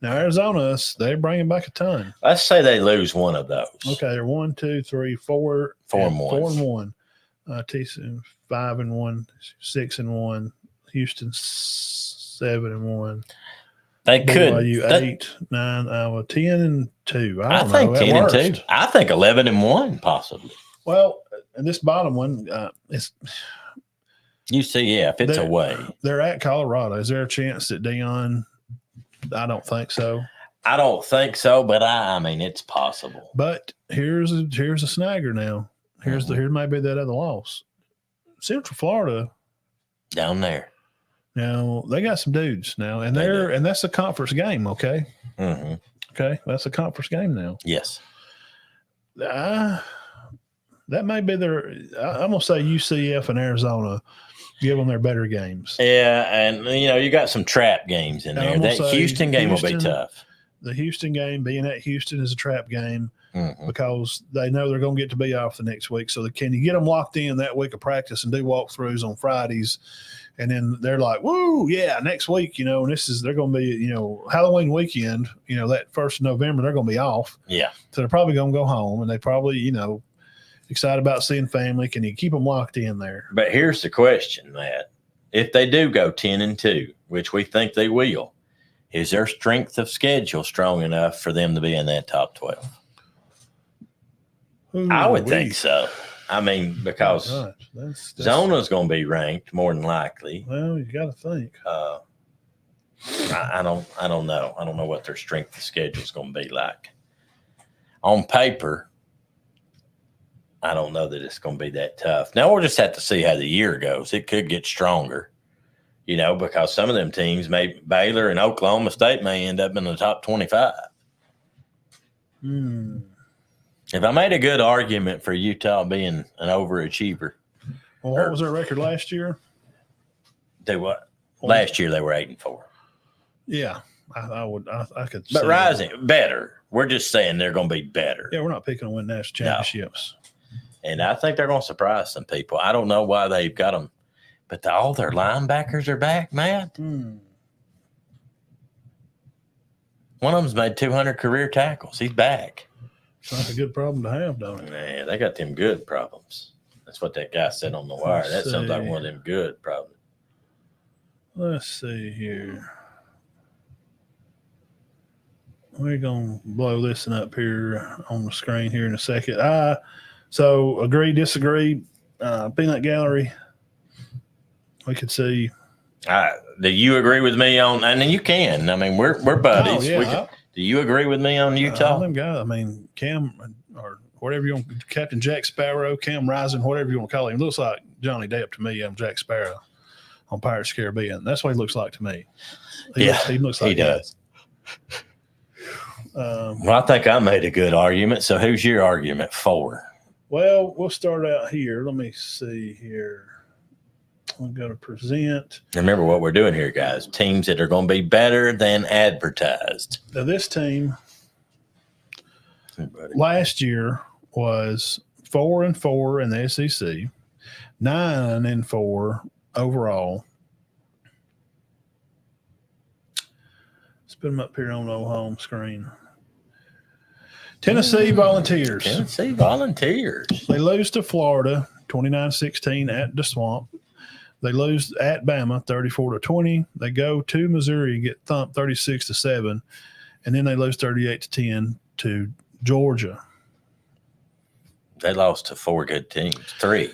[SPEAKER 1] Now, Arizona, they're bringing back a ton.
[SPEAKER 2] Let's say they lose one of those.
[SPEAKER 1] Okay, they're 1, 2, 3, 4.
[SPEAKER 2] 4-1.
[SPEAKER 1] TCU 5-1, 6-1. Houston 7-1.
[SPEAKER 2] They could.
[SPEAKER 1] BYU 8, 9, Iowa 10-2.
[SPEAKER 2] I think 10-2. I think 11-1 possibly.
[SPEAKER 1] Well, and this bottom one, it's
[SPEAKER 2] UCF. It's away.
[SPEAKER 1] They're at Colorado. Is there a chance that Dion? I don't think so.
[SPEAKER 2] I don't think so, but I mean it's possible.
[SPEAKER 1] But here's a snagger now. Here might be that other loss. Central Florida
[SPEAKER 2] down there.
[SPEAKER 1] Now they got some dudes now, and that's a conference game. Okay.
[SPEAKER 2] Mm-hmm.
[SPEAKER 1] Okay, that's a conference game now.
[SPEAKER 2] Yes.
[SPEAKER 1] That may be their. I'm gonna say UCF and Arizona. Give them their better games.
[SPEAKER 2] Yeah, and you got some trap games in there. That Houston game will be tough.
[SPEAKER 1] The Houston game, being at Houston, is a trap game because they know they're going to get to be off the next week. So can you get them locked in that week of practice and do walkthroughs on Fridays, and then they're like, "Woo, yeah, next week," and they're going to be, Halloween weekend. That 1st of November, they're going to be off.
[SPEAKER 2] Yeah,
[SPEAKER 1] so they're probably going to go home, and they probably, excited about seeing family. Can you keep them locked in there?
[SPEAKER 2] But here's the question, Matt. If they do go 10-2, which we think they will, is their strength of schedule strong enough for them to be in that top 12? I would think so. I mean, because Zona's going to be ranked more than likely.
[SPEAKER 1] Well, you got to think.
[SPEAKER 2] I don't know. I don't know what their strength of schedule is going to be like. On paper, I don't know that it's going to be that tough. Now we'll just have to see how the year goes. It could get stronger, because some of them teams, maybe Baylor and Oklahoma State, may end up in the top 25. If I made a good argument for Utah being an overachiever.
[SPEAKER 1] Well, what was their record last year?
[SPEAKER 2] Last year they were 8-4.
[SPEAKER 1] Yeah, I could.
[SPEAKER 2] But rising better. We're just saying they're going to be better.
[SPEAKER 1] Yeah, we're not picking to win national championships.
[SPEAKER 2] No. And I think they're going to surprise some people. I don't know why they've got them, but all their linebackers are back, Matt. One of them's made 200 career tackles. He's back.
[SPEAKER 1] It's not a good problem to have, don't it?
[SPEAKER 2] Man, they got them good problems. That's what that guy said on the wire. That sounds like one of them good problems.
[SPEAKER 1] Let's see here. We're going to blow this one up here on the screen here in a second. So agree, disagree. Peanut Gallery. We could see.
[SPEAKER 2] Do you agree with me on? And then you can. I mean, we're buddies.
[SPEAKER 1] Oh, yeah.
[SPEAKER 2] Do you agree with me on Utah?
[SPEAKER 1] Cam or whatever you want, Captain Jack Sparrow, Cam Rising, whatever you want to call him. Looks like Johnny Depp to me. I'm Jack Sparrow on Pirates of the Caribbean. That's what he looks like to me. He looks like
[SPEAKER 2] he does. Well, I think I made a good argument. So who's your argument for?
[SPEAKER 1] Well, we'll start out here. Let me see here. I'm going to present.
[SPEAKER 2] Remember what we're doing here, guys. Teams that are going to be better than advertised.
[SPEAKER 1] Now, this team last year was 4-4 in the SEC, 9-4 overall. Let's put them up here on the home screen. Tennessee Volunteers.
[SPEAKER 2] Tennessee Volunteers.
[SPEAKER 1] They lose to Florida 29-16 at the Swamp. They lose at Bama 34-20. They go to Missouri and get thumped 36-7. And then they lose 38-10 to Georgia.
[SPEAKER 2] They lost to 4 good teams. 3.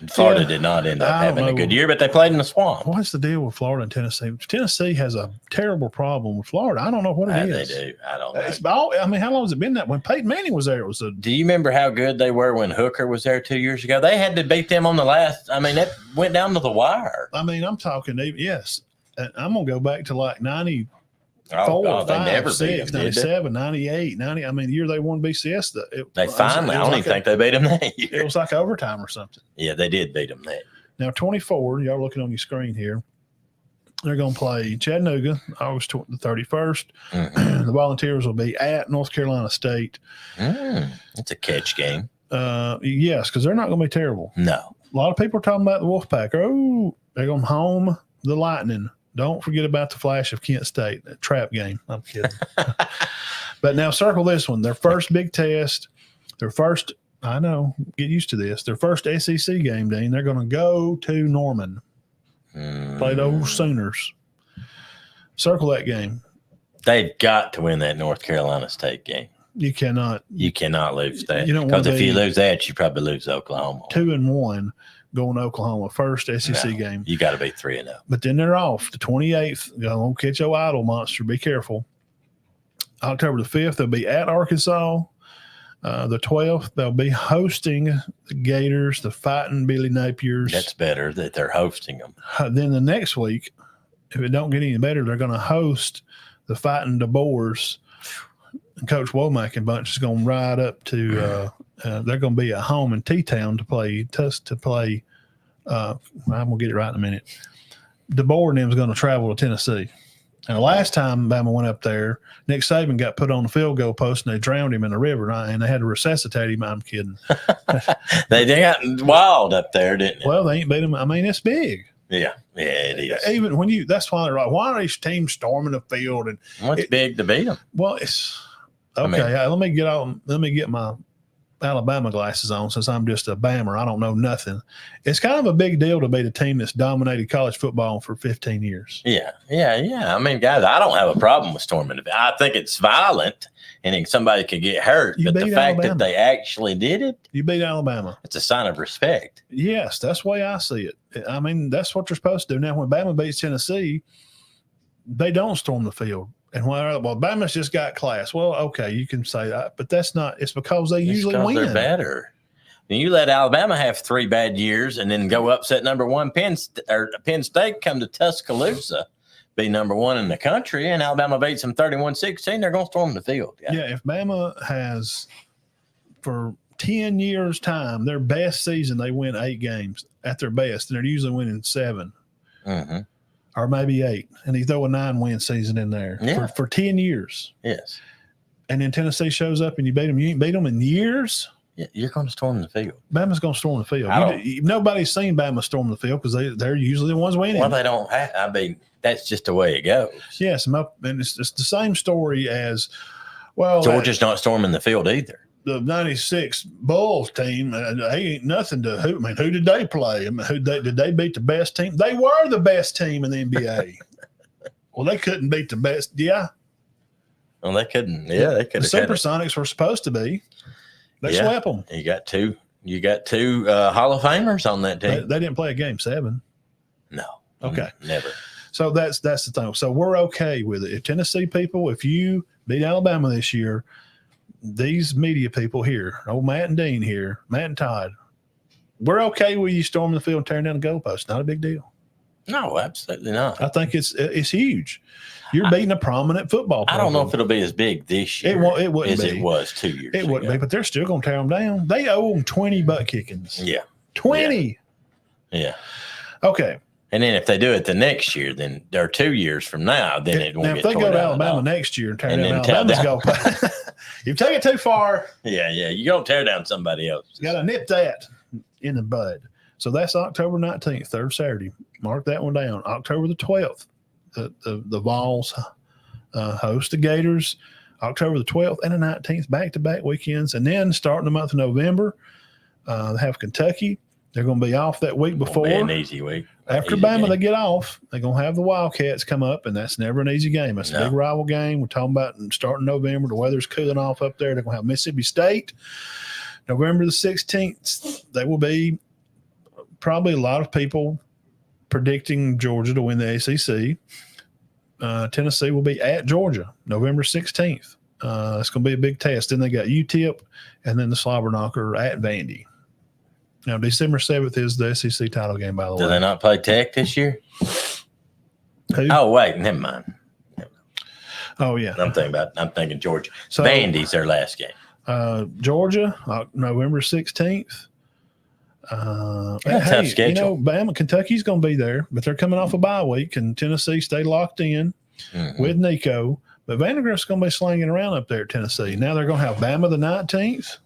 [SPEAKER 2] Florida did not end up having a good year, but they played in the Swamp.
[SPEAKER 1] What's the deal with Florida and Tennessee? Tennessee has a terrible problem with Florida. I don't know what it is.
[SPEAKER 2] They do. I don't know.
[SPEAKER 1] I mean, how long has it been that when Peyton Manning was there? It was
[SPEAKER 2] Do you remember how good they were when Hooker was there 2 years ago? They had to beat them on the last. I mean, that went down to the wire.
[SPEAKER 1] I mean, I'm talking, yes. And I'm going to go back to like 94,
[SPEAKER 2] they
[SPEAKER 1] 5,
[SPEAKER 2] never
[SPEAKER 1] 6,
[SPEAKER 2] beat them,
[SPEAKER 1] 97, 98, 90. I mean, the year they won BCS.
[SPEAKER 2] They finally, I don't even think they beat them that year.
[SPEAKER 1] It was like overtime or something.
[SPEAKER 2] Yeah, they did beat them that.
[SPEAKER 1] Now, 24, y'all looking on your screen here. They're going to play Chattanooga August the 31st. Mm-hmm. The Volunteers will be at North Carolina State.
[SPEAKER 2] It's a catch game.
[SPEAKER 1] Yes, because they're not going to be terrible.
[SPEAKER 2] No.
[SPEAKER 1] A lot of people are talking about the Wolfpack. Oh, they're going home the Lightning. Don't forget about the Flash of Kent State, that trap game. I'm kidding. But now circle this one. Their first big test, I know, get used to this. Their first SEC game, Dean, they're going to go to Norman. Play those Sooners. Circle that game.
[SPEAKER 2] They've got to win that North Carolina State game.
[SPEAKER 1] You cannot
[SPEAKER 2] lose that.
[SPEAKER 1] Because
[SPEAKER 2] if you lose that, you probably lose Oklahoma. 2-1
[SPEAKER 1] going to Oklahoma, first SEC game.
[SPEAKER 2] You got to be 3-0.
[SPEAKER 1] But then they're off. The 28th, go catch your idol monster. Be careful. October the 5th, they'll be at Arkansas. The 12th, they'll be hosting the Gators, the Fighting Billy Napiers.
[SPEAKER 2] That's better that they're hosting them.
[SPEAKER 1] Then the next week, if it don't get any better, they're going to host the Fighting DeBoers. And Coach Womack and bunch is going to ride up to they're going to be at home in T-Town to play. I'm going to get it right in a minute. DeBoer and them is going to travel to Tennessee. And the last time Bama went up there, Nick Saban got put on the field goal post and they drowned him in the river, and they had to resuscitate him. I'm kidding.
[SPEAKER 2] They got wild up there, didn't they?
[SPEAKER 1] Well, they ain't beat him. I mean, it's big.
[SPEAKER 2] Yeah, it is.
[SPEAKER 1] Even when that's why they're like, why are these teams storming the field? And
[SPEAKER 2] what's big to beat them?
[SPEAKER 1] Well, it's okay. Let me get my Alabama glasses on since I'm just a Bammer. I don't know nothing. It's kind of a big deal to beat a team that's dominated college football for 15 years.
[SPEAKER 2] Yeah. I mean, guys, I don't have a problem with storming the field. I think it's violent and somebody could get hurt. But the fact that they actually did it.
[SPEAKER 1] You beat Alabama.
[SPEAKER 2] It's a sign of respect.
[SPEAKER 1] Yes, that's the way I see it. I mean, that's what you're supposed to do. Now, when Bama beats Tennessee, they don't storm the field. And Bama's just got class. Well, okay, you can say that, but that's not. It's because they usually win.
[SPEAKER 2] They're better. And you let Alabama have 3 bad years and then go upset number 1 Penn State, come to Tuscaloosa, be number 1 in the country, and Alabama beats them 31-16. They're going to storm the field.
[SPEAKER 1] Yeah, if Bama has for 10 years' time their best season, they win 8 games at their best, and they're usually winning 7.
[SPEAKER 2] Mm-hmm.
[SPEAKER 1] Or maybe 8, and he throw a 9-win season in there for 10 years.
[SPEAKER 2] Yes. And
[SPEAKER 1] then Tennessee shows up and you beat them. You ain't beat them in years.
[SPEAKER 2] Yeah, you're going to storm the field.
[SPEAKER 1] Bama's going to storm the field. Nobody's seen Bama storm the field because they're usually the ones winning.
[SPEAKER 2] Well, they don't have. I mean, that's just the way it goes.
[SPEAKER 1] Yes, and it's the same story as well.
[SPEAKER 2] Georgia's not storming the field either.
[SPEAKER 1] The 96 Bulls team, they ain't nothing to who. I mean, who did they play? I mean, did they beat the best team? They were the best team in the NBA. Well, they couldn't beat the best. Yeah.
[SPEAKER 2] Well, they couldn't. Yeah, they could.
[SPEAKER 1] The Supersonics were supposed to be. They swept them.
[SPEAKER 2] You got two Hall of Famers on that team.
[SPEAKER 1] They didn't play a game 7.
[SPEAKER 2] No.
[SPEAKER 1] Okay.
[SPEAKER 2] Never.
[SPEAKER 1] So that's the thing. So we're okay with it. If Tennessee people, if you beat Alabama this year, these media people here, old Matt and Dean here, Matt and Todd, we're okay with you storming the field and tearing down the goalpost. Not a big deal.
[SPEAKER 2] No, absolutely not.
[SPEAKER 1] I think it's huge. You're beating a prominent football program.
[SPEAKER 2] I don't know if it'll be as big this year
[SPEAKER 1] it wouldn't
[SPEAKER 2] as
[SPEAKER 1] be.
[SPEAKER 2] it was 2 years
[SPEAKER 1] It wouldn't be, but they're still going to tear them down. They owe them 20 butt kickings.
[SPEAKER 2] Yeah.
[SPEAKER 1] 20.
[SPEAKER 2] Yeah.
[SPEAKER 1] Okay.
[SPEAKER 2] And then if they do it the next year, then or 2 years from now, then it won't
[SPEAKER 1] now,
[SPEAKER 2] get
[SPEAKER 1] if they go to
[SPEAKER 2] down
[SPEAKER 1] Alabama next year and tear
[SPEAKER 2] And
[SPEAKER 1] down
[SPEAKER 2] then tear
[SPEAKER 1] Alabama's
[SPEAKER 2] down.
[SPEAKER 1] go. You take it too far.
[SPEAKER 2] Yeah, you don't tear down somebody else.
[SPEAKER 1] You got to nip that in the bud. So that's October 19th, third Saturday. Mark that one down. October the 12th, the Vols host the Gators. October the 12th and the 19th, back-to-back weekends. And then starting the month of November, they have Kentucky. They're going to be off that week before.
[SPEAKER 2] Be an easy week.
[SPEAKER 1] After
[SPEAKER 2] easy
[SPEAKER 1] Bama,
[SPEAKER 2] game.
[SPEAKER 1] they get off. They're going to have the Wildcats come up, and that's never an easy game. It's a big rival game. We're talking about starting November. The weather's cooling off up there. They're going to have Mississippi State. November the 16th, they will be probably a lot of people predicting Georgia to win the ACC. Tennessee will be at Georgia November 16th. It's going to be a big test. Then they got UTEP and then the slobber knocker at Vandy. Now, December 7th is the SEC title game, by the way.
[SPEAKER 2] Do they not play Tech this year?
[SPEAKER 1] Who?
[SPEAKER 2] Oh, wait, never mind.
[SPEAKER 1] Oh, yeah.
[SPEAKER 2] I'm thinking Georgia.
[SPEAKER 1] So,
[SPEAKER 2] Vandy's their last game.
[SPEAKER 1] Georgia, November 16th.
[SPEAKER 2] Tough schedule.
[SPEAKER 1] Bama, Kentucky's going to be there, but they're coming off a bye week, and Tennessee stay locked in with Nico. But Vandegrift's going to be slinging around up there at Tennessee. Now they're going to have Bama the 19th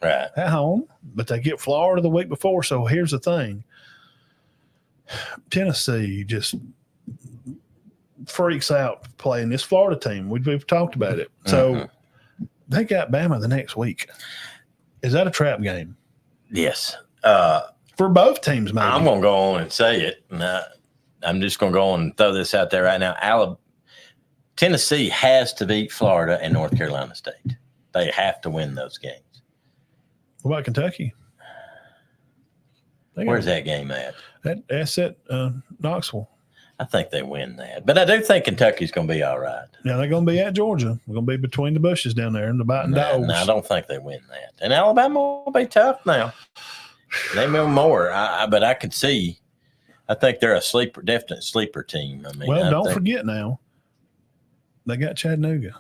[SPEAKER 1] at home, but they get Florida the week before. So here's the thing. Tennessee just freaks out playing this Florida team. We've talked about it. So they got Bama the next week. Is that a trap game?
[SPEAKER 2] Yes.
[SPEAKER 1] For both teams, maybe.
[SPEAKER 2] I'm going to go on and say it. I'm just going to go on and throw this out there right now. Tennessee has to beat Florida and North Carolina State. They have to win those games.
[SPEAKER 1] What about Kentucky?
[SPEAKER 2] Where's that game at?
[SPEAKER 1] That's at Knoxville.
[SPEAKER 2] I think they win that. But I do think Kentucky's going to be all right.
[SPEAKER 1] Now, they're going to be at Georgia. We're going to be between the bushes down there and the biting dogs.
[SPEAKER 2] No, I don't think they win that. And Alabama will be tough now. They will more. But I could see. I think they're a definite sleeper team. I mean,
[SPEAKER 1] don't forget now, they got Chattanooga.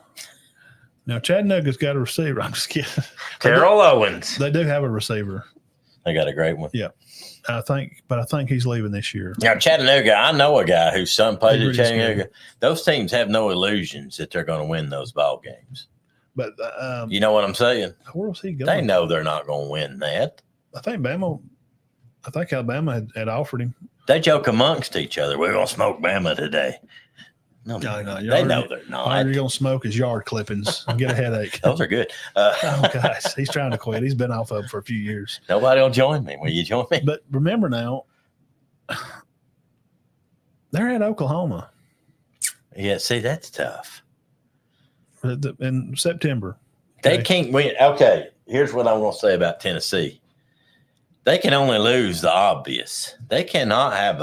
[SPEAKER 1] Now, Chattanooga's got a receiver. I'm just kidding.
[SPEAKER 2] Terrell Owens.
[SPEAKER 1] They do have a receiver.
[SPEAKER 2] They got a great one.
[SPEAKER 1] Yeah. I think he's leaving this year.
[SPEAKER 2] Now, Chattanooga, I know a guy whose son plays at Chattanooga. Those teams have no illusions that they're going to win those ball games.
[SPEAKER 1] But
[SPEAKER 2] you know what I'm saying?
[SPEAKER 1] Where's he going?
[SPEAKER 2] They know they're not going to win that.
[SPEAKER 1] I think Alabama had offered him.
[SPEAKER 2] They joke amongst each other. We're going to smoke Bama today. No, they know they're not.
[SPEAKER 1] All you're going to smoke is yard clippings and get a headache.
[SPEAKER 2] Those are good.
[SPEAKER 1] Oh, gosh. He's trying to quit. He's been off of them for a few years.
[SPEAKER 2] Nobody will join me. Will you join me?
[SPEAKER 1] But remember now, they're at Oklahoma.
[SPEAKER 2] Yeah, see, that's tough.
[SPEAKER 1] In September.
[SPEAKER 2] Okay? They can't win. Okay, here's what I'm going to say about Tennessee. They can only lose the obvious. They cannot have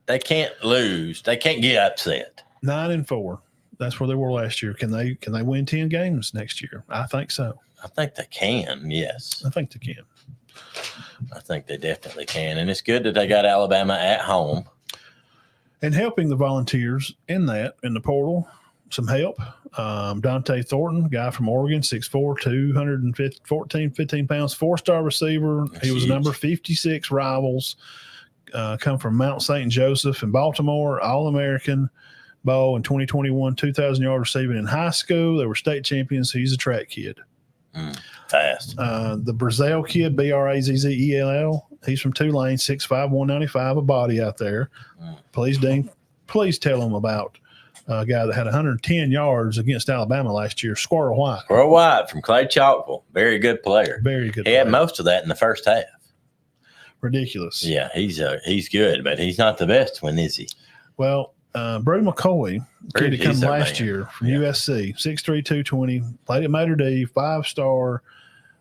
[SPEAKER 2] they can't lose. They can't get upset.
[SPEAKER 1] 9-4. That's where they were last year. Can they win 10 games next year? I think so.
[SPEAKER 2] I think they can, yes.
[SPEAKER 1] I think they can.
[SPEAKER 2] I think they definitely can. And it's good that they got Alabama at home.
[SPEAKER 1] And helping the Volunteers in the portal, some help. Dante Thornton, guy from Oregon, 6'4", 15 pounds, 4-star receiver.
[SPEAKER 2] That's
[SPEAKER 1] he was
[SPEAKER 2] huge.
[SPEAKER 1] number 56 Rivals. Come from Mount St. Joseph in Baltimore, All-American Bowl in 2021, 2,000-yard receiving in high school. They were state champions. He's a track kid.
[SPEAKER 2] Fast.
[SPEAKER 1] The Brazil kid, Brazzell, he's from Tulane, 6'5", 195, a body out there. Please, Dean, tell him about a guy that had 110 yards against Alabama last year, Squirrel White.
[SPEAKER 2] Squirrel White from Clay Chalkville. Very good player.
[SPEAKER 1] Very good
[SPEAKER 2] He
[SPEAKER 1] player.
[SPEAKER 2] had most of that in the first half.
[SPEAKER 1] Ridiculous.
[SPEAKER 2] Yeah, he's good, but he's not the best one, is he?
[SPEAKER 1] Well, Brady McCoy, kid that come last
[SPEAKER 2] man.
[SPEAKER 1] year from USC, 6'3", 220, played at Mater D, 5-star.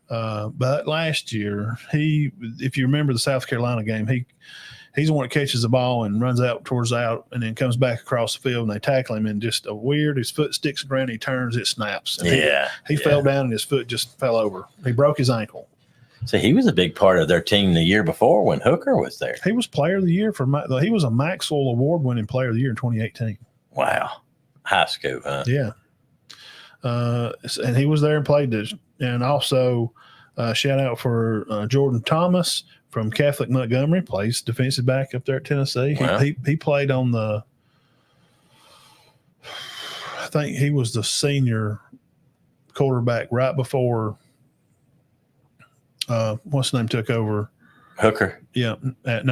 [SPEAKER 1] But last year, if you remember the South Carolina game, he's the one that catches the ball and runs out towards out and then comes back across the field and they tackle him and just his foot sticks around, he turns, it snaps. And he fell down and his foot just fell over. He broke his ankle.
[SPEAKER 2] See, he was a big part of their team the year before when Hooker was there.
[SPEAKER 1] He was Player of the Year he was a Maxwell Award-winning Player of the Year in 2018.
[SPEAKER 2] Wow. High school, huh?
[SPEAKER 1] Yeah. And he was there and played this. And also, shout out for Jordan Thomas from Catholic Montgomery, plays defensive back up there at Tennessee.
[SPEAKER 2] Wow.
[SPEAKER 1] He played on I think he was the senior quarterback right before what's his name took over.
[SPEAKER 2] Hooker.
[SPEAKER 1] Yeah, at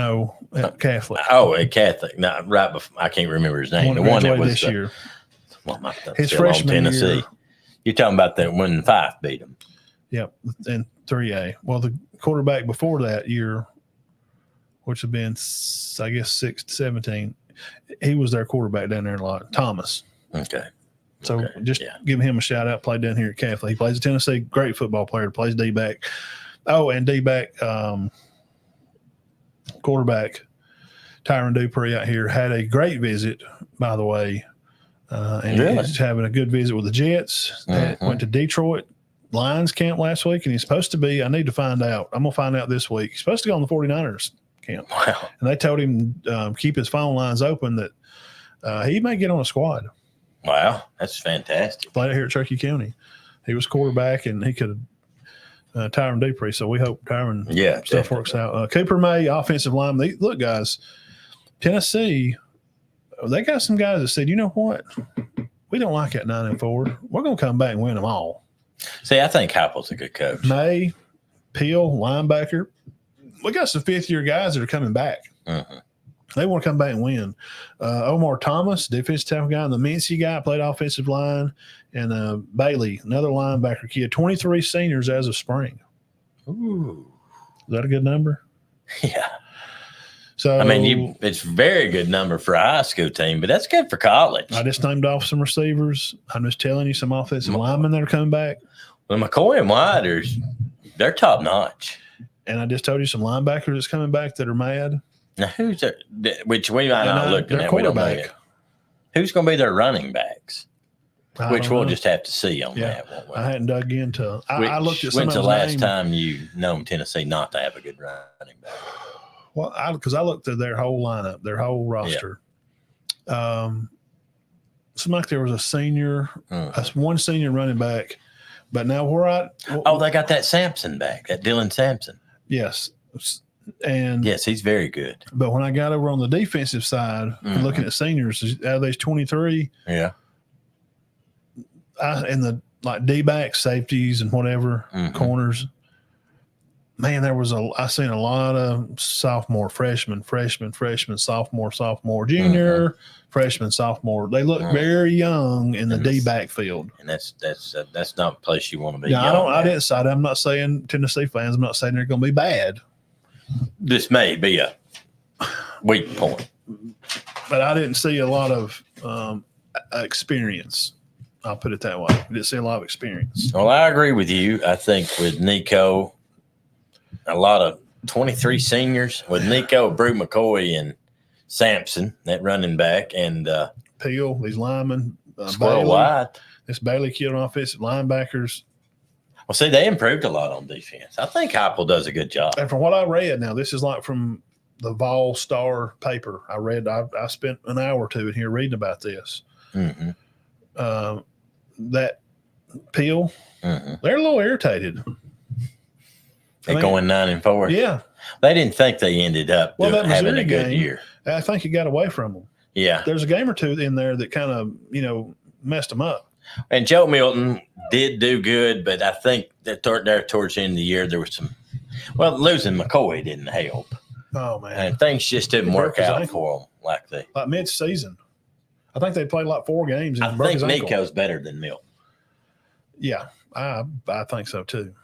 [SPEAKER 1] Catholic.
[SPEAKER 2] Oh, at Catholic. No, right before. I can't remember his name. The one that was
[SPEAKER 1] this year.
[SPEAKER 2] His freshman Tennessee.
[SPEAKER 1] year.
[SPEAKER 2] You're talking about that when Fife beat him.
[SPEAKER 1] Yep, in 3A. Well, the quarterback before that year, which had been, I guess, 17, he was their quarterback down there a lot. Thomas.
[SPEAKER 2] Okay.
[SPEAKER 1] So just give him a shout out. Played down here at Catholic. He plays at Tennessee. Great football player. Plays D-back. Oh, and D-back quarterback Tyron Dupree out here had a great visit, by the way. And he's having a good visit with the Jets. Went to Detroit Lions camp last week, and he's supposed to be – I need to find out. I'm going to find out this week. He's supposed to go on the 49ers camp.
[SPEAKER 2] Wow.
[SPEAKER 1] And they told him keep his phone lines open that he may get on a squad.
[SPEAKER 2] Wow, that's fantastic.
[SPEAKER 1] Played out here at Cherokee County. He was quarterback, and he could Tyron Dupree. So we hope Tyron stuff works out. Cooper May, offensive lineman. Look, guys, Tennessee, they got some guys that said, you know what? We don't like that 9-4. We're going to come back and win them all.
[SPEAKER 2] See, I think Heupel's a good coach.
[SPEAKER 1] May, Peel, linebacker. We got some fifth-year guys that are coming back.
[SPEAKER 2] Mm-hmm.
[SPEAKER 1] They want to come back and win. Omar Thomas, defensive tackle guy, and the Mincy guy played offensive line, and Bailey, another linebacker kid. 23 seniors as of spring.
[SPEAKER 2] Ooh,
[SPEAKER 1] is that a good number?
[SPEAKER 2] Yeah.
[SPEAKER 1] So
[SPEAKER 2] I mean, it's a very good number for a high school team, but that's good for college.
[SPEAKER 1] I just named off some receivers. I'm just telling you some offensive linemen that are coming back.
[SPEAKER 2] Well, McCoy and White they're top notch.
[SPEAKER 1] And I just told you some linebackers that's coming back that are mad.
[SPEAKER 2] Now, who's their, which we might not look at? We don't know yet. Who's going to be their running backs? Which we'll just have to see on that. Won't we?
[SPEAKER 1] I hadn't dug into. I looked at some
[SPEAKER 2] When's
[SPEAKER 1] of
[SPEAKER 2] the last
[SPEAKER 1] names.
[SPEAKER 2] time you known Tennessee not to have a good running back?
[SPEAKER 1] Well, because I looked at their whole lineup, their whole roster. Yeah. Seemed like there was a senior, one senior running back, but now
[SPEAKER 2] they got that Sampson back, that Dylan Sampson.
[SPEAKER 1] Yes. And
[SPEAKER 2] yes, he's very good.
[SPEAKER 1] But when I got over on the defensive side and looking at seniors, out of these 23, and the D-back safeties and whatever corners, man, I seen a lot of sophomore, freshman, sophomore, junior, freshman, sophomore. They look very young in the D-back field,
[SPEAKER 2] and that's not a place you want to be.
[SPEAKER 1] Yeah, I'm not saying Tennessee fans. I'm not saying they're going to be bad.
[SPEAKER 2] This may be a weak point,
[SPEAKER 1] but I didn't see a lot of experience. I'll put it that way. I didn't see a lot of experience.
[SPEAKER 2] Well, I agree with you. I think with Nico, a lot of 23 seniors with Nico, Brew McCoy, and Sampson, that running back, and
[SPEAKER 1] Peel, these linemen,
[SPEAKER 2] Squirrel Wide.
[SPEAKER 1] This Bailey kid on offensive linebackers.
[SPEAKER 2] Well, see, they improved a lot on defense. I think Heupel does a good job.
[SPEAKER 1] And from what I read, now this is like from the Vol Star paper. I spent an hour or two in here reading about this. That Peel, they're a little irritated.
[SPEAKER 2] They're going 9-4.
[SPEAKER 1] Yeah,
[SPEAKER 2] they didn't think they ended up having a good year.
[SPEAKER 1] I think it got away from them.
[SPEAKER 2] Yeah,
[SPEAKER 1] there's a game or two in there that kind of messed them up.
[SPEAKER 2] And Joe Milton did do good, but I think that there towards the end of the year there was some. Well, losing McCoy didn't help.
[SPEAKER 1] Oh man,
[SPEAKER 2] and things just didn't work out for them like
[SPEAKER 1] mid-season. I think they played like 4 games. And
[SPEAKER 2] I think Nico's better than Milton.
[SPEAKER 1] Yeah, I think so too.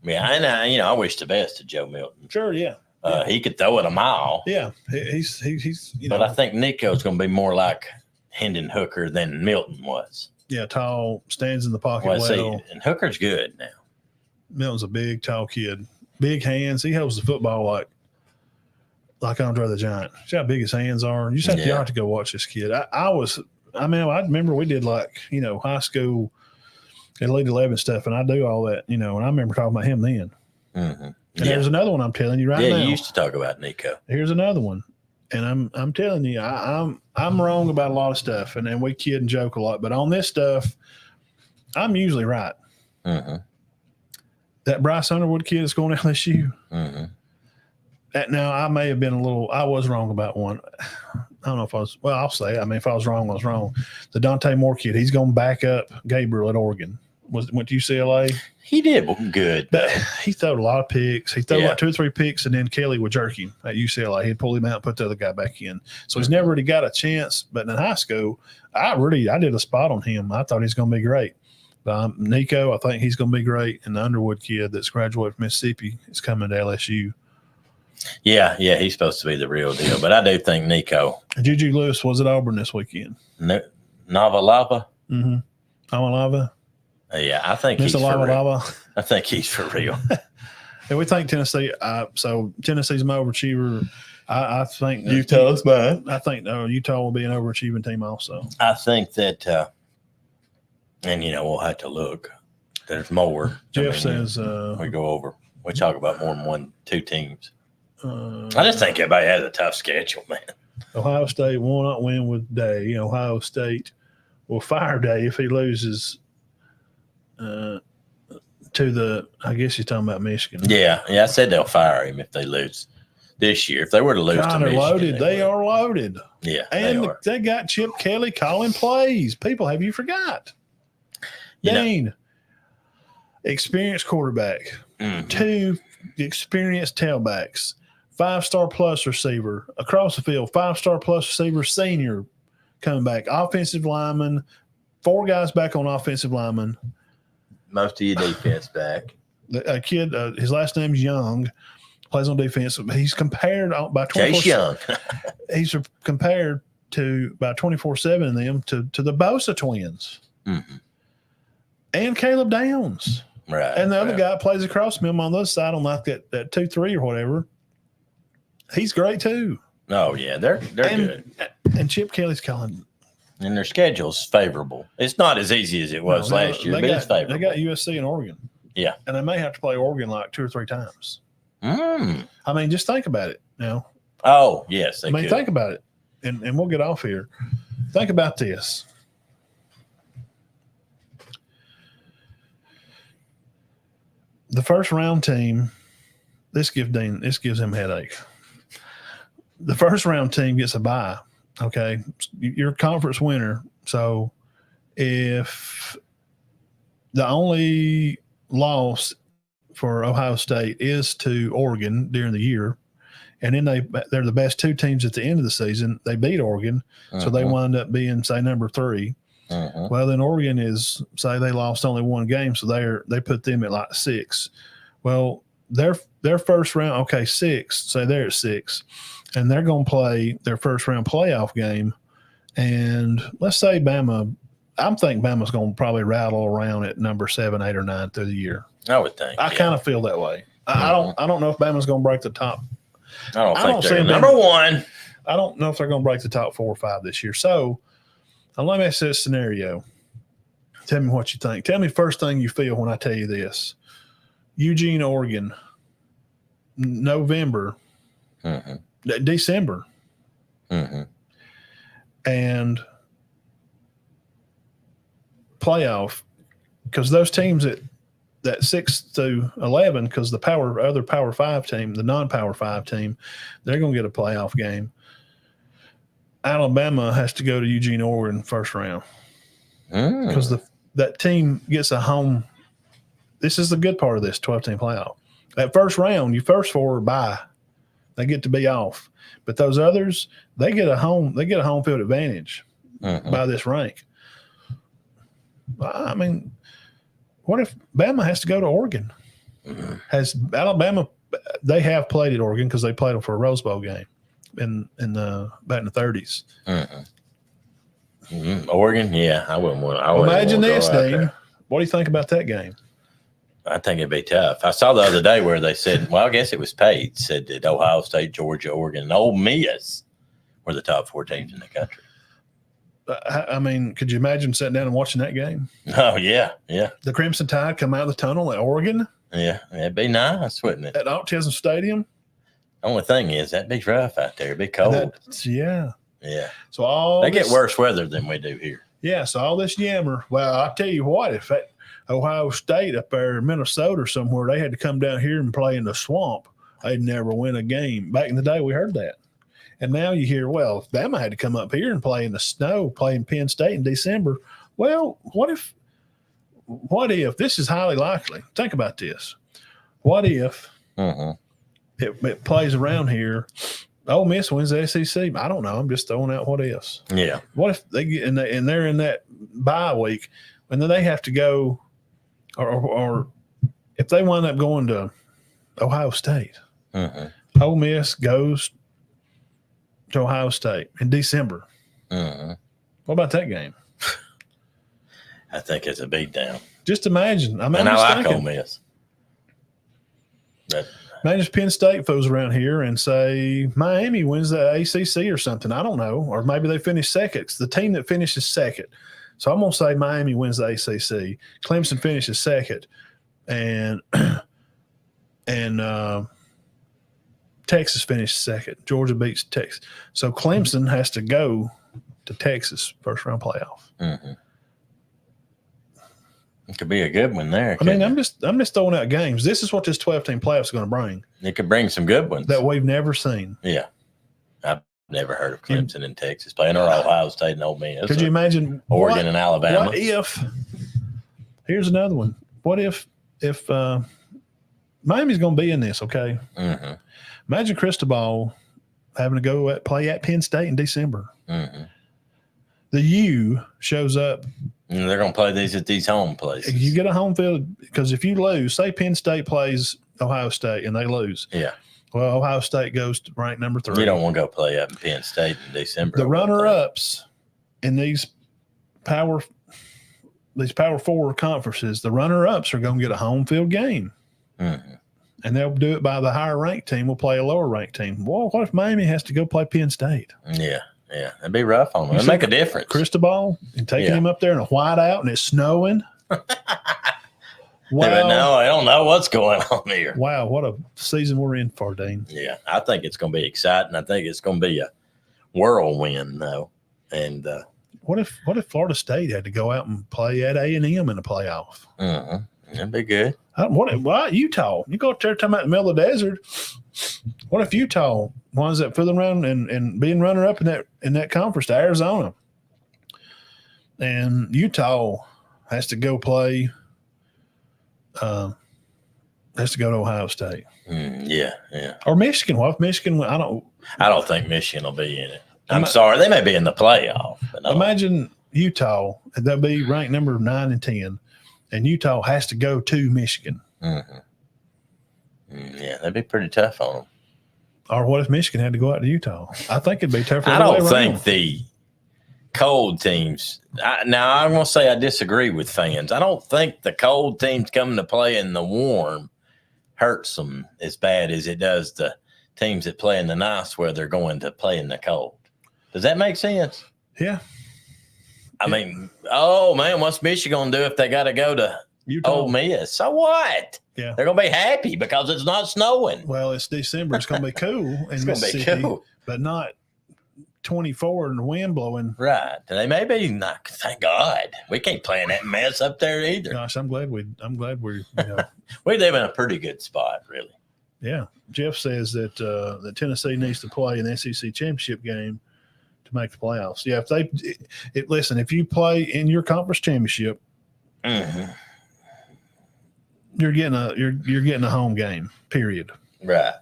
[SPEAKER 2] Yeah, and I wish the best to Joe Milton.
[SPEAKER 1] Sure, yeah.
[SPEAKER 2] He could throw it a mile.
[SPEAKER 1] Yeah, he's.
[SPEAKER 2] But I think Nico's going to be more like Hendon Hooker than Milton was.
[SPEAKER 1] Yeah, tall, stands in the pocket well.
[SPEAKER 2] And Hooker's good now.
[SPEAKER 1] Milton's a big, tall kid. Big hands. He holds the football like Andre the Giant. See how big his hands are. You just have to go watch this kid. I remember we did high school Elite 11 stuff, and I do all that, and I remember talking about him then.
[SPEAKER 2] Mm-hmm.
[SPEAKER 1] And
[SPEAKER 2] Yeah.
[SPEAKER 1] there's another one I'm telling you right now.
[SPEAKER 2] You used to talk about Nico.
[SPEAKER 1] Here's another one. And I'm telling you, I'm wrong about a lot of stuff, and then we kid and joke a lot. But on this stuff, I'm usually right.
[SPEAKER 2] Mm-hmm.
[SPEAKER 1] That Bryce Underwood kid is going to LSU.
[SPEAKER 2] Mm-hmm.
[SPEAKER 1] Now, I may have been I was wrong about one. I don't know if I was, well, I'll say it. I mean, if I was wrong, I was wrong. The Dante Moore kid, he's going to back up Gabriel at Oregon. Went to UCLA.
[SPEAKER 2] He did good.
[SPEAKER 1] But he threw a lot of picks. He threw
[SPEAKER 2] Yeah.
[SPEAKER 1] like 2 or 3 picks, and then Kelly would jerk him at UCLA. He'd pull him out and put the other guy back in. So he's never really got a chance. But in high school, I did a spot on him. I thought he's going to be great. But Nico, I think he's going to be great. And the Underwood kid that's graduated from Mississippi is coming to LSU.
[SPEAKER 2] Yeah, he's supposed to be the real deal. But I do think Nico.
[SPEAKER 1] Juju Lewis was at Auburn this weekend.
[SPEAKER 2] Navalava?
[SPEAKER 1] Mm-hmm. Amalava.
[SPEAKER 2] Yeah, I think
[SPEAKER 1] Mr.
[SPEAKER 2] he's for
[SPEAKER 1] Lava
[SPEAKER 2] real.
[SPEAKER 1] Lava.
[SPEAKER 2] I think he's for real.
[SPEAKER 1] And we think Tennessee. So Tennessee's my overachiever. I think
[SPEAKER 2] Utah's mine.
[SPEAKER 1] I think Utah will be an overachieving team also.
[SPEAKER 2] I think that, and we'll have to look. There's more.
[SPEAKER 1] Jeff says
[SPEAKER 2] we go over. We talk about more than 2 teams.
[SPEAKER 1] I
[SPEAKER 2] I just think everybody has a tough schedule, man.
[SPEAKER 1] Ohio State will not win with Day. Ohio State will fire Day if he loses to the. I guess you're talking about Michigan.
[SPEAKER 2] Yeah. I said they'll fire him if they lose this year. If they were to lose to
[SPEAKER 1] they're
[SPEAKER 2] Michigan,
[SPEAKER 1] loaded. They are loaded.
[SPEAKER 2] Yeah,
[SPEAKER 1] And
[SPEAKER 2] they are.
[SPEAKER 1] they got Chip Kelly calling plays. People, have you forgot? Dean, experienced quarterback,
[SPEAKER 2] Mhm.
[SPEAKER 1] 2 experienced tailbacks, 5-star plus receiver across the field, 5-star plus receiver, senior coming back, offensive lineman, 4 guys back on offensive lineman.
[SPEAKER 2] Most of your defense back.
[SPEAKER 1] A kid, his last name's Young, plays on defense. He's compared by 24.
[SPEAKER 2] Chase Young.
[SPEAKER 1] He's compared to by 24/7 in them to the Bosa twins
[SPEAKER 2] Mm-hmm.
[SPEAKER 1] and Caleb Downs.
[SPEAKER 2] Right.
[SPEAKER 1] And the other
[SPEAKER 2] right.
[SPEAKER 1] guy plays across from him on the other side on like that 2-3 or whatever. He's great too.
[SPEAKER 2] Oh yeah, they're good,
[SPEAKER 1] And Chip Kelly's calling.
[SPEAKER 2] and their schedule's favorable. It's not as easy as it was last year, but it's favorable.
[SPEAKER 1] They got USC and Oregon.
[SPEAKER 2] Yeah.
[SPEAKER 1] And they may have to play Oregon like 2 or 3 times.
[SPEAKER 2] Mm.
[SPEAKER 1] I mean, just think about it now.
[SPEAKER 2] Oh yes, they could.
[SPEAKER 1] think about it. And we'll get off here. Think about this. The first round team, this gives him a headache. The first round team gets a bye. Okay. You're a conference winner. So if the only loss for Ohio State is to Oregon during the year, and then they're the best 2 teams at the end of the season, they beat Oregon. So they wind up being, say, number 3. Well, then Oregon is, say they lost only 1 game, so they put them at like 6. Well, their first round, okay, 6, say they're at 6, and they're going to play their first round playoff game. And let's say Bama, I think Bama's going to probably rattle around at number 7, 8, or 9 through the year.
[SPEAKER 2] I would think.
[SPEAKER 1] I kind of feel that way. I don't know if Bama's going to break the top.
[SPEAKER 2] I don't think
[SPEAKER 1] see
[SPEAKER 2] they're
[SPEAKER 1] them
[SPEAKER 2] number 1.
[SPEAKER 1] I don't know if they're going to break the top 4 or 5 this year. So let me ask this scenario. Tell me what you think. Tell me first thing you feel when I tell you this. Eugene, Oregon, November, December, and playoff, because those teams that 6 through 11, because the other Power 5 team, the non-Power 5 team, they're going to get a playoff game. Alabama has to go to Eugene, Oregon first round because that team gets a home. This is the good part of this 12-team playoff. That first round, your first 4 are bye. They get to be off. But those others, they get a home field advantage by this rank. I mean, what if Bama has to go to Oregon? Has Alabama? They have played at Oregon because they played them for a Rose Bowl game back in the 30s.
[SPEAKER 2] Oregon, yeah, I wouldn't want.
[SPEAKER 1] Imagine this, Dean. What do you think about that game?
[SPEAKER 2] I think it'd be tough. I saw the other day where they said, well, I guess it was paid, said that Ohio State, Georgia, Oregon, and Ole Miss were the top 4 teams in the country.
[SPEAKER 1] I mean, could you imagine sitting down and watching that game?
[SPEAKER 2] Oh, yeah.
[SPEAKER 1] The Crimson Tide come out of the tunnel at Oregon.
[SPEAKER 2] Yeah, it'd be nice, wouldn't it?
[SPEAKER 1] at Autism Stadium.
[SPEAKER 2] Only thing is that'd be rough out there. It'd be cold.
[SPEAKER 1] Yeah.
[SPEAKER 2] Yeah.
[SPEAKER 1] So all
[SPEAKER 2] They
[SPEAKER 1] this,
[SPEAKER 2] get worse weather than we do here.
[SPEAKER 1] Yeah. So all this yammer. Well, I tell you what, if at Ohio State up there in Minnesota or somewhere, they had to come down here and play in the swamp, they'd never win a game. Back in the day, we heard that. And now you hear, well, if Bama had to come up here and play in the snow, playing Penn State in December. Well, what if this is highly likely? Think about this. What if it plays around here? Ole Miss wins the SEC. I don't know. I'm just throwing out what ifs.
[SPEAKER 2] Yeah.
[SPEAKER 1] What if they get and they're in that bye week, and then they have to go, or if they wind up going to Ohio State, Ole Miss goes to Ohio State in December. What about that game?
[SPEAKER 2] I think it's a beatdown.
[SPEAKER 1] Just imagine. I mean,
[SPEAKER 2] and
[SPEAKER 1] I'm
[SPEAKER 2] I like
[SPEAKER 1] thinking,
[SPEAKER 2] Ole Miss. But
[SPEAKER 1] imagine if Penn State goes around here and say Miami wins the ACC or something. I don't know. Or maybe they finish second. It's the team that finishes second. So I'm going to say Miami wins the ACC. Clemson finishes second. And Texas finishes second. Georgia beats Texas. So Clemson has to go to Texas first round playoff.
[SPEAKER 2] It could be a good one there.
[SPEAKER 1] I mean, I'm just throwing out games. This is what this 12-team playoff is going to bring.
[SPEAKER 2] It could bring some good ones
[SPEAKER 1] that we've never seen.
[SPEAKER 2] Yeah, I've never heard of Clemson and Texas playing, or Ohio State and Ole Miss.
[SPEAKER 1] Could you imagine
[SPEAKER 2] Oregon and Alabama?
[SPEAKER 1] What if? Here's another one. What if Miami's going to be in this? Okay. Imagine Cristobal having to go play at Penn State in December. The U shows up.
[SPEAKER 2] And they're going to play these at these home places.
[SPEAKER 1] You get a home field because if you lose, say Penn State plays Ohio State and they lose.
[SPEAKER 2] Yeah.
[SPEAKER 1] Well, Ohio State goes to rank number 3.
[SPEAKER 2] You don't want to go play up in Penn State in December.
[SPEAKER 1] The runner-ups in these Power 4 conferences, the runner-ups are going to get a home field game. And they'll do it by the higher ranked team will play a lower ranked team. Well, what if Miami has to go play Penn State?
[SPEAKER 2] Yeah. It'd be rough on them. It'd make a difference.
[SPEAKER 1] Cristobal and taking him up there in a whiteout and it's snowing.
[SPEAKER 2] Wow. No, I don't know what's going on here.
[SPEAKER 1] Wow, what a season we're in for, Dean.
[SPEAKER 2] Yeah, I think it's going to be exciting. I think it's going to be a whirlwind, though. And
[SPEAKER 1] what if Florida State had to go out and play at A&M in a playoff?
[SPEAKER 2] That'd be good.
[SPEAKER 1] Why Utah? You go up there talking about the middle of the desert. What if Utah winds up filling around and being runner up in that conference to Arizona, and Utah has to go play? Has to go to Ohio State.
[SPEAKER 2] Yeah.
[SPEAKER 1] Or Michigan. What if Michigan? I don't
[SPEAKER 2] think Michigan will be in it. I'm sorry, they may be in the playoff. But no.
[SPEAKER 1] Imagine Utah. They'll be ranked number 9 and 10. And Utah has to go to Michigan.
[SPEAKER 2] Yeah, that'd be pretty tough on them.
[SPEAKER 1] Or what if Michigan had to go out to Utah? I think it'd be tougher.
[SPEAKER 2] I don't think the cold teams. Now, I'm going to say I disagree with fans. I don't think the cold teams coming to play in the warm hurts them as bad as it does the teams that play in the nice where they're going to play in the cold. Does that make sense?
[SPEAKER 1] Yeah.
[SPEAKER 2] I mean, oh, man, what's Michigan going to do if they got to go to Ole Miss? So what?
[SPEAKER 1] Yeah.
[SPEAKER 2] They're going to be happy because it's not snowing.
[SPEAKER 1] Well, it's December. It's going to be cool in Mississippi,
[SPEAKER 2] cool.
[SPEAKER 1] But not 24 and the wind blowing.
[SPEAKER 2] Right. They may be not. Thank God. We can't play in that mess up there either.
[SPEAKER 1] Gosh, I'm glad we're
[SPEAKER 2] we live in a pretty good spot, really.
[SPEAKER 1] Yeah. Jeff says that that Tennessee needs to play an SEC championship game to make the playoffs. Yeah, listen, if you play in your conference championship, you're getting a home game. Period.
[SPEAKER 2] Right.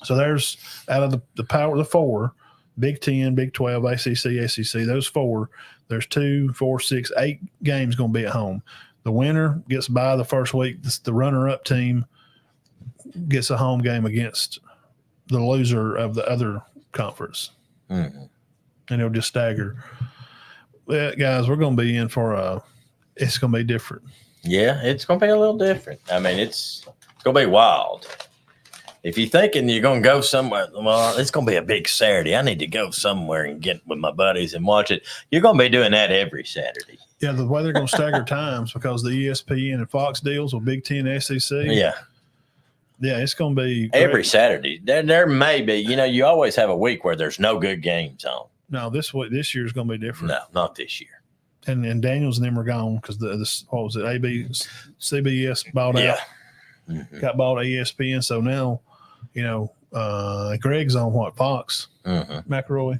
[SPEAKER 1] So there's out of the power of the 4, Big 10, Big 12, ACC, SEC. Those 4, there's 2, 4, 6, 8 games going to be at home. The winner gets by the first week. The runner-up team gets a home game against the loser of the other conference. And it'll just stagger. Well, guys, we're going to be in for it's going to be different.
[SPEAKER 2] Yeah, it's going to be a little different. I mean, it's going to be wild. if you're thinking you're going to go somewhere, well, it's going to be a big Saturday. I need to go somewhere and get with my buddies and watch it. You're going to be doing that every Saturday.
[SPEAKER 1] Yeah, the way they're going to stagger times because the ESPN and Fox deals with Big Ten, SEC.
[SPEAKER 2] Yeah.
[SPEAKER 1] Yeah, it's going to be
[SPEAKER 2] every
[SPEAKER 1] great.
[SPEAKER 2] Saturday. There may be, you always have a week where there's no good games on.
[SPEAKER 1] No, this year is going to be different.
[SPEAKER 2] No, not this year.
[SPEAKER 1] And Daniels and them are gone because what was it? CBS bought out, got bought ESPN. So now, Greg's on what, Fox? McElroy.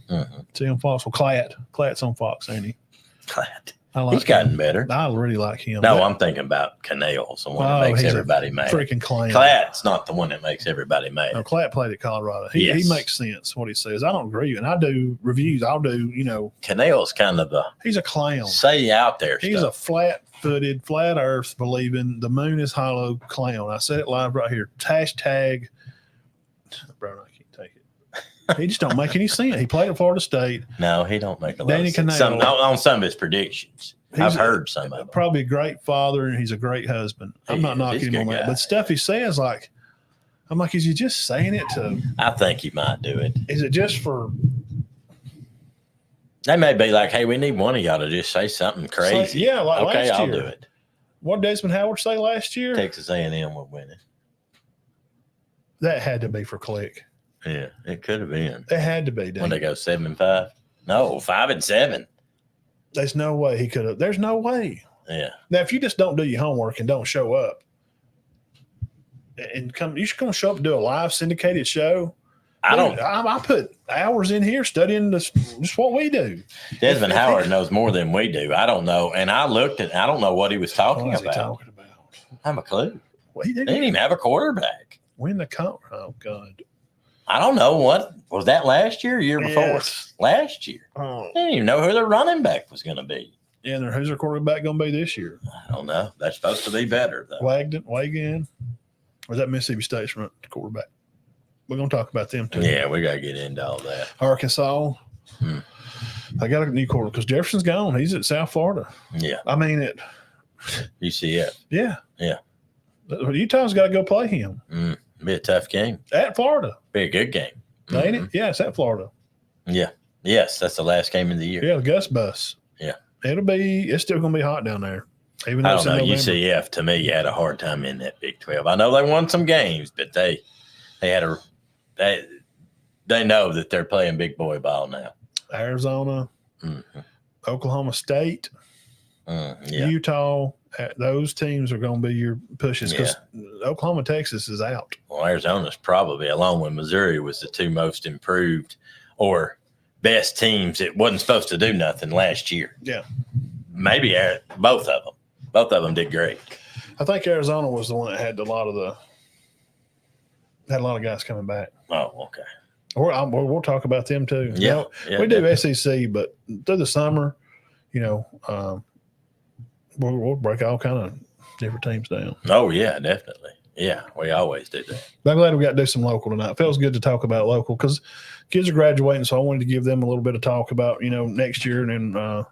[SPEAKER 1] See on Fox. Well, Klatt's on Fox, ain't he?
[SPEAKER 2] Klatt.
[SPEAKER 1] I like
[SPEAKER 2] He's gotten better.
[SPEAKER 1] I really like him.
[SPEAKER 2] No, I'm thinking about Canales, the one that makes everybody mad.
[SPEAKER 1] Freaking clown.
[SPEAKER 2] Klatt's not the one that makes everybody mad.
[SPEAKER 1] No, Klatt played at Colorado. He makes sense what he says. I don't agree, and I do reviews. I'll do,
[SPEAKER 2] Canales kind of
[SPEAKER 1] he's a clown.
[SPEAKER 2] Say out there.
[SPEAKER 1] He's a flat-footed, flat Earth believing the moon is hollow clown. I said it live right here. Hashtag, bro, I can't take it. He just don't make any sense. He played at Florida State.
[SPEAKER 2] No, he don't make a lot
[SPEAKER 1] Danny
[SPEAKER 2] of sense.
[SPEAKER 1] Canales.
[SPEAKER 2] On some of his predictions. I've heard some of them.
[SPEAKER 1] Probably a great father, and he's a great husband. I'm not knocking him on that. But stuff he says, I'm like, is he just saying it to?
[SPEAKER 2] I think he might do it.
[SPEAKER 1] Is it just for?
[SPEAKER 2] They may be like, hey, we need one of y'all to just say something crazy.
[SPEAKER 1] Yeah, like
[SPEAKER 2] okay,
[SPEAKER 1] last
[SPEAKER 2] I'll
[SPEAKER 1] year.
[SPEAKER 2] do it.
[SPEAKER 1] What did Desmond Howard say last year?
[SPEAKER 2] Texas A&M will win it.
[SPEAKER 1] That had to be for click.
[SPEAKER 2] Yeah, it could have been.
[SPEAKER 1] It had to be.
[SPEAKER 2] When they go 7-5? No, 5-7.
[SPEAKER 1] There's no way he could have. There's no way.
[SPEAKER 2] Yeah.
[SPEAKER 1] Now, if you just don't do your homework and don't show up, and you're just going to show up and do a live syndicated show. I put hours in here studying just what we do.
[SPEAKER 2] Desmond Howard knows more than we do. I don't know. And I don't know what he was talking about. I have a clue.
[SPEAKER 1] Well, he
[SPEAKER 2] didn't even have a quarterback.
[SPEAKER 1] Oh, God.
[SPEAKER 2] I don't know. What was that last year or year before?
[SPEAKER 1] Yes.
[SPEAKER 2] Last year.
[SPEAKER 1] Oh.
[SPEAKER 2] They didn't even know who their running back was going to be.
[SPEAKER 1] Yeah, and who's their quarterback going to be this year?
[SPEAKER 2] I don't know. That's supposed to be better, though.
[SPEAKER 1] Wagon. Or is that Mississippi State's quarterback? We're going to talk about them, too.
[SPEAKER 2] Yeah, we got to get into all that.
[SPEAKER 1] Arkansas. I got a new quarterback because Jefferson's gone. He's at South Florida.
[SPEAKER 2] Yeah.
[SPEAKER 1] I mean,
[SPEAKER 2] UCF.
[SPEAKER 1] Yeah.
[SPEAKER 2] Yeah.
[SPEAKER 1] Utah's got to go play him.
[SPEAKER 2] Be a tough game.
[SPEAKER 1] At Florida.
[SPEAKER 2] Be a good game.
[SPEAKER 1] Ain't it? Yeah, it's at Florida.
[SPEAKER 2] Yeah. Yes, that's the last game of the year.
[SPEAKER 1] Yeah, the Gus Bus.
[SPEAKER 2] Yeah.
[SPEAKER 1] It's still going to be hot down there. Even though
[SPEAKER 2] I don't know. UCF, to me, had a hard time in that Big 12. I know they won some games, but they know that they're playing big boy ball now.
[SPEAKER 1] Arizona, Oklahoma State, Utah. Those teams are going to be your pushes because Oklahoma, Texas is out.
[SPEAKER 2] Well, Arizona's probably, along with Missouri, was the two most improved or best teams. It wasn't supposed to do nothing last year.
[SPEAKER 1] Yeah.
[SPEAKER 2] Maybe both of them. Both of them did great.
[SPEAKER 1] I think Arizona was the one that had a lot of guys coming back.
[SPEAKER 2] Oh, okay.
[SPEAKER 1] We'll talk about them too.
[SPEAKER 2] Yeah.
[SPEAKER 1] We do SEC, but through the summer, we'll break all kind of different teams down.
[SPEAKER 2] Oh, yeah, definitely. Yeah, we always do that.
[SPEAKER 1] I'm glad we got to do some local tonight. It feels good to talk about local because kids are graduating, so I wanted to give them a little bit of talk about, next year and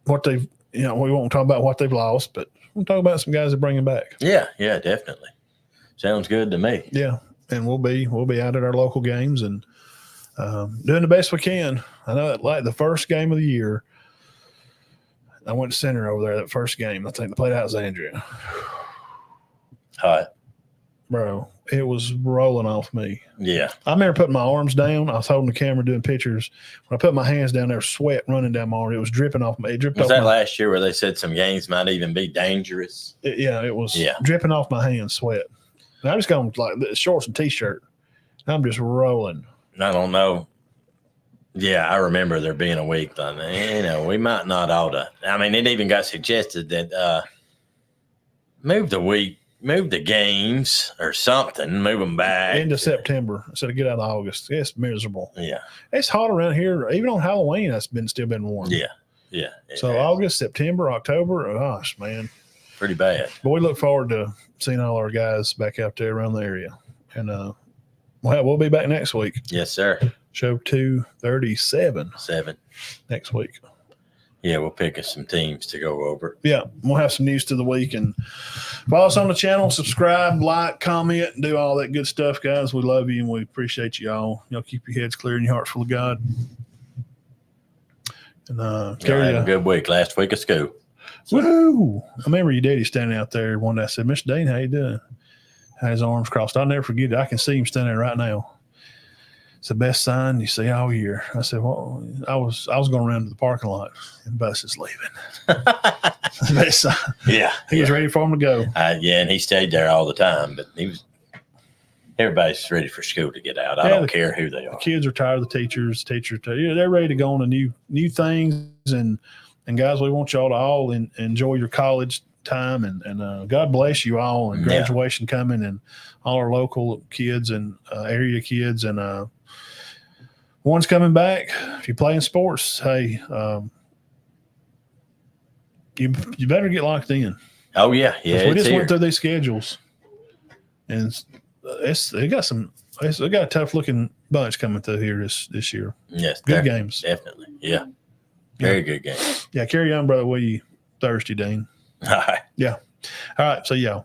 [SPEAKER 1] what they've, we won't talk about what they've lost, but we'll talk about some guys that bring them back.
[SPEAKER 2] Yeah, definitely. Sounds good to me.
[SPEAKER 1] Yeah, and we'll be out at our local games and doing the best we can. I know that like the first game of the year, I went to center over there that first game. I think they played Alexandria.
[SPEAKER 2] Hot.
[SPEAKER 1] Bro, it was rolling off me.
[SPEAKER 2] Yeah.
[SPEAKER 1] I remember putting my arms down. I was holding the camera doing pictures. When I put my hands down, there was sweat running down my arm. It was dripping off me.
[SPEAKER 2] Was that last year where they said some games might even be dangerous?
[SPEAKER 1] It was dripping off my hands, sweat. And I just got like shorts and T-shirt. I'm just rolling.
[SPEAKER 2] I don't know. Yeah, I remember there being a week. We might not ought to. I mean, it even got suggested that move the games or something, move them back.
[SPEAKER 1] Into September instead of get out of August. It's miserable.
[SPEAKER 2] Yeah.
[SPEAKER 1] It's hot around here. Even on Halloween, it's still been warm.
[SPEAKER 2] Yeah.
[SPEAKER 1] So August, September, October, gosh, man.
[SPEAKER 2] Pretty bad.
[SPEAKER 1] But we look forward to seeing all our guys back out there around the area. And we'll be back next week.
[SPEAKER 2] Yes, sir.
[SPEAKER 1] Show 237.
[SPEAKER 2] 7.
[SPEAKER 1] Next week.
[SPEAKER 2] Yeah, we'll pick us some teams to go over.
[SPEAKER 1] Yeah, we'll have some news to the week. And follow us on the channel, subscribe, like, comment, and do all that good stuff, guys. We love you and we appreciate you all. Y'all keep your heads clear and your hearts full of God. And
[SPEAKER 2] Y'all have a good week. Last week of school.
[SPEAKER 1] Woo! I remember your daddy standing out there one day. I said, Mr. Dane, how you doing? Had his arms crossed. I'll never forget it. I can see him standing there right now. It's the best sign you see all year. I said, well, I was going around to the parking lot and bus is leaving. Best sign.
[SPEAKER 2] Yeah.
[SPEAKER 1] He was ready for him to go.
[SPEAKER 2] Yeah, and he stayed there all the time, but everybody's ready for school to get out. I don't care who they are.
[SPEAKER 1] The kids are tired of the teachers. They're ready to go on to new things. And guys, we want y'all to all enjoy your college time and God bless you all and graduation coming and all our local kids and area kids and one's coming back. If you're playing sports, hey, you better get locked in.
[SPEAKER 2] Oh yeah.
[SPEAKER 1] We just went through these schedules and they got a tough looking bunch coming through here this year.
[SPEAKER 2] Yes.
[SPEAKER 1] Good games.
[SPEAKER 2] Definitely. Yeah. Very good game.
[SPEAKER 1] Yeah. Carry on, brother. Will you Thursday, Dean?
[SPEAKER 2] All right.
[SPEAKER 1] Yeah. All right. So, yeah.